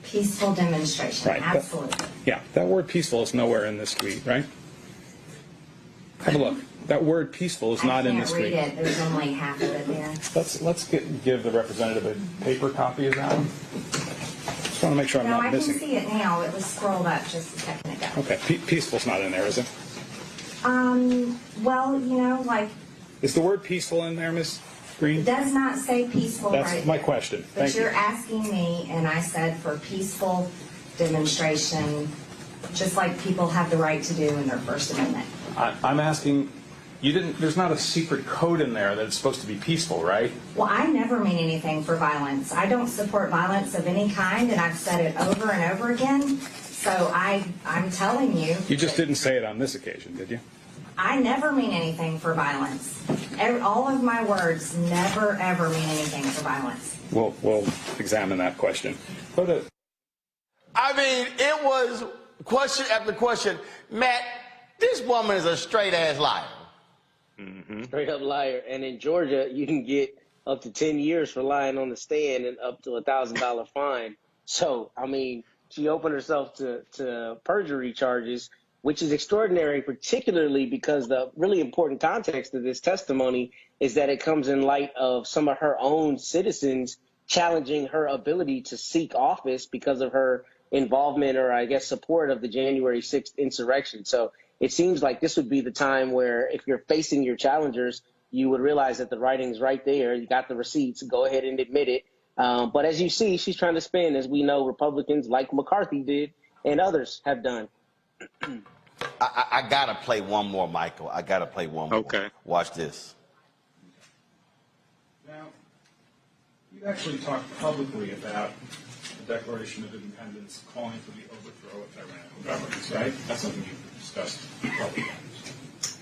Peaceful demonstration, right. Absolutely. That word peaceful is nowhere in this tweet, right? Have a look. That word peaceful is not in this tweet. I can't read it. There's only half of it there. Let's give the representative a paper copy of that one. Just want to make sure I'm not missing. No, I can see it now. It was scrolled up just a second ago. Okay, peaceful's not in there, is it? Well, like. Is the word peaceful in there, Ms. Green? It does not say peaceful. That's my question. But you're asking me, and I said for peaceful demonstration, just like people have the right to do in their First Amendment. I'm asking You didn't. There's not a secret code in there that it's supposed to be peaceful, right? Well, I never mean anything for violence. I don't support violence of any kind, and I've said it over and over again. So I'm telling you. You just didn't say it on this occasion, did you? I never mean anything for violence. All of my words never, ever mean anything for violence. We'll examine that question. I mean, it was question after question. Matt, this woman is a straight-ass liar. Straight up liar. And in Georgia, you can get up to 10 years for lying on the stand and up to $1,000 fine. So, I mean, she opened herself to perjury charges, which is extraordinary, particularly because the really important context of this testimony is that it comes in light of some of her own citizens challenging her ability to seek office because of her involvement or, I guess, support of the January 6th insurrection. So it seems like this would be the time where if you're facing your challengers, you would realize that the writing's right there. You got the receipts. Go ahead and admit it. But as you see, she's trying to spin, as we know, Republicans like McCarthy did and others have done. I got to play one more, Michael. I got to play one more. Okay. Watch this. Now, you actually talked publicly about the Declaration of Independence calling for the overthrow of tyrannical governments, right? That's something you've discussed publicly.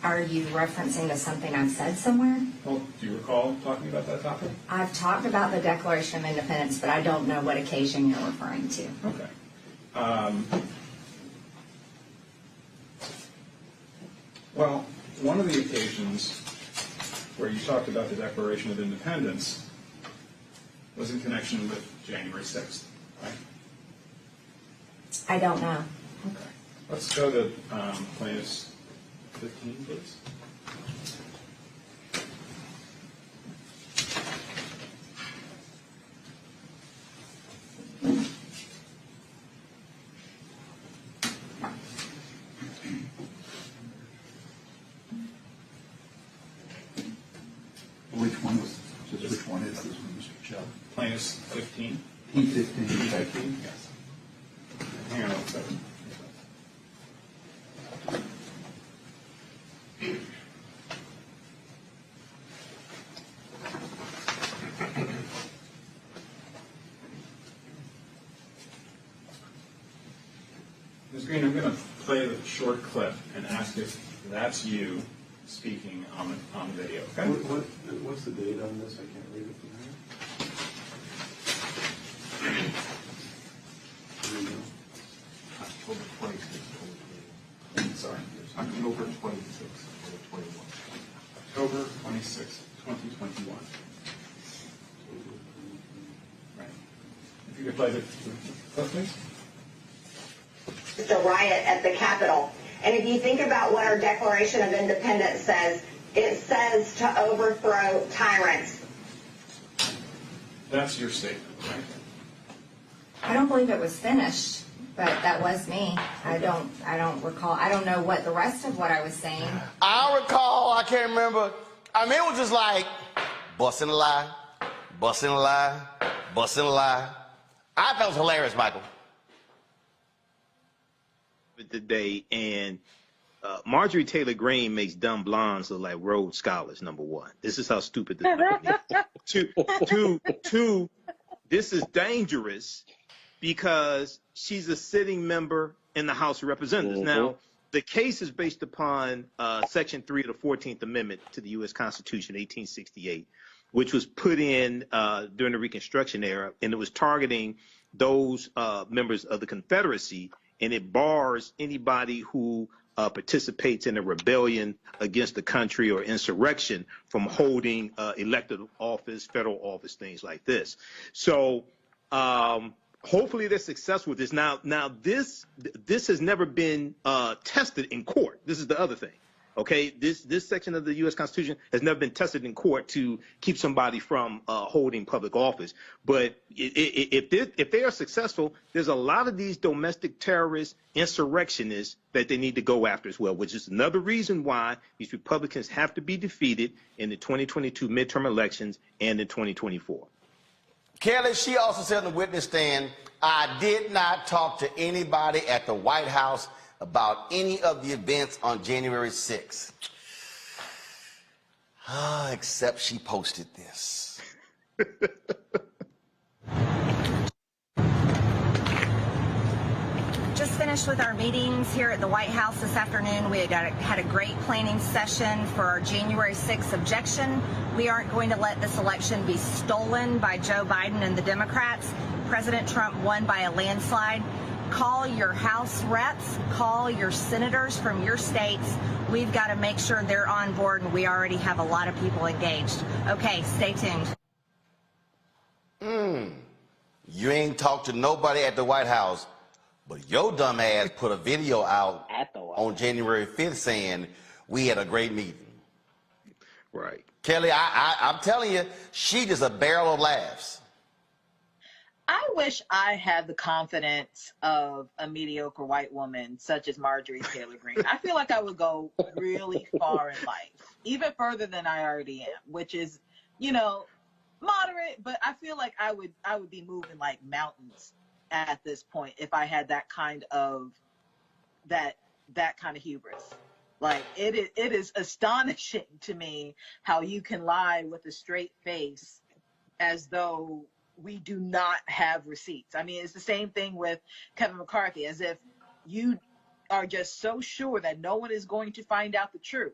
Are you referencing to something I've said somewhere? Well, do you recall talking about that topic? I've talked about the Declaration of Independence, but I don't know what occasion you're referring to. Okay. Well, one of the occasions where you talked about the Declaration of Independence was in connection with January 6th, right? I don't know. Okay. Let's go to plaintiff's 15, please. Which one is this one, Mr. Chubb? Plaintiff's 15. P15. P15, yes. Hang on one second. Ms. Green, I'm going to play the short clip and ask if that's you speaking on video. Okay? What's the date on this? I can't read it from here. October 26th. Sorry. October 26th, 2021. October 26th, 2021. Right. If you could play the clip, please. It's a riot at the Capitol. And if you think about what our Declaration of Independence says, it says to overthrow tyrants. That's your statement, right? I don't believe it was finished, but that was me. I don't recall. I don't know what the rest of what I was saying. I recall, I can't remember. I mean, it was just like, busting a lie, busting a lie, busting a lie. I thought it was hilarious, Michael. Today, and Marjorie Taylor Green makes dumb blondes look like Rhodes Scholars, number one. This is how stupid this is. Two, this is dangerous because she's a sitting member in the House of Representatives. Mm-hmm. Now, the case is based upon Section 3 of the 14th Amendment to the U.S. Constitution, 1868, which was put in during the Reconstruction era, and it was targeting those members of the Confederacy, and it bars anybody who participates in a rebellion against the country or insurrection from holding elected office, federal office, things like this. So hopefully they're successful with this. Now this has never been tested in court. This is the other thing. Okay, this section of the U.S. Constitution has never been tested in court to keep somebody from holding public office. But if they are successful, there's a lot of these domestic terrorist insurrectionists that they need to go after as well, which is another reason why these Republicans have to be defeated in the 2022 midterm elections and in 2024. Kelly, she also said on the witness stand, I did not talk to anybody at the White House about any of the events on January 6th. Except she posted this. Just finished with our meetings here at the White House this afternoon. We had a great planning session for our January 6th objection. We aren't going to let this election be stolen by Joe Biden and the Democrats. President Trump won by a landslide. Call your House reps, call your senators from your states. We've got to make sure they're on board, and we already have a lot of people engaged. Okay, stay tuned. You ain't talked to nobody at the White House, but your dumb ass put a video out on January 5th saying we had a great meeting. Right. Kelly, I'm telling you, she just a barrel of laughs. I wish I had the confidence of a mediocre white woman such as Marjorie Taylor Green. I feel like I would go really far in life, even further than I already am, which is, you know, moderate, but I feel like I would be moving like mountains at this point if I had that kind of hubris. Like it is astonishing to me how you can lie with a straight face as though we do not have receipts. I mean, it's the same thing with Kevin McCarthy, as if you are just so sure that no one is going to find out the truth,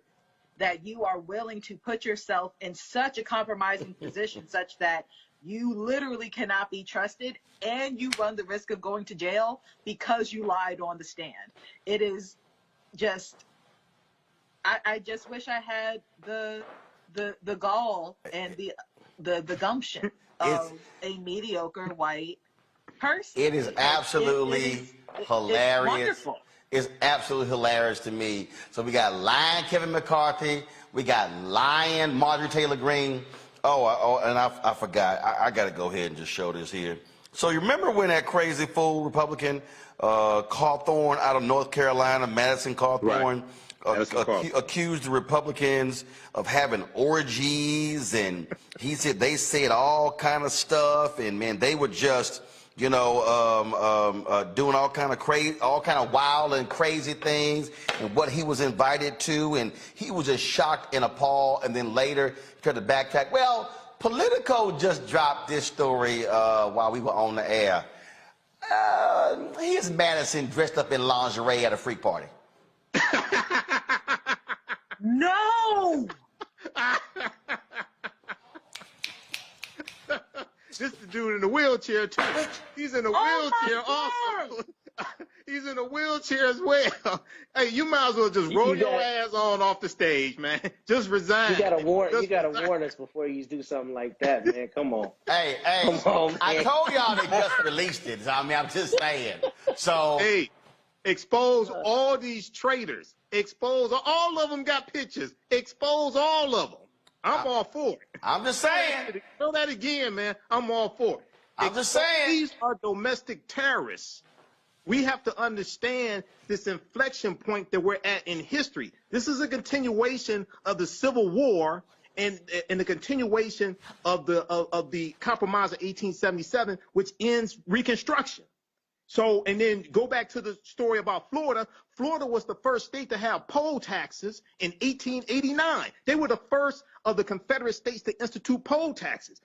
that you are willing to put yourself in such a compromising position such that you literally cannot be trusted and you run the risk of going to jail because you lied on the stand. It is just, I just wish I had the gall and the gumption of a mediocre white person. It is absolutely hilarious. It's wonderful. It's absolutely hilarious to me. So we got lying Kevin McCarthy. We got lying Marjorie Taylor Green. And I forgot. I got to go ahead and just show this here. So you remember when that crazy fool Republican Cawthorn out of North Carolina, Madison Cawthorn, accused the Republicans of having orgies, and he said they said all kind of stuff, and man, they were just, you know, doing all kind of wild and crazy things, and what he was invited to, and he was just shocked and appalled, and then later tried to backtrack. Well, Politico just dropped this story while we were on the air. Here's Madison dressed up in lingerie at a freak party. No! This is the dude in the wheelchair too. He's in a wheelchair also. He's in a wheelchair as well. Hey, you might as well just roll your ass on off the stage, man. Just resign. You gotta warn us before you do something like that, man. Come on. Hey, come on, man. I told y'all they just released it. I mean, I'm just saying. So hey, expose all these traitors. Expose all of them got pictures. Expose all of them. I'm all for it. I'm just saying. Know that again, man. I'm all for it. I'm just saying. These are domestic terrorists. We have to understand this inflection point that we're at in history. This is a continuation of the Civil War and the continuation of the Compromise of 1877, which ends Reconstruction. So, and then go back to the story about Florida. Florida was the first state to have poll taxes in 1889. They were the first of the Confederate states to institute poll taxes.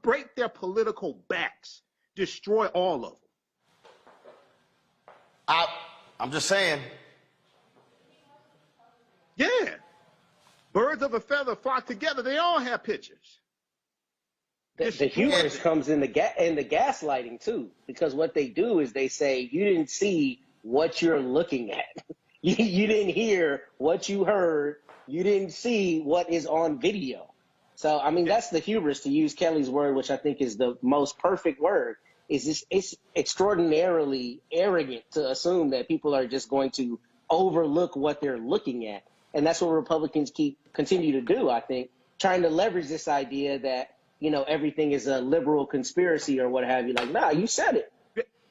Break their political backs. Destroy all of them. I'm just saying. Yeah. Birds of a feather flock together. They all have pictures. The hubris comes in the gaslighting too, because what they do is they say you didn't see what you're looking at, you didn't hear what you heard, you didn't see what is on video. So I mean that's the hubris, to use Kelly's word, which I think is the most perfect word. It's extraordinarily arrogant to assume that people are just going to overlook what they're looking at, and that's what Republicans continue to do. I think trying to leverage this idea that, you know, everything is a liberal conspiracy or what have you. Like, nah, you said it.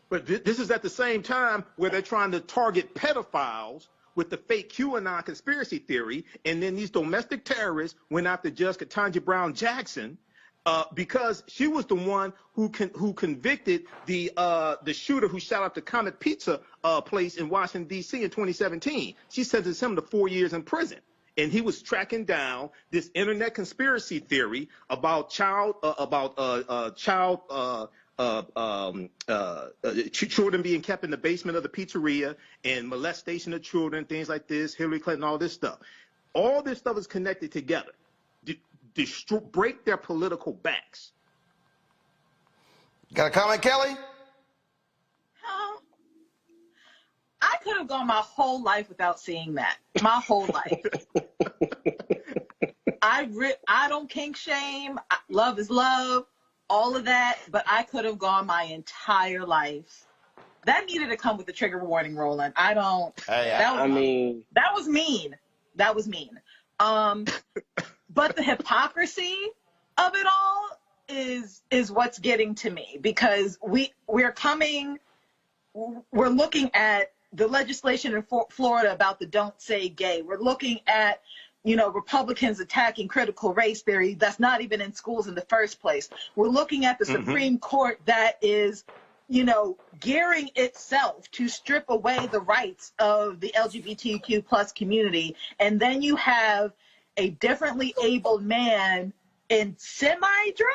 But this is at the same time where they're trying to target pedophiles with the fake QAnon conspiracy theory, and then these domestic terrorists went after Judge Ketanji Brown Jackson because she was the one who convicted the shooter who shot up the Comet Pizza place in Washington, D.C. in 2017. She sentenced him to 4 years in prison. and he was tracking down this internet conspiracy theory about children being kept in the basement of the pizzeria and molestation of children, things like this, Hillary Clinton, all this stuff. All this stuff is connected together. Break their political backs. Got a comment, Kelly? I could have gone my whole life without seeing that. My whole life. I don't kink shame. Love is love. All of that. But I could have gone my entire life. That needed to come with the trigger warning, Roland. I don't. That was mean. That was mean. That was mean. But the hypocrisy of it all is what's getting to me, because we're looking at the legislation in Florida about the don't say gay. We're looking at, Republicans attacking critical race theory that's not even in schools in the first place. We're looking at the Supreme Court that is, gearing itself to strip away the rights of the LGBTQ plus community. And then you have a differently abled man in semi-drag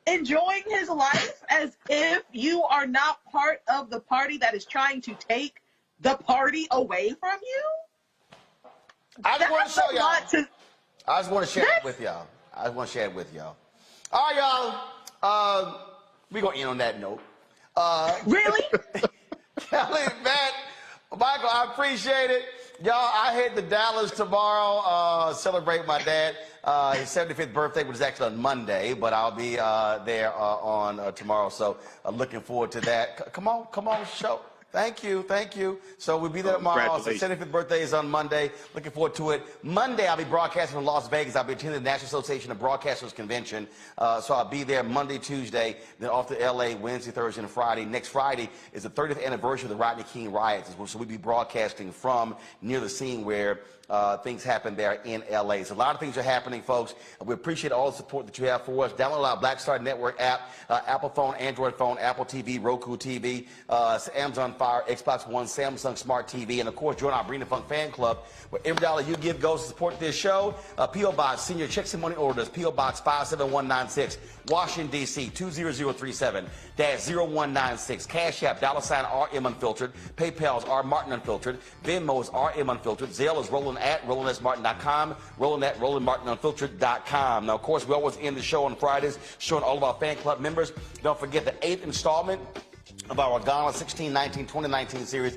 enjoying his life as if you are not part of the party that is trying to take the party away from you. I just want to show y'all. I just want to share it with y'all. All right, y'all. We're going to end on that note. Really? Kelly, Matt, Michael, I appreciate it. Y'all, I head to Dallas tomorrow, celebrate my dad. His 75th birthday, which is actually on Monday, but I'll be there on tomorrow, so looking forward to that. Come on, show. Thank you. So we'll be there tomorrow. So 75th birthday is on Monday. Looking forward to it. Monday, I'll be broadcasting from Las Vegas. I'll be attending the National Association of Broadcasters Convention. So I'll be there Monday, Tuesday, then off to L.A. Wednesday, Thursday, and Friday. Next Friday is the 30th anniversary of the Rodney King riots. So we'll be broadcasting from near the scene where things happen there in L.A. So a lot of things are happening, folks. We appreciate all the support that you have for us. Download our Black Star Network app, Apple phone, Android phone, Apple TV, Roku TV, Amazon Fire, Xbox One, Samsung Smart TV, and of course join our Bring the Funk fan club, where every dollar you give goes to support this show. P.O. Box, Senior Checks and Money Orders, P.O. Box 57196, Washington, D.C. 20037-0196. Cash App, $RM Unfiltered. PayPal's R Martin Unfiltered. Venmo's RM Unfiltered. Zelle is Roland at RolandSMartin.com. Roland at RolandMartinUnfiltered.com. Now, of course, we always end the show on Fridays showing all of our fan club members. Don't forget the 8th installment of our Ghana 16-19-2019 series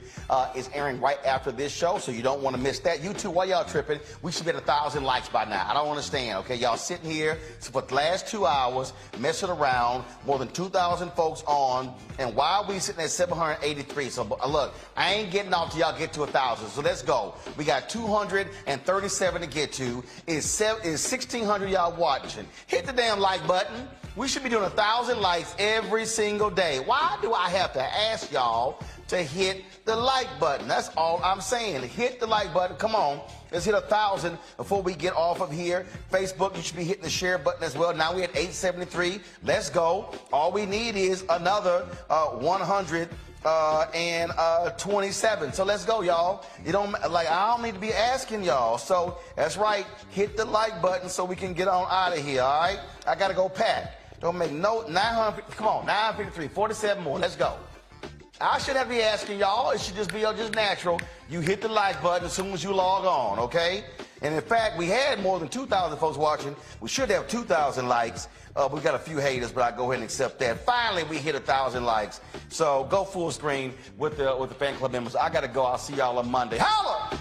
is airing right after this show, so you don't want to miss that. You too, while y'all tripping, we should be at 1,000 likes by now. I don't understand, okay? Y'all sitting here for the last 2 hours, messing around, more than 2,000 folks on, and why are we sitting at 783? So look, I ain't getting off till y'all get to 1,000, so let's go. We got 237 to get to. Is 1,600 y'all watching? Hit the damn like button. We should be doing 1,000 likes every single day. Why do I have to ask y'all to hit the like button? That's all I'm saying. Hit the like button. Come on. Let's hit 1,000 before we get off of here. Facebook, you should be hitting the share button as well. Now we're at 873. Let's go. All we need is another 127. So let's go, y'all. You don't I don't need to be asking y'all. So that's right. Hit the like button so we can get on out of here. All right. I gotta go pack. Don't make no 900. Come on, 953, 47 more. Let's go. I shouldn't have to be asking y'all. It should just be just natural. You hit the like button as soon as you log on, okay? And in fact, we had more than 2,000 folks watching. We should have 2,000 likes. We got a few haters, but I go ahead and accept that. Finally, we hit 1,000 likes. So go full screen with the fan club members. I gotta go. I'll see y'all on Monday. Holla!